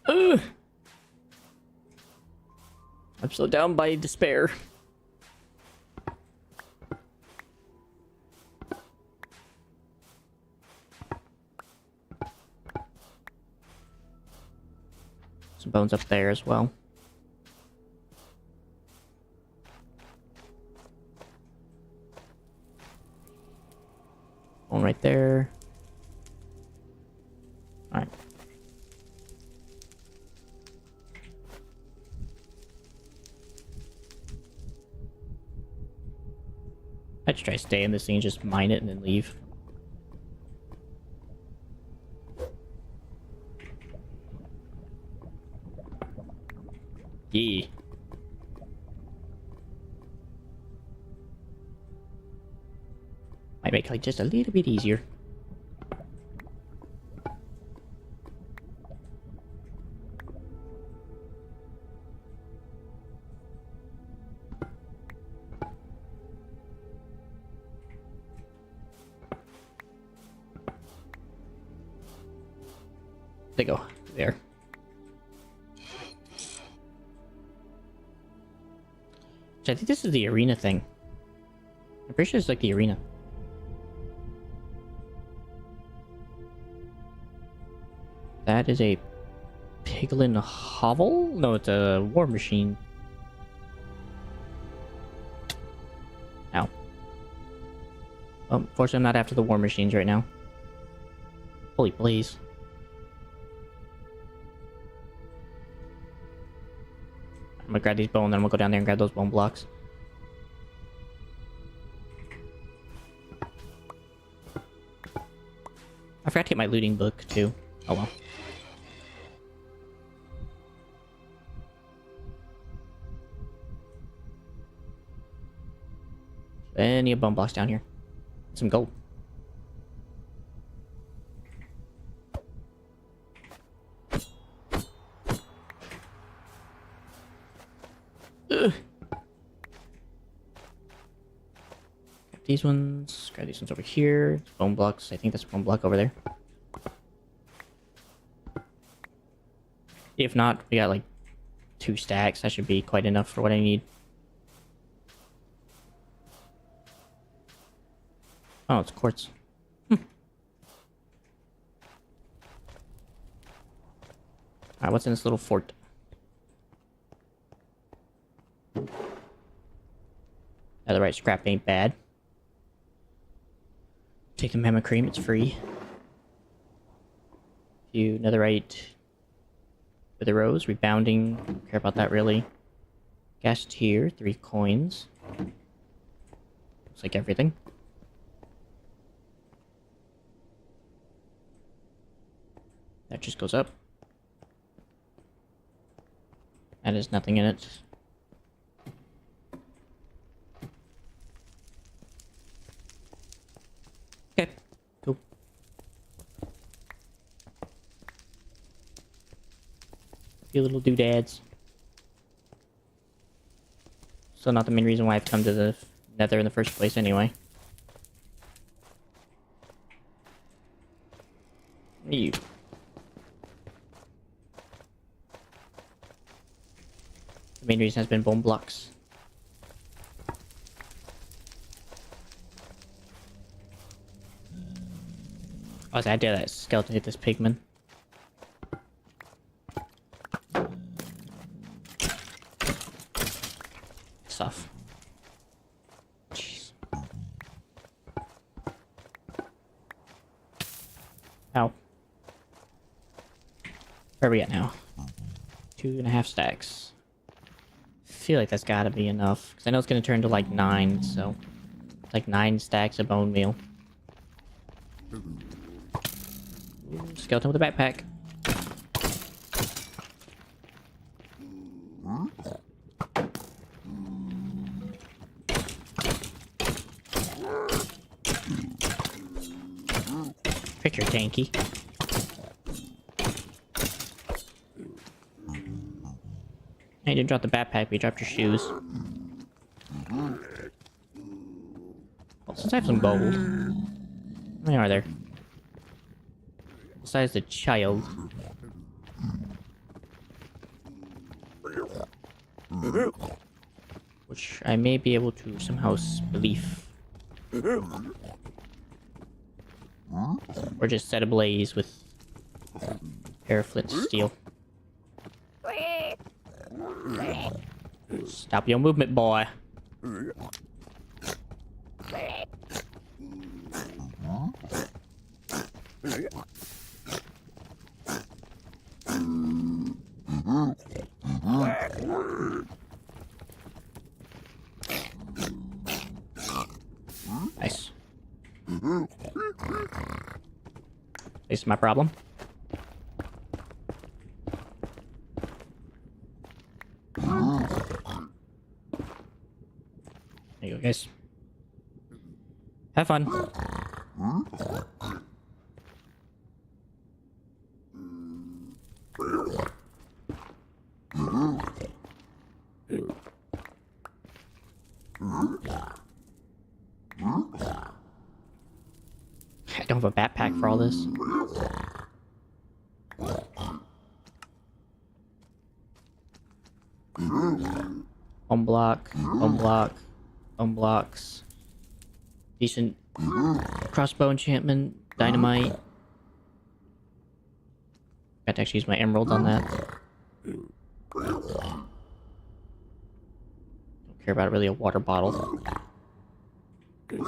Ugh. I'm so down by despair. Some bones up there as well. One right there. Alright. I'd try to stay in this thing and just mine it and then leave. Yeah. Might make like just a little bit easier. They go there. I think this is the arena thing. I'm pretty sure it's like the arena. That is a piglin hovel? No, it's a war machine. Ow. Unfortunately, I'm not after the war machines right now. Holy blaze. I'm gonna grab these bone, then I'm gonna go down there and grab those bone blocks. I forgot to get my looting book, too. Oh well. Plenty of bone blocks down here. Some gold. Ugh. Grab these ones. Grab these ones over here. Bone blocks. I think that's a bone block over there. If not, we got like 2 stacks. That should be quite enough for what I need. Oh, it's quartz. Alright, what's in this little fort? Netherite scrap ain't bad. Take the mammoth cream, it's free. Few netherite with a rose, rebounding, don't care about that really. Gas tier, 3 coins. Looks like everything. That just goes up. That is nothing in it. Okay, cool. A few little doodads. Still not the main reason why I've come to the Nether in the first place anyway. You. The main reason has been bone blocks. Oh, I did that skeleton hit this pigman. Stuff. Jeez. Ow. Where are we at now? 2.5 stacks. Feel like that's gotta be enough. Because I know it's gonna turn to like 9, so... Like 9 stacks of bone meal. Ooh, skeleton with a backpack. Pick your tanky. Hey, you didn't drop the backpack, but you dropped your shoes. Well, since I have some gold. How many are there? Besides the child. Which I may be able to somehow believe. Or just set ablaze with air flint steel. Stop your movement, boy. Nice. This is my problem. There you go, guys. Have fun. I don't have a backpack for all this. Unblock, unblock, unblocks. Decent crossbow enchantment, dynamite. Got to actually use my emerald on that. Don't care about really a water bottle. Care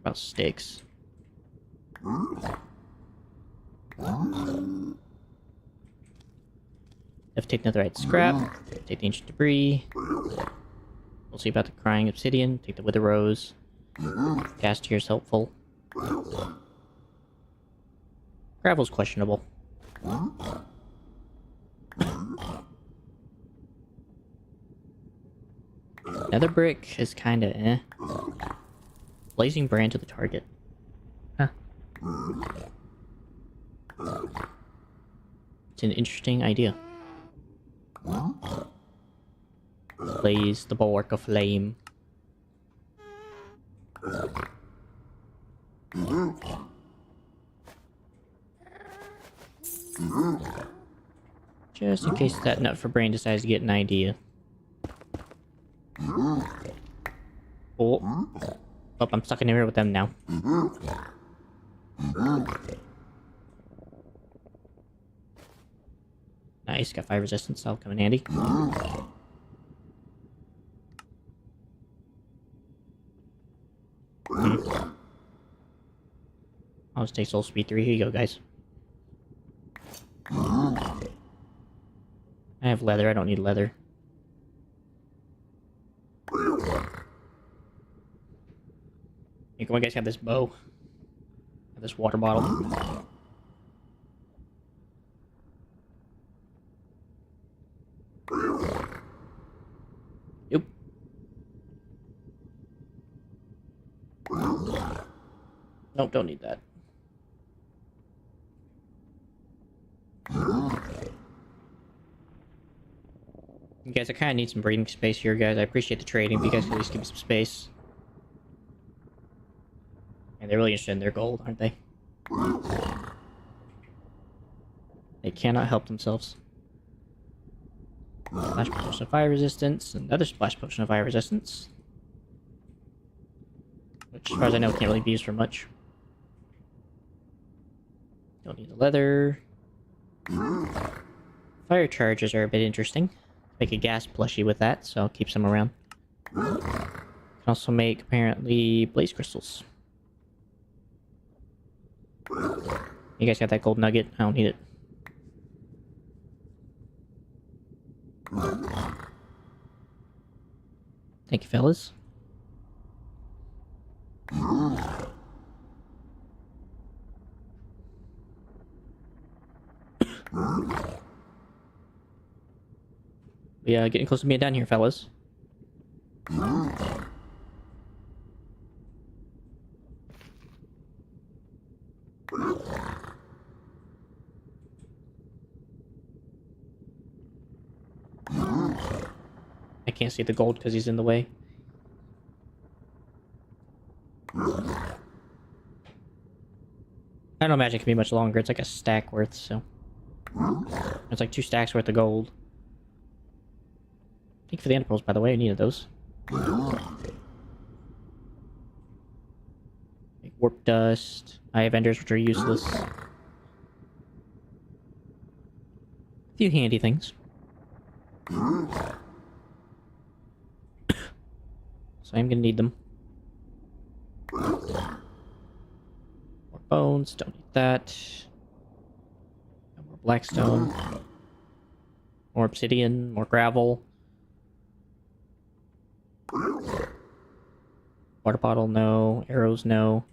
about sticks. Have to take netherite scrap. Take the ancient debris. We'll see about the crying obsidian. Take the wither rose. Gas tier's helpful. Gravel's questionable. Nether brick is kinda eh. Blazing brand to the target. Huh. It's an interesting idea. Blaze the bulwark of flame. Just in case that nut for brain decides to get an idea. Oh, I'm stuck in here with them now. Nice, got fire resistance, that'll come in handy. I'll just take soul speed 3. Here you go, guys. I have leather, I don't need leather. Hey, come on, guys, have this bow. Have this water bottle. Yep. Nope, don't need that. You guys, I kind of need some breathing space here, guys. I appreciate the trading, but you guys can at least give me some space. And they're really interested in their gold, aren't they? They cannot help themselves. Splash potion of fire resistance, another splash potion of fire resistance. Which, as far as I know, can't really be used for much. Don't need the leather. Fire charges are a bit interesting. Make a gas plushie with that, so I'll keep some around. Can also make, apparently, blaze crystals. You guys got that gold nugget? I don't need it. Thank you, fellas. We getting close to being done here, fellas. I can't see the gold because he's in the way. I don't imagine it can be much longer. It's like a stack worth, so... It's like 2 stacks worth of gold. Thank you for the end pearls, by the way. I needed those. Warp dust. I have enders, which are useless. A few handy things. So I'm gonna need them. More bones, don't need that. More blackstone. More obsidian, more gravel. Water bottle, no. Arrows, no.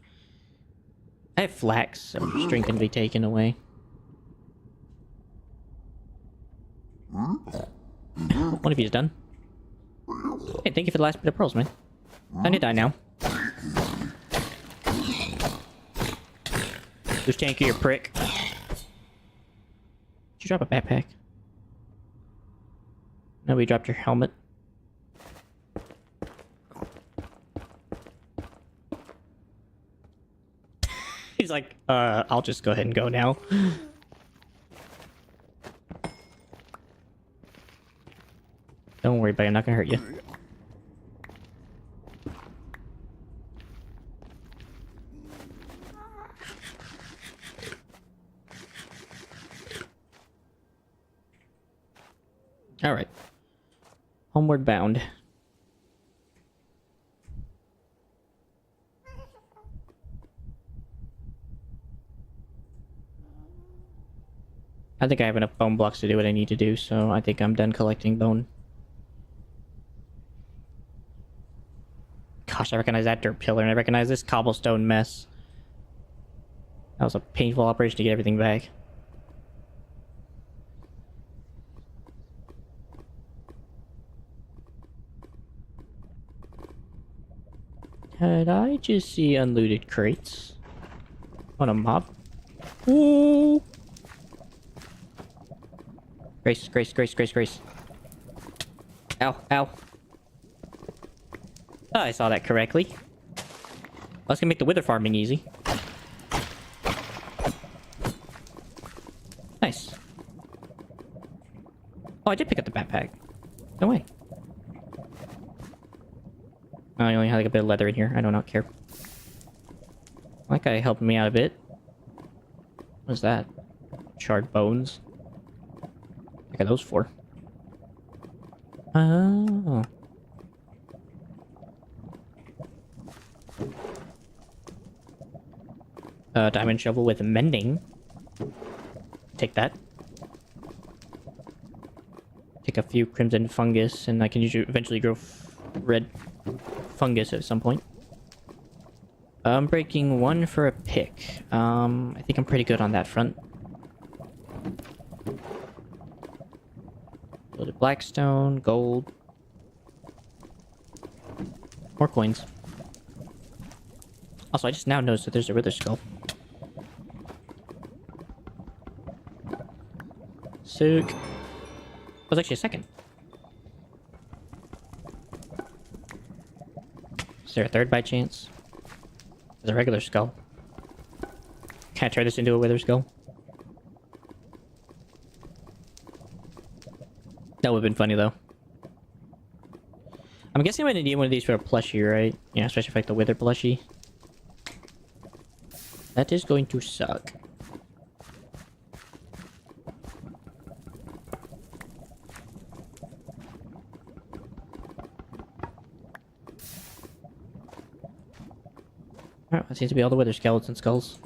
I have flax, so string can be taken away. One of you is done. Hey, thank you for the last bit of pearls, man. Time to die now. Who's tanky, you prick? Did you drop a backpack? No, we dropped your helmet. He's like, I'll just go ahead and go now. Don't worry, buddy, I'm not gonna hurt you. Alright. Homeward bound. I think I have enough bone blocks to do what I need to do, so I think I'm done collecting bone. Gosh, I recognize that dirt pillar, and I recognize this cobblestone mess. That was a painful operation to get everything back. Did I just see unlooted crates? On a mob? Ooh! Grace, grace, grace, grace, grace. Ow, ow. Oh, I saw that correctly. That's gonna make the wither farming easy. Nice. Oh, I did pick up the backpack. No way. Oh, I only had like a bit of leather in here. I do not care. That guy helping me out a bit. What's that? Charred bones. What are those for? Oh. Diamond shovel with mending. Take that. Take a few crimson fungus, and I can usually eventually grow red fungus at some point. I'm breaking 1 for a pick. I think I'm pretty good on that front. Loaded blackstone, gold. More coins. Also, I just now noticed that there's a wither skull. Sick. That was actually a second. Is there a third by chance? There's a regular skull. Can I turn this into a wither skull? That would have been funny, though. I'm guessing I'm gonna need one of these for a plushie, right? Yeah, especially for like the wither plushie. That is going to suck. Alright, that seems to be all the wither skeleton skulls.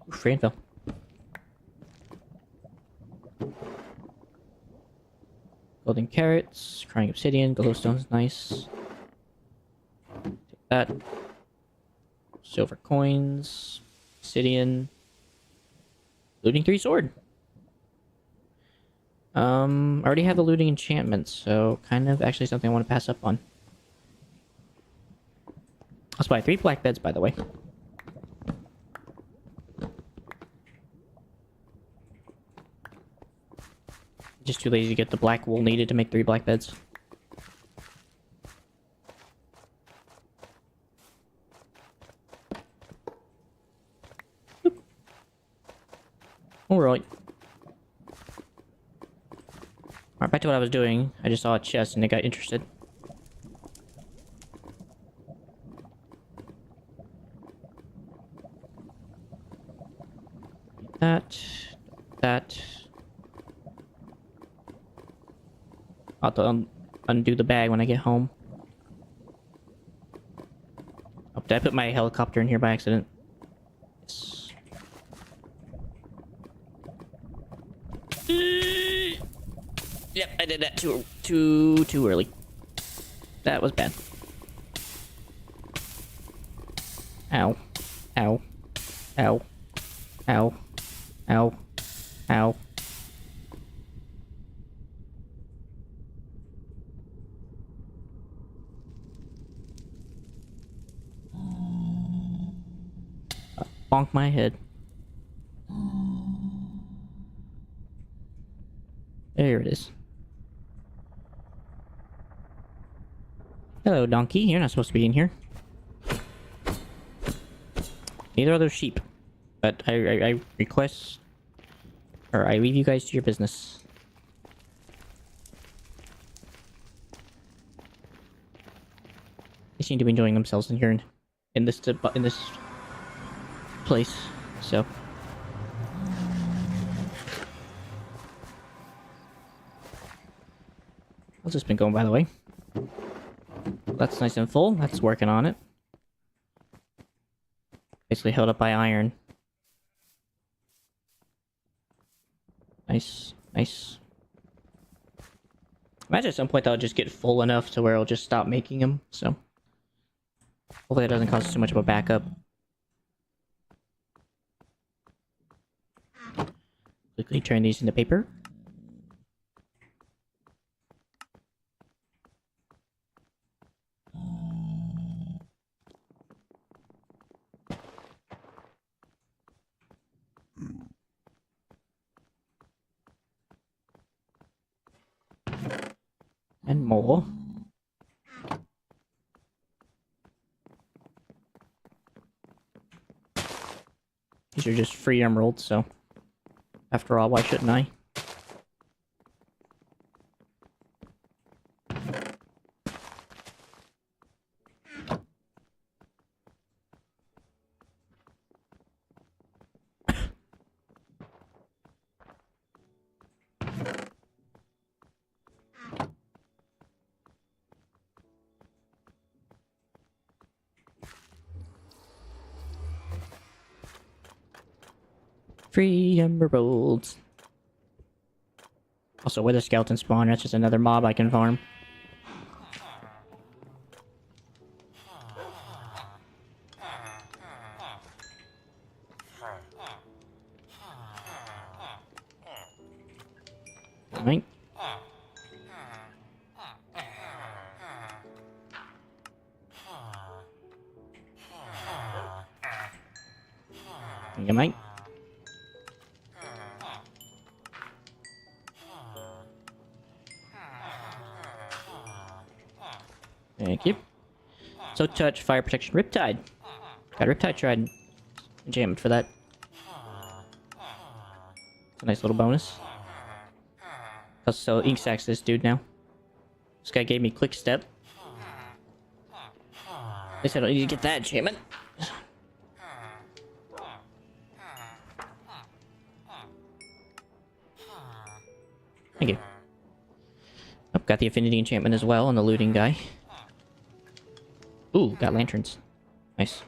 Ooh, free info. Golden carrots, crying obsidian, glowstone's nice. Take that. Silver coins, obsidian. Looting 3 sword. I already have the looting enchantments, so kind of actually something I want to pass up on. Let's buy 3 black beds, by the way. Just too lazy to get the black wool needed to make 3 black beds. Alright. Alright, back to what I was doing. I just saw a chest and I got interested. That. I'll have to undo the bag when I get home. Oh, did I put my helicopter in here by accident? Yes. Yep, I did that too early. That was bad. Ow. Ow. Ow. Ow. Ow. Ow. Bonk my head. There it is. Hello, donkey. You're not supposed to be in here. Neither are those sheep. But I request... Or I leave you guys to your business. They seem to be enjoying themselves in here in this place. So... How's this been going, by the way? That's nice and full. That's working on it. Basically held up by iron. Nice. Nice. Imagine at some point that'll just get full enough to where it'll just stop making them, so... Hopefully that doesn't cause too much of a backup. Quickly turn these into paper. And more. These are just free emeralds, so... After all, why shouldn't I? Free emeralds. Also, where the skeleton spawn, that's just another mob I can farm. Right. Thank you, mate. Thank you. So touch, fire protection, Riptide. Got a Riptide Trident. Enchantment for that. It's a nice little bonus. I'll sell ink sacks to this dude now. This guy gave me quick step. They said I don't need to get that enchantment. Thank you. Oh, got the affinity enchantment as well on the looting guy. Ooh, got lanterns. Nice.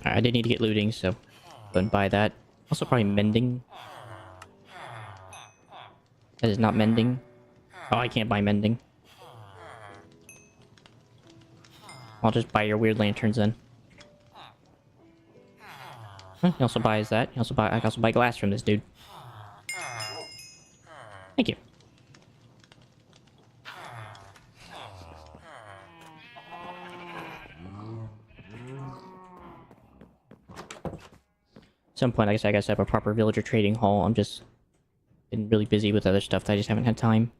Alright, I did need to get looting, so go and buy that. Also probably mending. That is not mending. Oh, I can't buy mending. I'll just buy your weird lanterns then. He also buys that. I can also buy glass from this dude. Thank you. At some point, I guess I gotta set up a proper villager trading hall. I'm just been really busy with other stuff that I just haven't had time.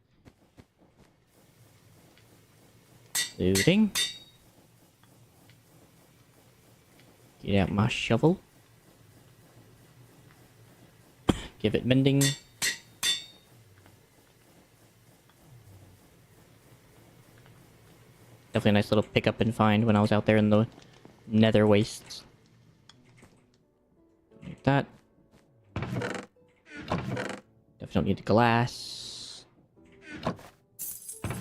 Looting. Get out my shovel. Give it mending. Definitely a nice little pick up and find when I was out there in the nether wastes. Like that. Definitely don't need the glass.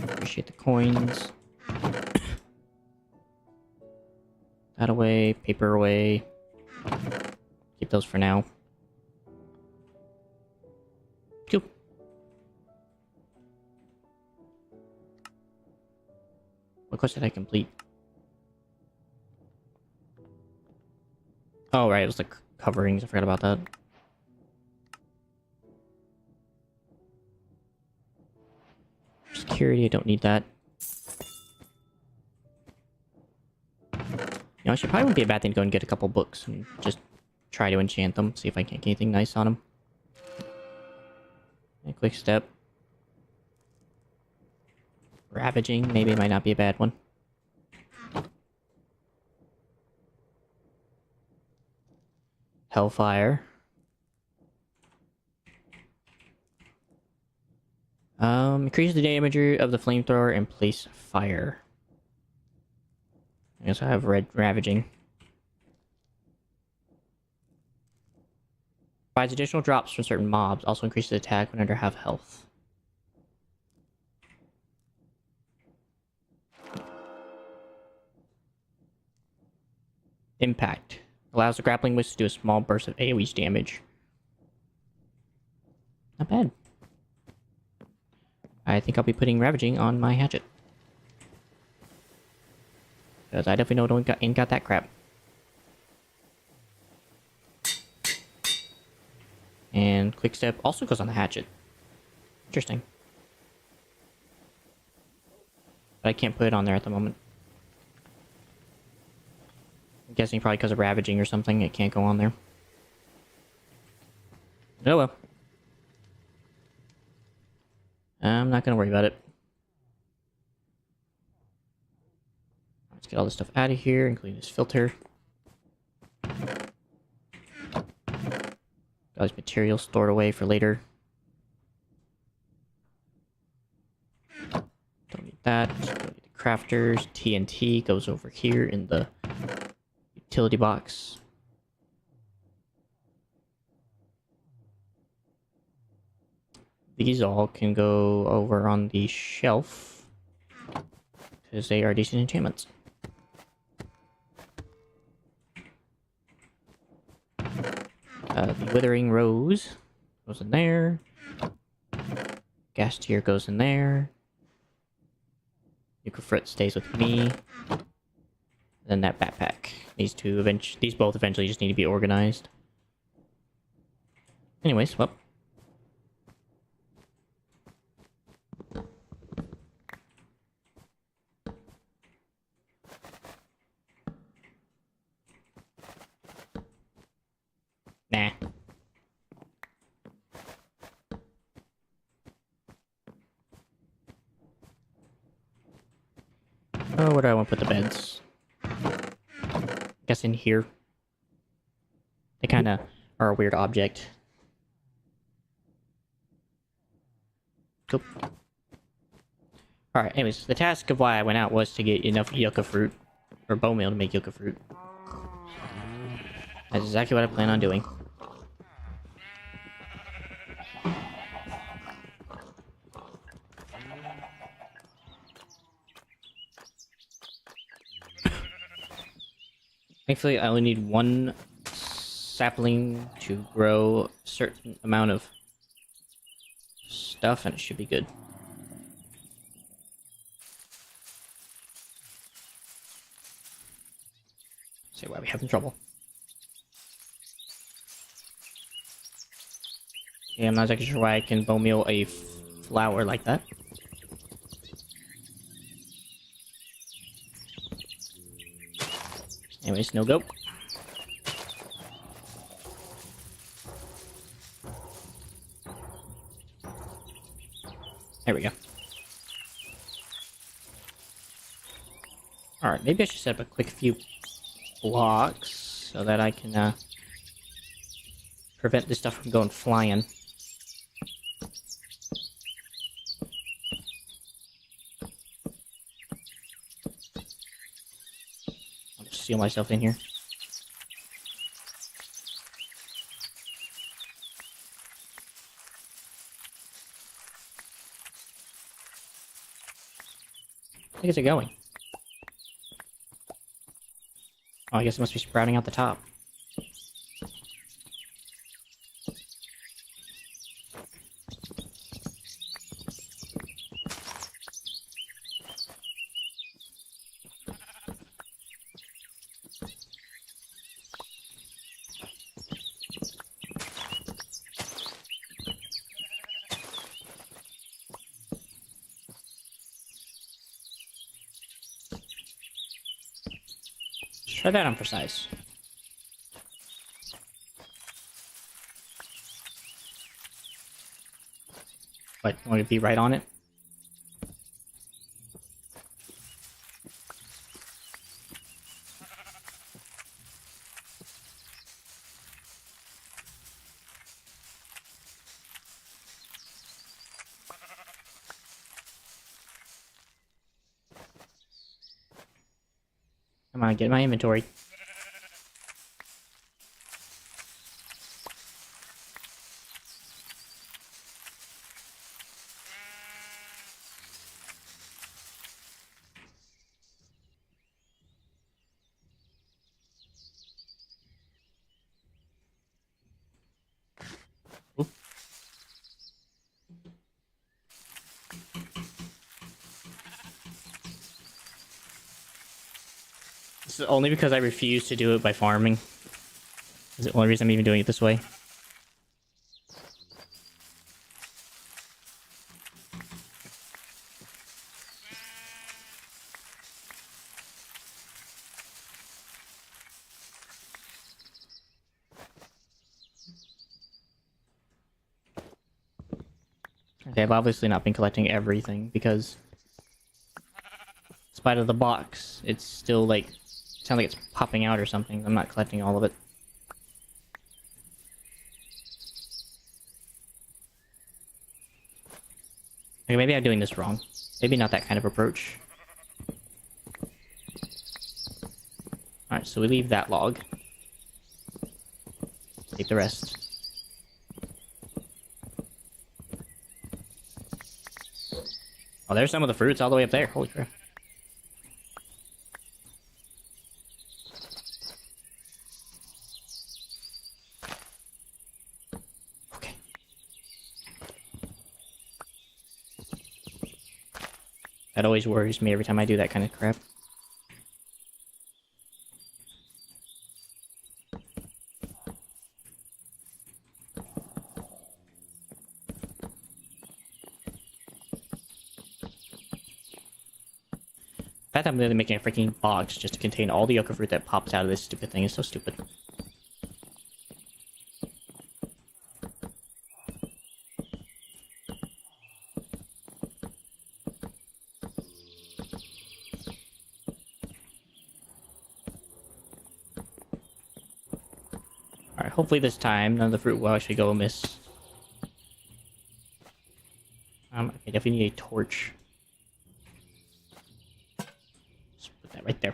Appreciate the coins. That away, paper away. Keep those for now. Cool. What quest did I complete? Oh, right, it was the coverings. I forgot about that. Security, I don't need that. You know, it probably wouldn't be a bad thing to go and get a couple books and just try to enchant them. See if I can get anything nice on them. A quick step. Ravaging, maybe it might not be a bad one. Hellfire. Increase the damage of the flamethrower and place fire. I guess I have red ravaging. Provides additional drops from certain mobs. Also increases attack when under half health. Impact. Allows the grappling witch to do a small burst of AoE damage. Not bad. I think I'll be putting ravaging on my hatchet. Because I definitely know ain't got that crap. And quick step also goes on the hatchet. Interesting. But I can't put it on there at the moment. I'm guessing probably because of ravaging or something, it can't go on there. Oh well. I'm not gonna worry about it. Let's get all this stuff out of here, including this filter. Got these materials stored away for later. Don't need that. Don't need the crafters. TNT goes over here in the utility box. These all can go over on the shelf because they are decent enchantments. The Withering Rose goes in there. Gas tier goes in there. Euclid stays with me. Then that backpack. These both eventually just need to be organized. Anyways, well. Nah. Oh, where do I want to put the beds? Guess in here. They kind of are a weird object. Cool. Alright, anyways, the task of why I went out was to get enough yucca fruit, or bone meal to make yucca fruit. That's exactly what I plan on doing. Thankfully, I only need one sapling to grow a certain amount of stuff, and it should be good. See why we having trouble. Yeah, I'm not exactly sure why I can bone meal a flower like that. Anyways, no go. There we go. Alright, maybe I should set up a quick few blocks so that I can prevent this stuff from going flying. I'll just seal myself in here. I think it's going. Oh, I guess it must be sprouting out the top. Try that on for size. But you want to be right on it? Come on, get my inventory. Oop. This is only because I refuse to do it by farming. Is the only reason I'm even doing it this way. Okay, I've obviously not been collecting everything because, in spite of the box, it's still like, sounds like it's popping out or something. I'm not collecting all of it. Okay, maybe I'm doing this wrong. Maybe not that kind of approach. Alright, so we leave that log. Take the rest. Oh, there's some of the fruits all the way up there. Holy crap. Okay. That always worries me every time I do that kind of crap. The fact that I'm literally making a freaking box just to contain all the yucca fruit that pops out of this stupid thing is so stupid. Alright, hopefully this time none of the fruit will actually go amiss. I definitely need a torch. Just put that right there.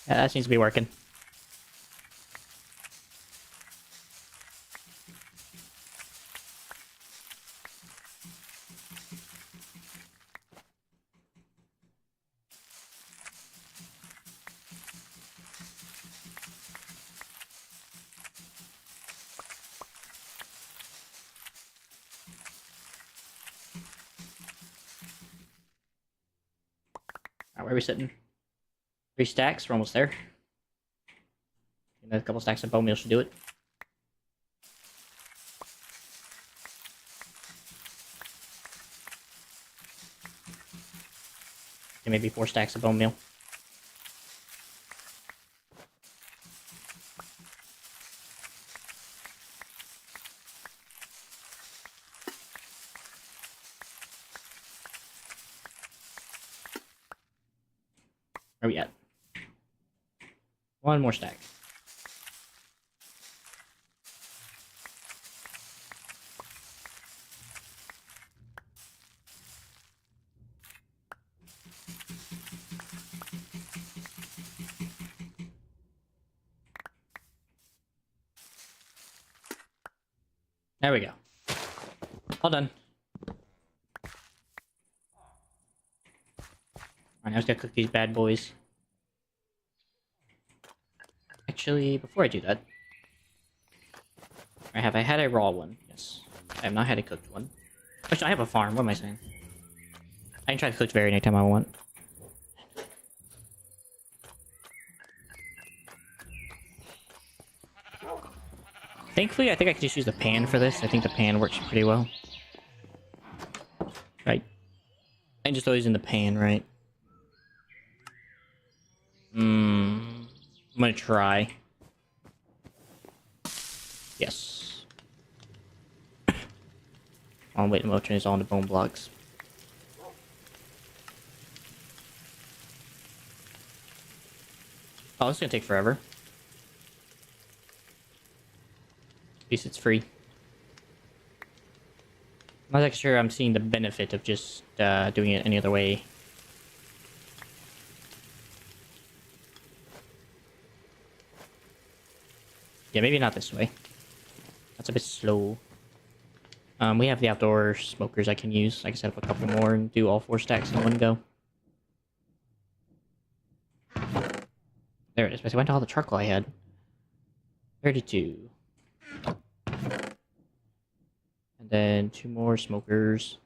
Yeah, that seems to be working. Alright, where are we sitting? 3 stacks, we're almost there. Okay, And a couple stacks of bone meal should do it. And maybe 4 stacks of bone meal. Where are we at? 1 more stack. There we go. All done. Alright, now I just gotta cook these bad boys. Actually, before I do that... have I had a raw one? Yes. I have not had a cooked one. Actually, I have a farm. What am I saying? I can try to cook very anytime I want. Thankfully, I think I can just use the pan for this. I think the pan works pretty well. Right. And just always in the pan, right? I'm gonna try. Yes. I'll wait a moment, turn this all into bone blocks. Oh, this is gonna take forever. At least it's free. I'm not actually sure I'm seeing the benefit of just doing it any other way. Yeah, maybe not this way. That's a bit slow. We have the outdoor smokers I can use. I can set up a couple more and do all 4 stacks in one go. There it is. I went to all the charcoal I had. 32. And then 2 more smokers.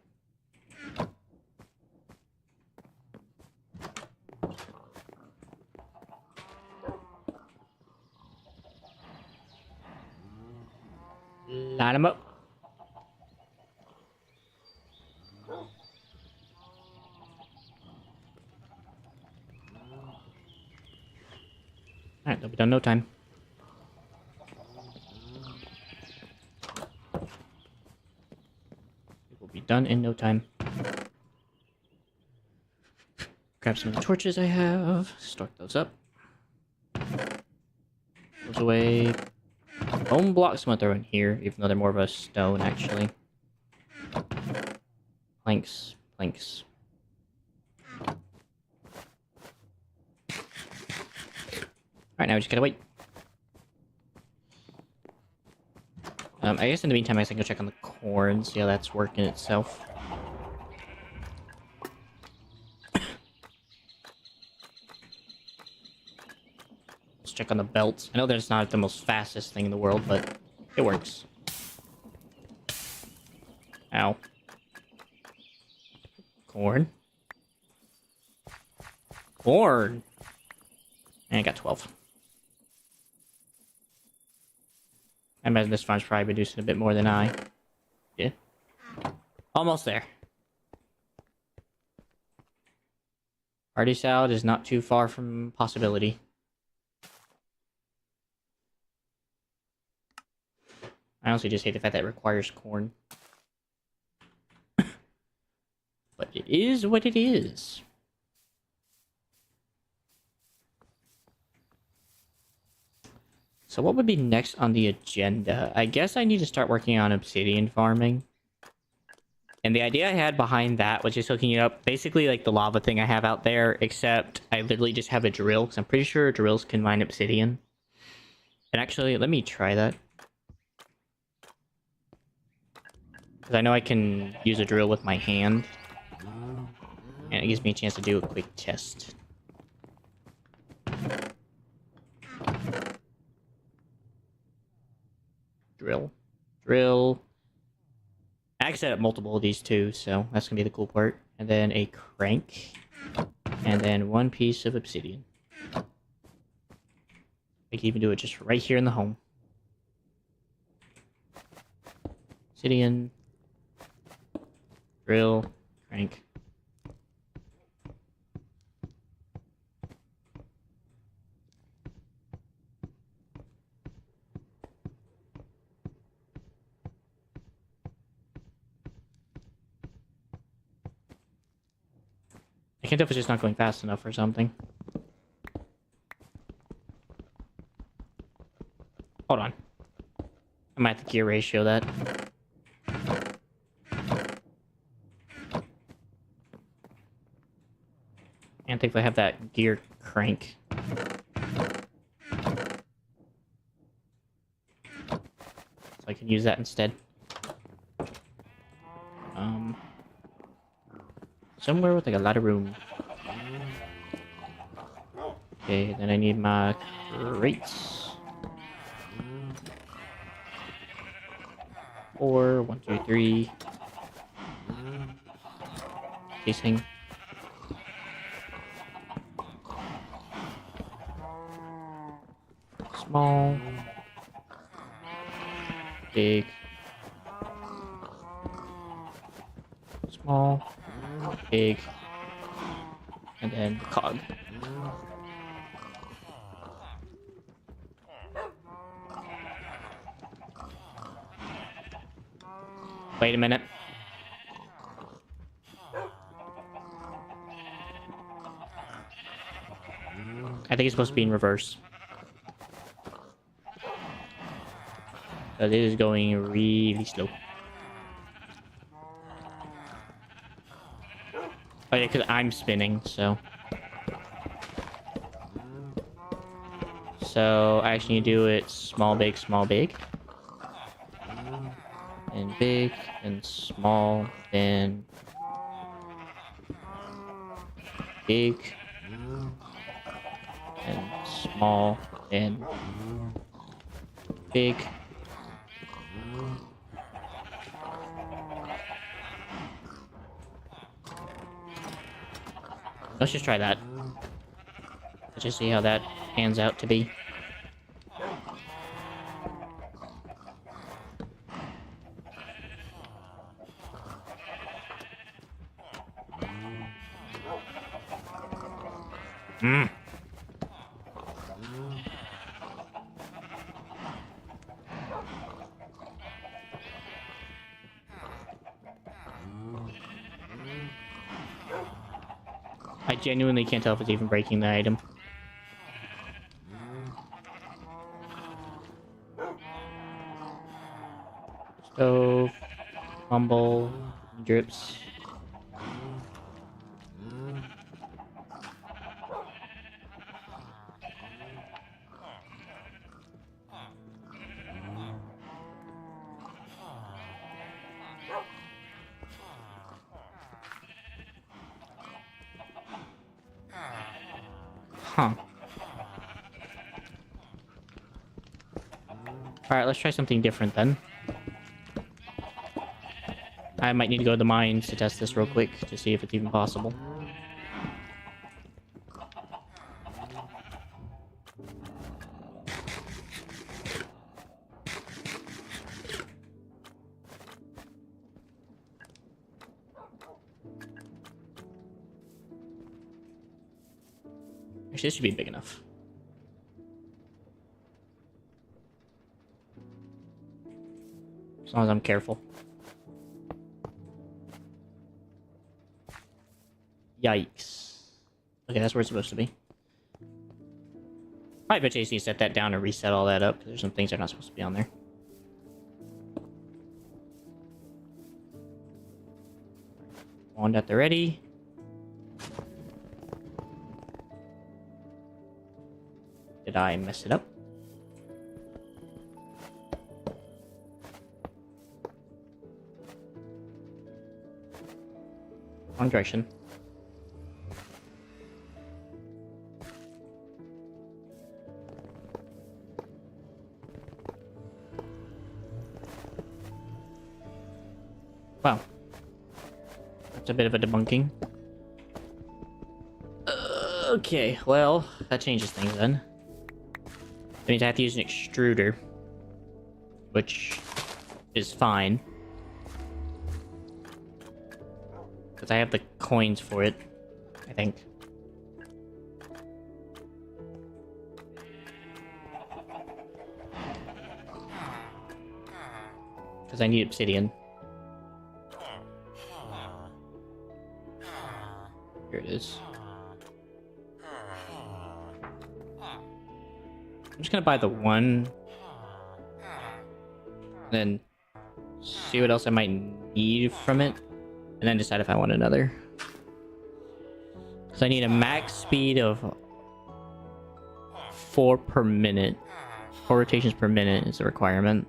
Line them up. Alright, they'll be done in no time. It will be done in no time. Grab some of the torches I have. Start those up. Those away. Bone blocks I'm gonna throw in here, even though they're more of a stone, actually. Planks. Planks. Alright, now we just gotta wait. I guess in the meantime, I can go check on the corn, see how that's working itself. Let's check on the belt. I know that it's not the most fastest thing in the world, but it works. Ow. Corn. Corn! And I got 12. I imagine this farm's probably producing a bit more than I. Yeah. Almost there. Hearty salad is not too far from possibility. I honestly just hate the fact that it requires corn. But it is what it is. So what would be next on the agenda? I guess I need to start working on obsidian farming. And the idea I had behind that was just hooking it up, basically like the lava thing I have out there, except I literally just have a drill, because I'm pretty sure drills can mine obsidian. And actually, let me try that. Because I know I can use a drill with my hand. And it gives me a chance to do a quick test. Drill. Drill. I can set up multiple of these too, so that's gonna be the cool part. And then a crank. And then 1 piece of obsidian. They can even do it just right here in the home. Obsidian. Drill. Crank. I can't tell if it's just not going fast enough or something. Hold on. I might have to gear ratio that. Can't think if I have that gear crank. So I can use that instead. Somewhere with like a lot of room. Okay, then I need my crates. 4, 1, 2, 3. Casing. Small. Big. Small. Big. And then cog. Wait a minute. I think it's supposed to be in reverse. But it is going really slow. Oh yeah, because I'm spinning, so... So, I actually need to do it small, big, and big, and small, then... big, and small, and big. Let's just try that. Let's just see how that pans out to be. I genuinely can't tell if it's even breaking the item. Stove, mumble, drips. Huh. Alright, let's try something different then. I might need to go to the mines to test this real quick to see if it's even possible. Actually, this should be big enough. As long as I'm careful. Yikes. Okay, that's where it's supposed to be. I bet you need to set that down and reset all that up, because there's some things that are not supposed to be on there. On at the ready. Did I mess it up? Wrong direction. Wow. That's a bit of a debunking. Okay, well, that changes things then. That means I have to use an extruder, which is fine. Because I have the coins for it, I think. Because I need obsidian. Here it is. I'm just gonna buy the one. Then see what else I might need from it. And then decide if I want another. So I need a max speed of 4 per minute. 4 rotations per minute is the requirement.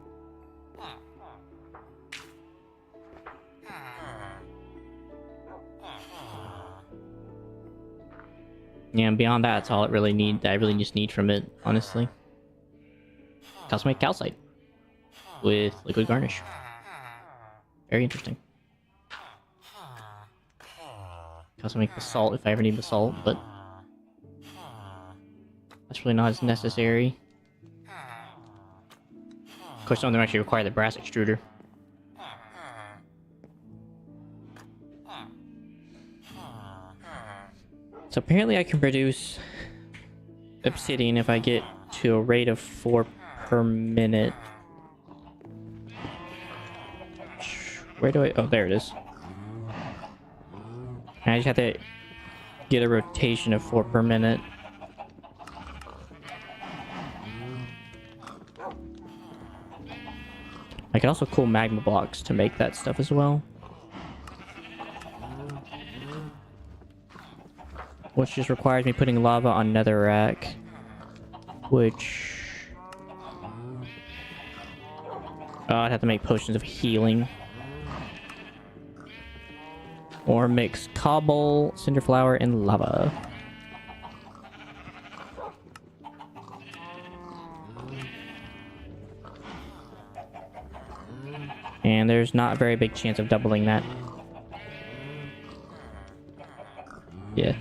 Yeah, and beyond that, that's all I really just need from it, honestly. Cosmic calcite with liquid garnish. Very interesting. Can also make basalt if I ever need basalt, but that's really not as necessary. Of course, some of them actually require the brass extruder. So apparently I can produce obsidian if I get to a rate of 4 per minute. Where do I... Oh, there it is. And I just have to get a rotation of 4 per minute. I can also cool magma blocks to make that stuff as well. Which just requires me putting lava on netherrack. Which... Oh, I'd have to make potions of healing. Or mix cobble, cinderflower, and lava. And there's not a very big chance of doubling that. Yeah.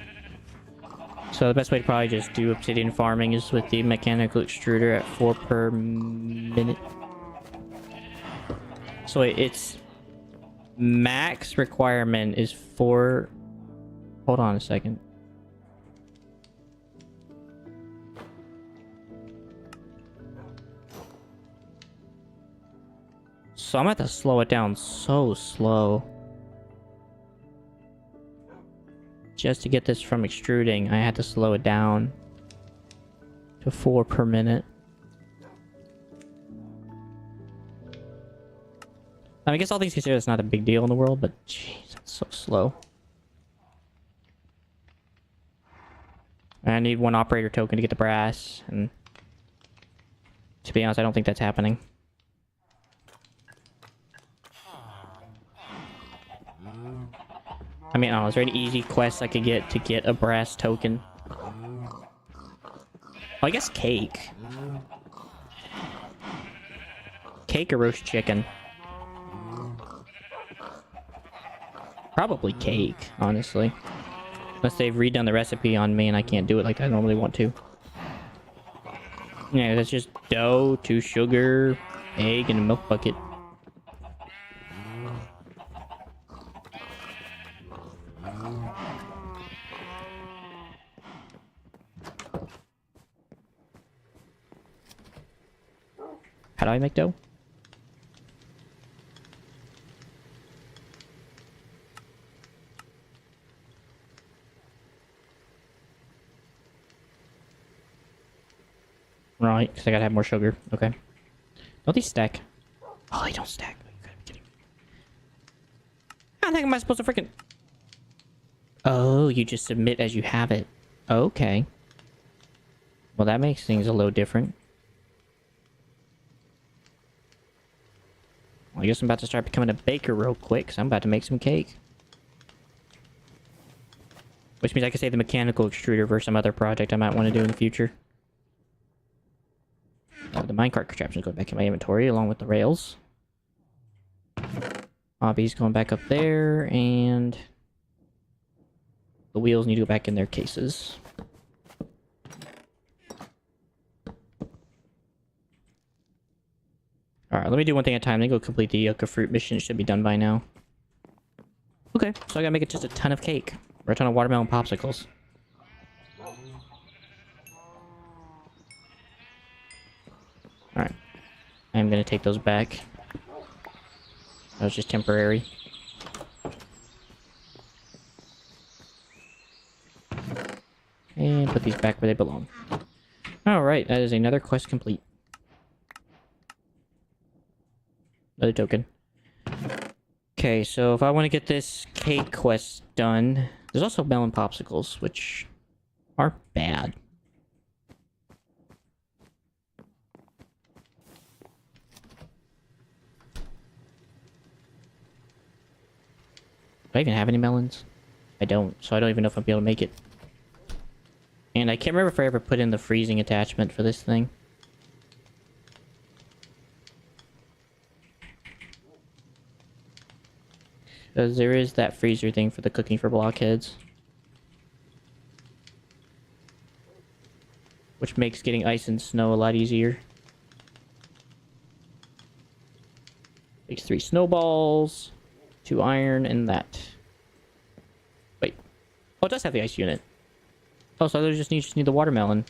So the best way to probably just do obsidian farming is with the mechanical extruder at 4 per minute. So its max requirement is 4... Hold on a second. So I'm gonna have to slow it down so slow. Just to get this from extruding, I had to slow it down to 4 per minute. I guess all things considered, it's not a big deal in the world, but jeez, that's so slow. I need 1 operator token to get the brass, and to be honest, I don't think that's happening. I mean, I don't know, is there any easy quests I could get to get a brass token? Well, I guess cake. Cake or roast chicken? Probably cake, honestly. Unless they've redone the recipe on me and I can't do it like I normally want to. Yeah, that's just dough, 2 sugar, egg, and a milk bucket. How do I make dough? Right, because I gotta have more sugar. Okay. Don't these stack? Oh, they don't stack. You gotta be kidding me. How the heck am I supposed to freaking... Oh, you just submit as you have it. Okay. Well, that makes things a little different. Well, I guess I'm about to start becoming a baker real quick, because I'm about to make some cake. Which means I can save the mechanical extruder for some other project I might want to do in the future. The minecart contraption is going back in my inventory, along with the rails. Hobby's going back up there, and... the wheels need to go back in their cases. Alright, let me do one thing at a time. Then go complete the Yucca Fruit mission. It should be done by now. Okay, so I gotta make it just a ton of cake. Or a ton of watermelon popsicles. Alright. I'm gonna take those back. That was just temporary. And put these back where they belong. Alright, that is another quest complete. Another token. Okay, so if I want to get this cake quest done... There's also melon popsicles, which are bad. Do I even have any melons? I don't, so I don't even know if I'll be able to make it. And I can't remember if I ever put in the freezing attachment for this thing. Because there is that freezer thing for the cooking for blockheads. Which makes getting ice and snow a lot easier. Takes 3 snowballs, 2 iron, and that. Wait. Oh, it does have the ice unit. Oh, so I just need the watermelon.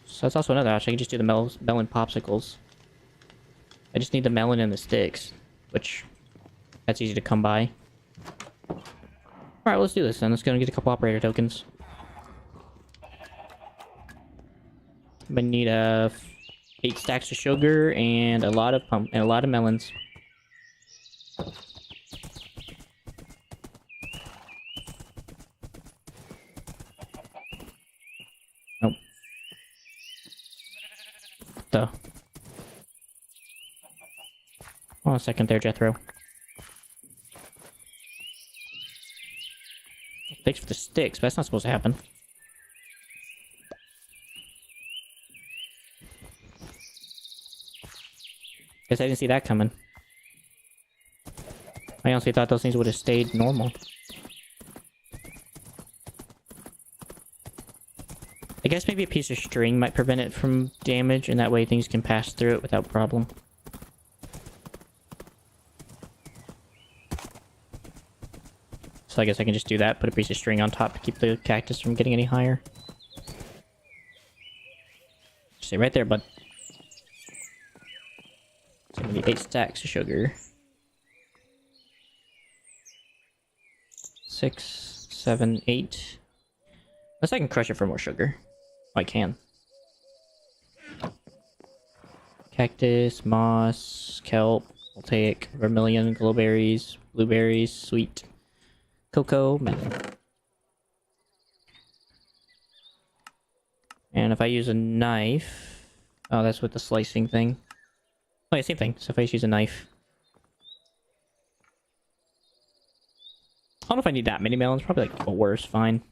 So that's also another option. I can just do the melon popsicles. I just need the melon and the sticks. Which, that's easy to come by. Alright, let's do this then. Let's go and get a couple operator tokens. I'm gonna need 8 stacks of sugar and a lot of melons. Nope. Duh. Hold on a second there, Jethro. Thanks for the sticks, but that's not supposed to happen. Guess I didn't see that coming. I honestly thought those things would have stayed normal. I guess maybe a piece of string might prevent it from damage, and that way things can pass through it without problem. So I guess I can just do that, put a piece of string on top to keep the cactus from getting any higher. Stay right there, bud. So I'm gonna need 8 stacks of sugar. 6, 7, 8. Unless I can crush it for more sugar. Oh, I can. Cactus, moss, kelp, voltaic, vermilion, glowberries, blueberries, sweet, cocoa, melon. And if I use a knife... Oh, that's with the slicing thing. Oh yeah, same thing. So if I just use a knife... I don't know if I need that many melons. Probably like 4 is fine.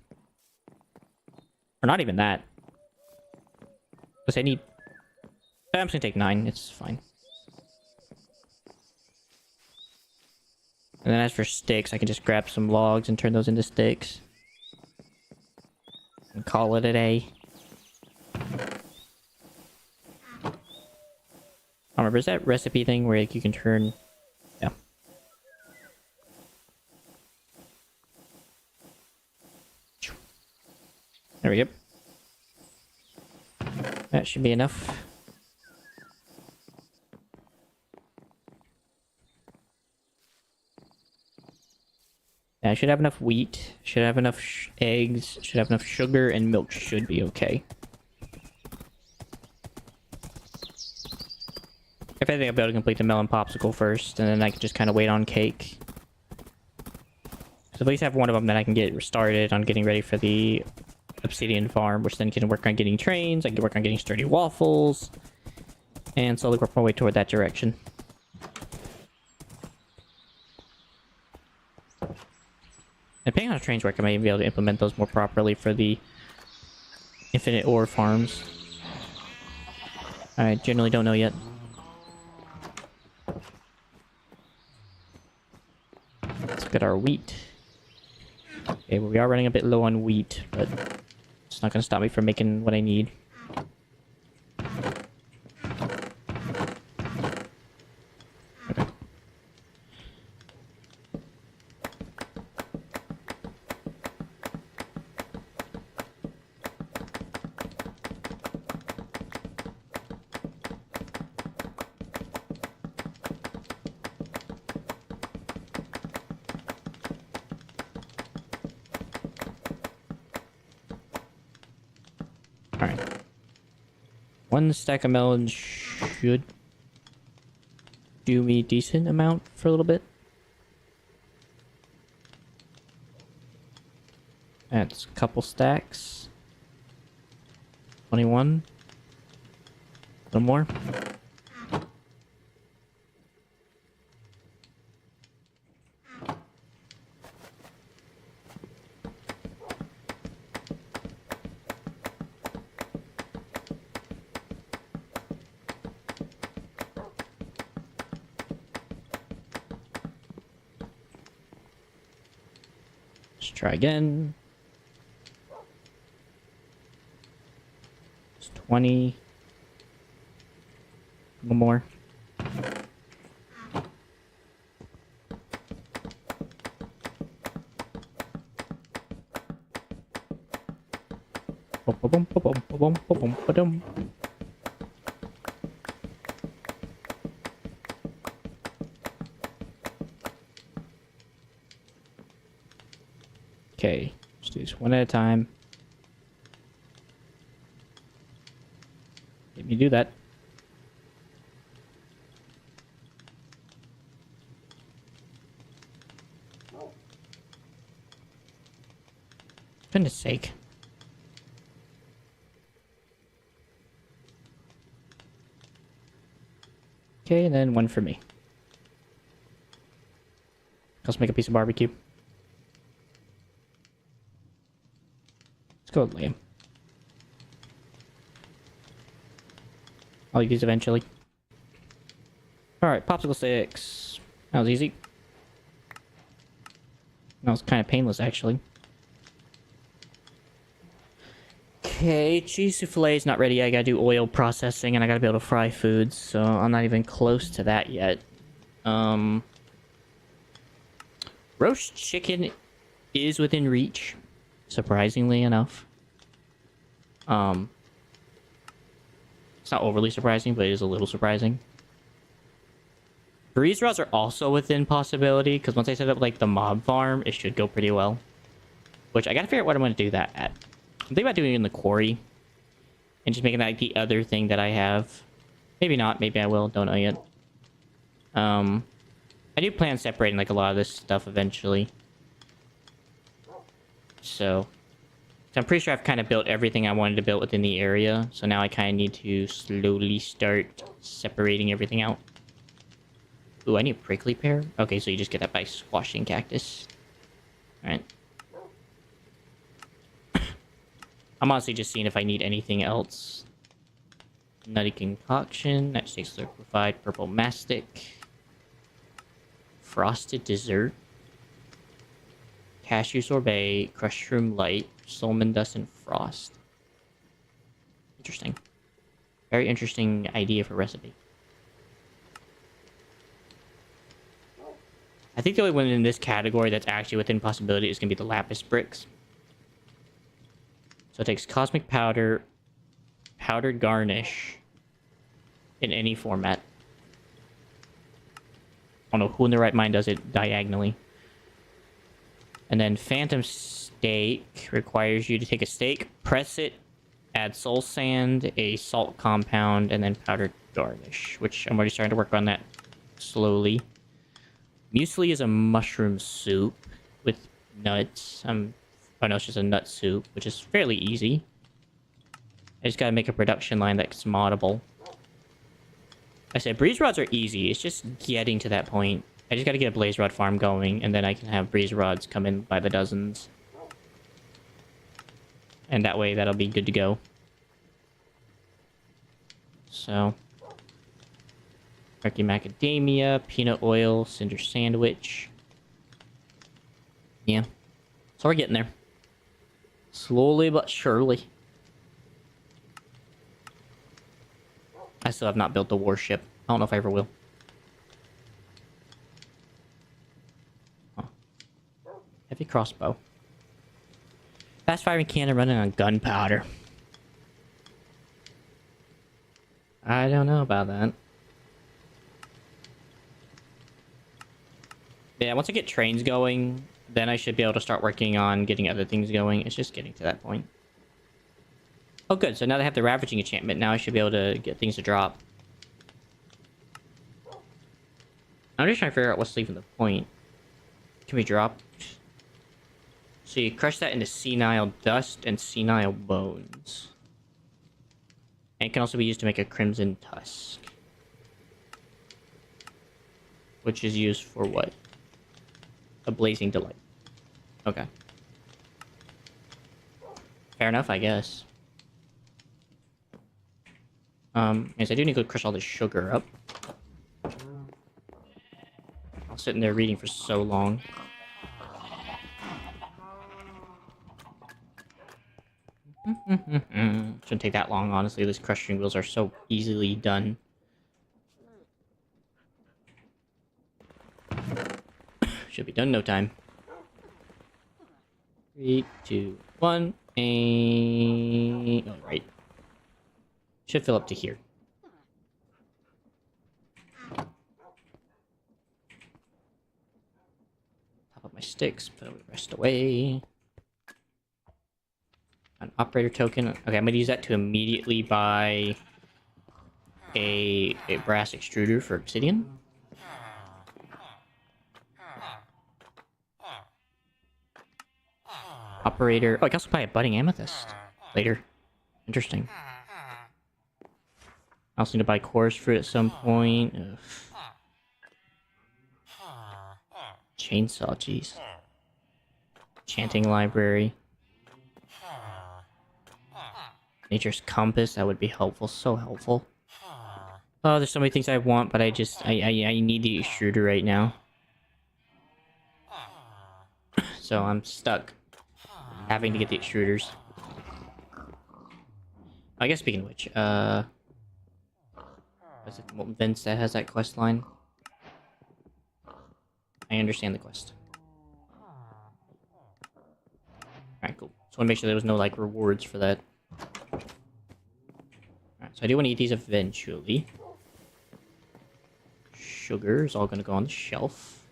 Or not even that. Because I need... I'm just gonna take 9. It's fine. And then as for sticks, I can just grab some logs and turn those into sticks. And call it a day. I don't remember, is that recipe thing where like, you can turn... Yeah. There we go. That should be enough. I should have enough wheat, should have enough eggs, should have enough sugar, and milk should be okay. If anything, I'll be able to complete the melon popsicle first, and then I can just kind of wait on cake. So at least have one of them that I can get started on getting ready for the obsidian farm, which then can work on getting trains, I can work on getting sturdy waffles, and slowly work my way toward that direction. Depending on how trains work, I might be able to implement those more properly for the infinite ore farms. I generally don't know yet. Let's get our wheat. Okay, well, we are running a bit low on wheat, but it's not going to stop me from making what I need. Alright. One stack of melons should do me a decent amount for a little bit. That's a couple stacks. 21. One more. Let's try again. 20. One more. Okay, let's do this one at a time. Let me do that. Goodness sake. Okay, and then one for me. Let's make a piece of barbecue. Let's go with Liam. I'll use these eventually. Alright, popsicle sticks. That was easy. That was kind of painless, actually. Okay, cheese souffle is not ready yet. I gotta do oil processing, and I gotta be able to fry foods, so I'm not even close to that yet. Roast chicken is within reach, surprisingly enough. It's not overly surprising, but it is a little surprising. Breeze rods are also within possibility, because once I set up, like, the mob farm, it should go pretty well. Which, I gotta figure out what I'm gonna do that at. I'm thinking about doing it in the quarry. And just making that, like, the other thing that I have. Maybe not, maybe I will, don't know yet. I do plan on separating, like, a lot of this stuff eventually. So I'm pretty sure I've kind of built everything I wanted to build within the area. So now I kind of need to slowly start separating everything out. Ooh, I need a prickly pear? Okay, so you just get that by squashing cactus. Alright. I'm honestly just seeing if I need anything else. Nutty concoction, nightshade liquefied, purple mastic. Frosted dessert. Cashew sorbet, crushed shroom light, Solomon dust, and frost. Interesting. Very interesting idea for recipe. I think the only one in this category that's actually within possibility is going to be the lapis bricks. So it takes cosmic powder, powdered garnish, in any format. I don't know who in their right mind does it diagonally. And then phantom steak requires you to take a steak, press it, add soul sand, a salt compound, and then powdered garnish, which I'm already starting to work on that slowly. Muesli is a mushroom soup with nuts. Oh no, it's just a nut soup, which is fairly easy. I just gotta make a production line that's moddable. I said breeze rods are easy. It's just getting to that point. I just gotta get a blaze rod farm going, and then I can have breeze rods come in by the dozens. And that way, that'll be good to go. So... Turkey macadamia, peanut oil, cinder sandwich. Yeah. So we're getting there. Slowly but surely. I still have not built the warship. I don't know if I ever will. Huh. Heavy crossbow. Fast firing cannon running on gunpowder. I don't know about that. Yeah, once I get trains going, then I should be able to start working on getting other things going. It's just getting to that point. Oh, good. So now they have the ravaging enchantment. Now I should be able to get things to drop. I'm just trying to figure out what's leaving the point. Can we drop? So you crush that into senile dust and senile bones. And it can also be used to make a crimson tusk. Which is used for what? A blazing delight. Okay. Fair enough, I guess. Yes, I do need to go crush all this sugar up. I was sitting there reading for so long. Shouldn't take that long, honestly. These crushing wheels are so easily done. Should be done in no time. 3, 2, 1, and... Oh, right. Should fill up to here. Top up my sticks, put the rest away. An operator token. Okay, I'm gonna use that to immediately buy a brass extruder for obsidian. Operator. Oh, I can also buy a budding amethyst later. Interesting. I also need to buy chorus fruit at some point. Ugh. Chainsaw, jeez. Chanting library. Nature's compass, that would be helpful. So helpful. Oh, there's so many things I want, but I need the extruder right now. So I'm stuck having to get the extruders. I guess speaking of which, was it Molten Vents that has that quest line? I understand the quest. Alright, cool. Just want to make sure there was no, like, rewards for that. Alright, so I do want to eat these eventually. Sugar is all going to go on the shelf.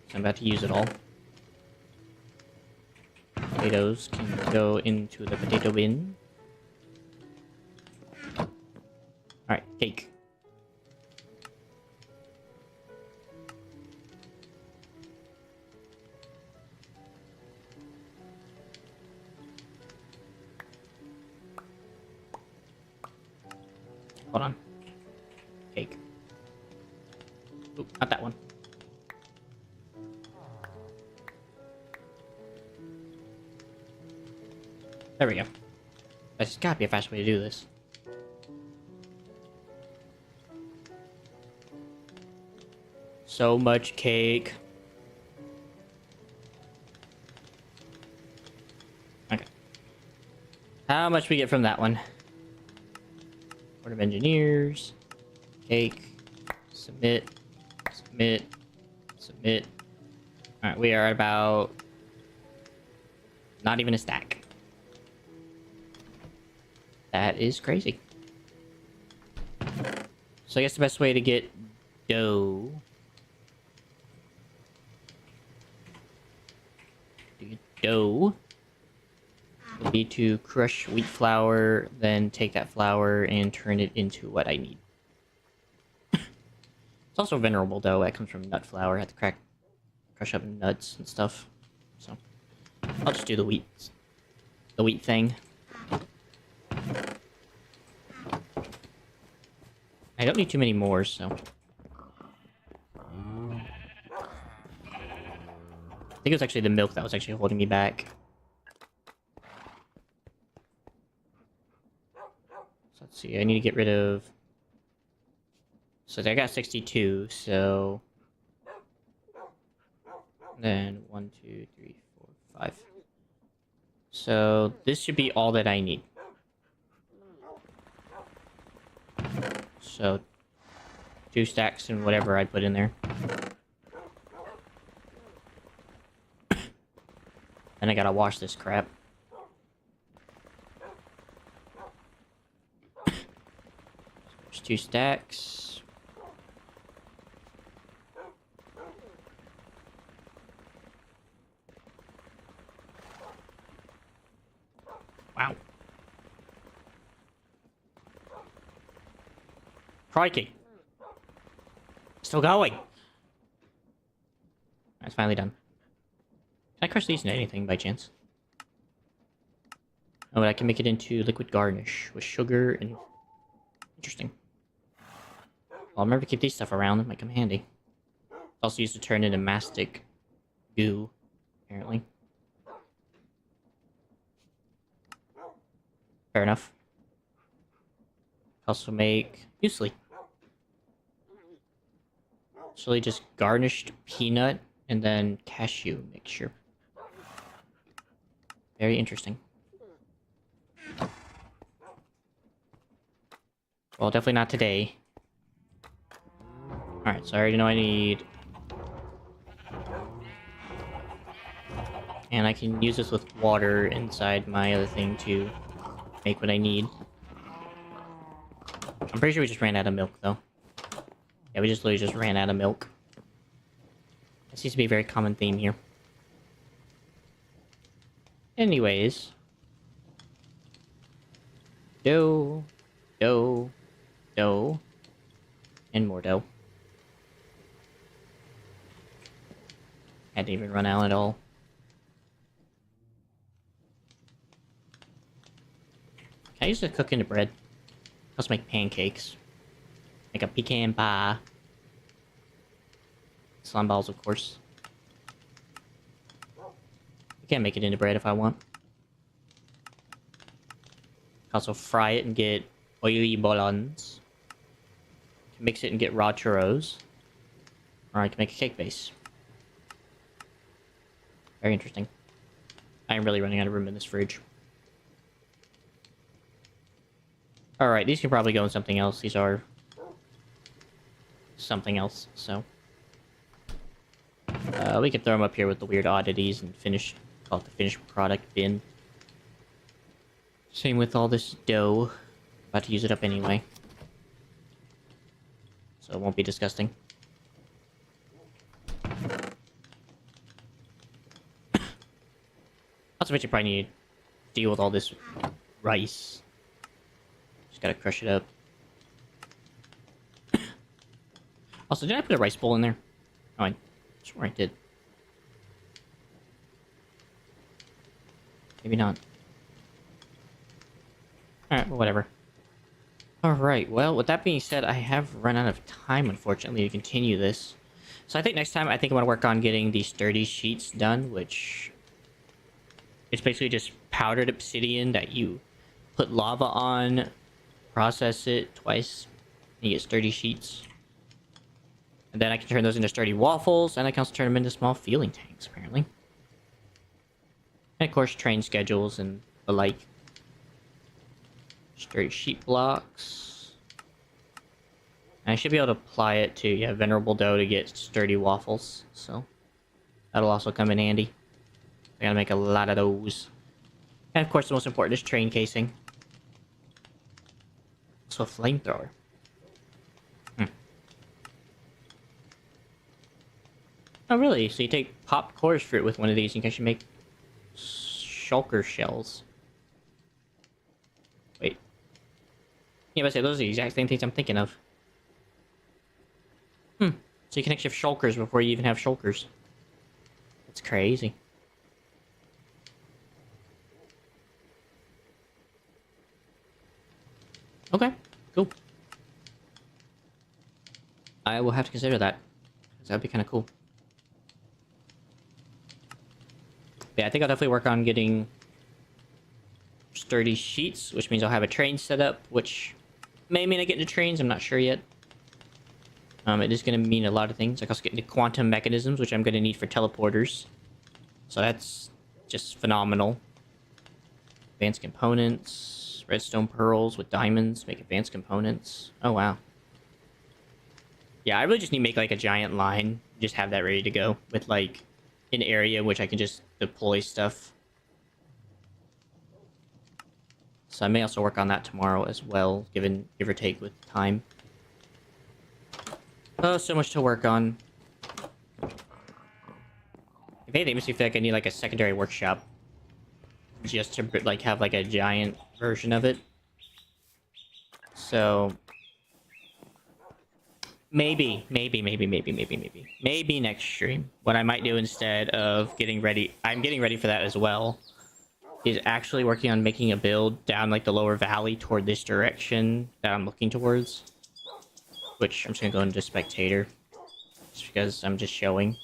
So I'm about to use it all. Potatoes can go into the potato bin. Alright, cake. Hold on. Cake. Oop, not that one. There we go. There's gotta be a fast way to do this. So much cake. Okay. How much we get from that one? Board of Engineers. Cake. Submit. Submit. Submit. Alright, we are at about... not even a stack. That is crazy. So I guess the best way to get dough... would be to crush wheat flour, then take that flour and turn it into what I need. It's also venerable dough. That comes from nut flour. I have to crush up nuts and stuff. So I'll just do the wheat thing. I don't need too many more, so. I think it was actually the milk that was actually holding me back. So let's see, I need to get rid of... So I got 62, so... Then 1, 2, 3, 4, 5. So this should be all that I need. So 2 stacks and whatever I put in there. And I gotta wash this crap. There's 2 stacks. Wow. Crikey. Still going. It's finally done. Can I crush these into anything by chance? Oh, and I can make it into liquid garnish with sugar and... Interesting. I'll remember to keep these stuff around. It might come handy. Also used to turn into mastic goo, apparently. Fair enough. Also make muesli. Actually, just garnished peanut and then cashew mixture. Very interesting. Well, definitely not today. Alright, so I already know I need... And I can use this with water inside my other thing to make what I need. I'm pretty sure we just ran out of milk, though. Yeah, we just literally just ran out of milk. That seems to be a very common theme here. Anyways. Dough. Dough. Dough. And more dough. Hadn't even run out at all. Can I use it to cook into bread? Let's make pancakes. Make a pecan pie. Slime balls, of course. I can make it into bread if I want. Also fry it and get oily bolognese. Can mix it and get raw churros. Or I can make a cake base. Very interesting. I am really running out of room in this fridge. Alright, these can probably go in something else. These are... something else, so... we can throw them up here with the weird oddities and finish... call it the finished product bin. Same with all this dough. About to use it up anyway. So it won't be disgusting. Also, eventually probably need to deal with all this rice. Just gotta crush it up. Also, did I put a rice bowl in there? Oh, I swore I did. Maybe not. Alright, well, whatever. Alright, well, with that being said, I have run out of time, unfortunately, to continue this. So I think next time, I think I want to work on getting these sturdy sheets done, which... it's basically just powdered obsidian that you put lava on, process it twice, and you get sturdy sheets. And then I can turn those into sturdy waffles, and I can also turn them into small fueling tanks, apparently. And of course, train schedules and the like. Sturdy sheet blocks. And I should be able to apply it to, yeah, venerable dough to get sturdy waffles, so that'll also come in handy. I gotta make a lot of those. And of course, the most important is train casing. So a flamethrower. Oh, really? So you take popped chorus fruit with one of these, and you can actually make shulker shells. Wait. Yeah, but I say those are the exact same things I'm thinking of. So you can actually have shulkers before you even have shulkers. That's crazy. Okay, cool. I will have to consider that. That'd be kind of cool. Yeah, I think I'll definitely work on getting sturdy sheets, which means I'll have a train set up, which may mean I get into trains, I'm not sure yet. It is going to mean a lot of things. Like, I'll get into quantum mechanisms, which I'm going to need for teleporters. So that's just phenomenal. Advanced components. Redstone pearls with diamonds. Make advanced components. Oh, wow. Yeah, I really just need to make, like, a giant line. Just have that ready to go. With, like, an area in which I can just deploy stuff. So I may also work on that tomorrow as well, give or take with time. Oh, so much to work on. If anything, it makes me feel like I need like a secondary workshop. Just to like have like a giant version of it. So Maybe next stream. What I might do instead of getting ready, I'm getting ready for that as well, is actually working on making a build down like the lower valley toward this direction that I'm looking towards. Which I'm just gonna go into spectator, just because I'm just showing.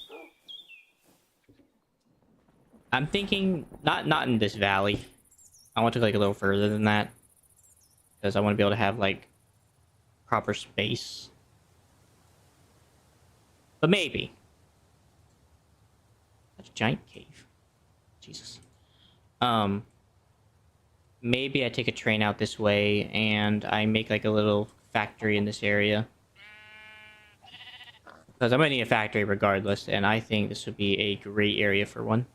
I'm thinking not in this valley. I want to go like a little further than that, because I want to be able to have like proper space. But maybe. That's a giant cave. Jesus. Maybe I take a train out this way and I make like a little factory in this area. Because I'm gonna need a factory regardless, and I think this would be a great area for one.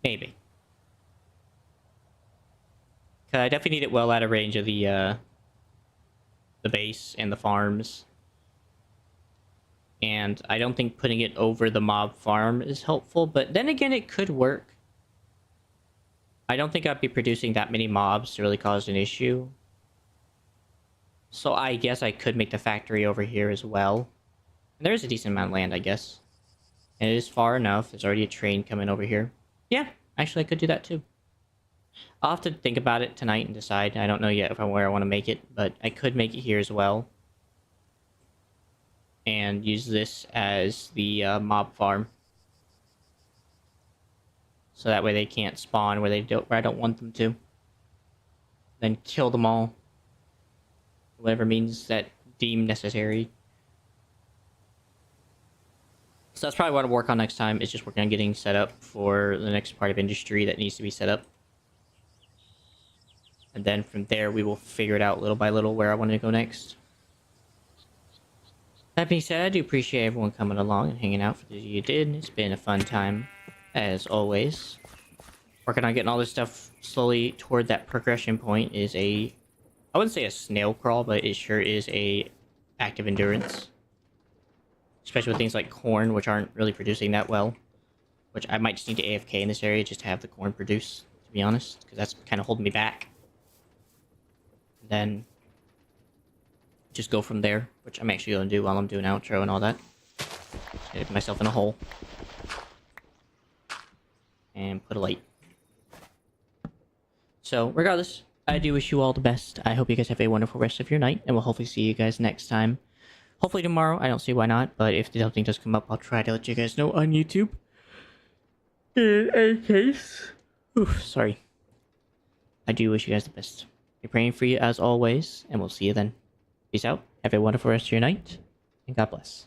Maybe. Cause I definitely need it well out of range of the base and the farms. And I don't think putting it over the mob farm is helpful, but then again, it could work. I don't think I'd be producing that many mobs to really cause an issue. So I guess I could make the factory over here as well. And there's a decent amount of land, I guess. And it is far enough. There's already a train coming over here. Yeah, actually I could do that too. I'll have to think about it tonight and decide. I don't know yet where I want to make it, but I could make it here as well. And use this as the mob farm. So that way they can't spawn where I don't want them to. Then kill them all. Whatever means that deem necessary. So that's probably what I'll work on next time, is just working on getting set up for the next part of industry that needs to be set up. And then from there we will figure it out little by little where I want to go next. That being said, I do appreciate everyone coming along and hanging out for the you did. It's been a fun time, as always. Working on getting all this stuff slowly toward that progression point is I wouldn't say a snail crawl, but it sure is a active endurance. Especially with things like corn, which aren't really producing that well. Which I might just need to AFK in this area just to have the corn produce, to be honest. Because that's kind of holding me back. Then just go from there, which I'm actually going to do while I'm doing outro and all that. Get myself in a hole. And put a light. So, regardless, I do wish you all the best. I hope you guys have a wonderful rest of your night, and we'll hopefully see you guys next time. Hopefully tomorrow, I don't see why not, but if something does come up, I'll try to let you guys know on YouTube. In any case... Oof, sorry. I do wish you guys the best. Be praying for you as always, and we'll see you then. Peace out, have a wonderful rest of your night, and God bless.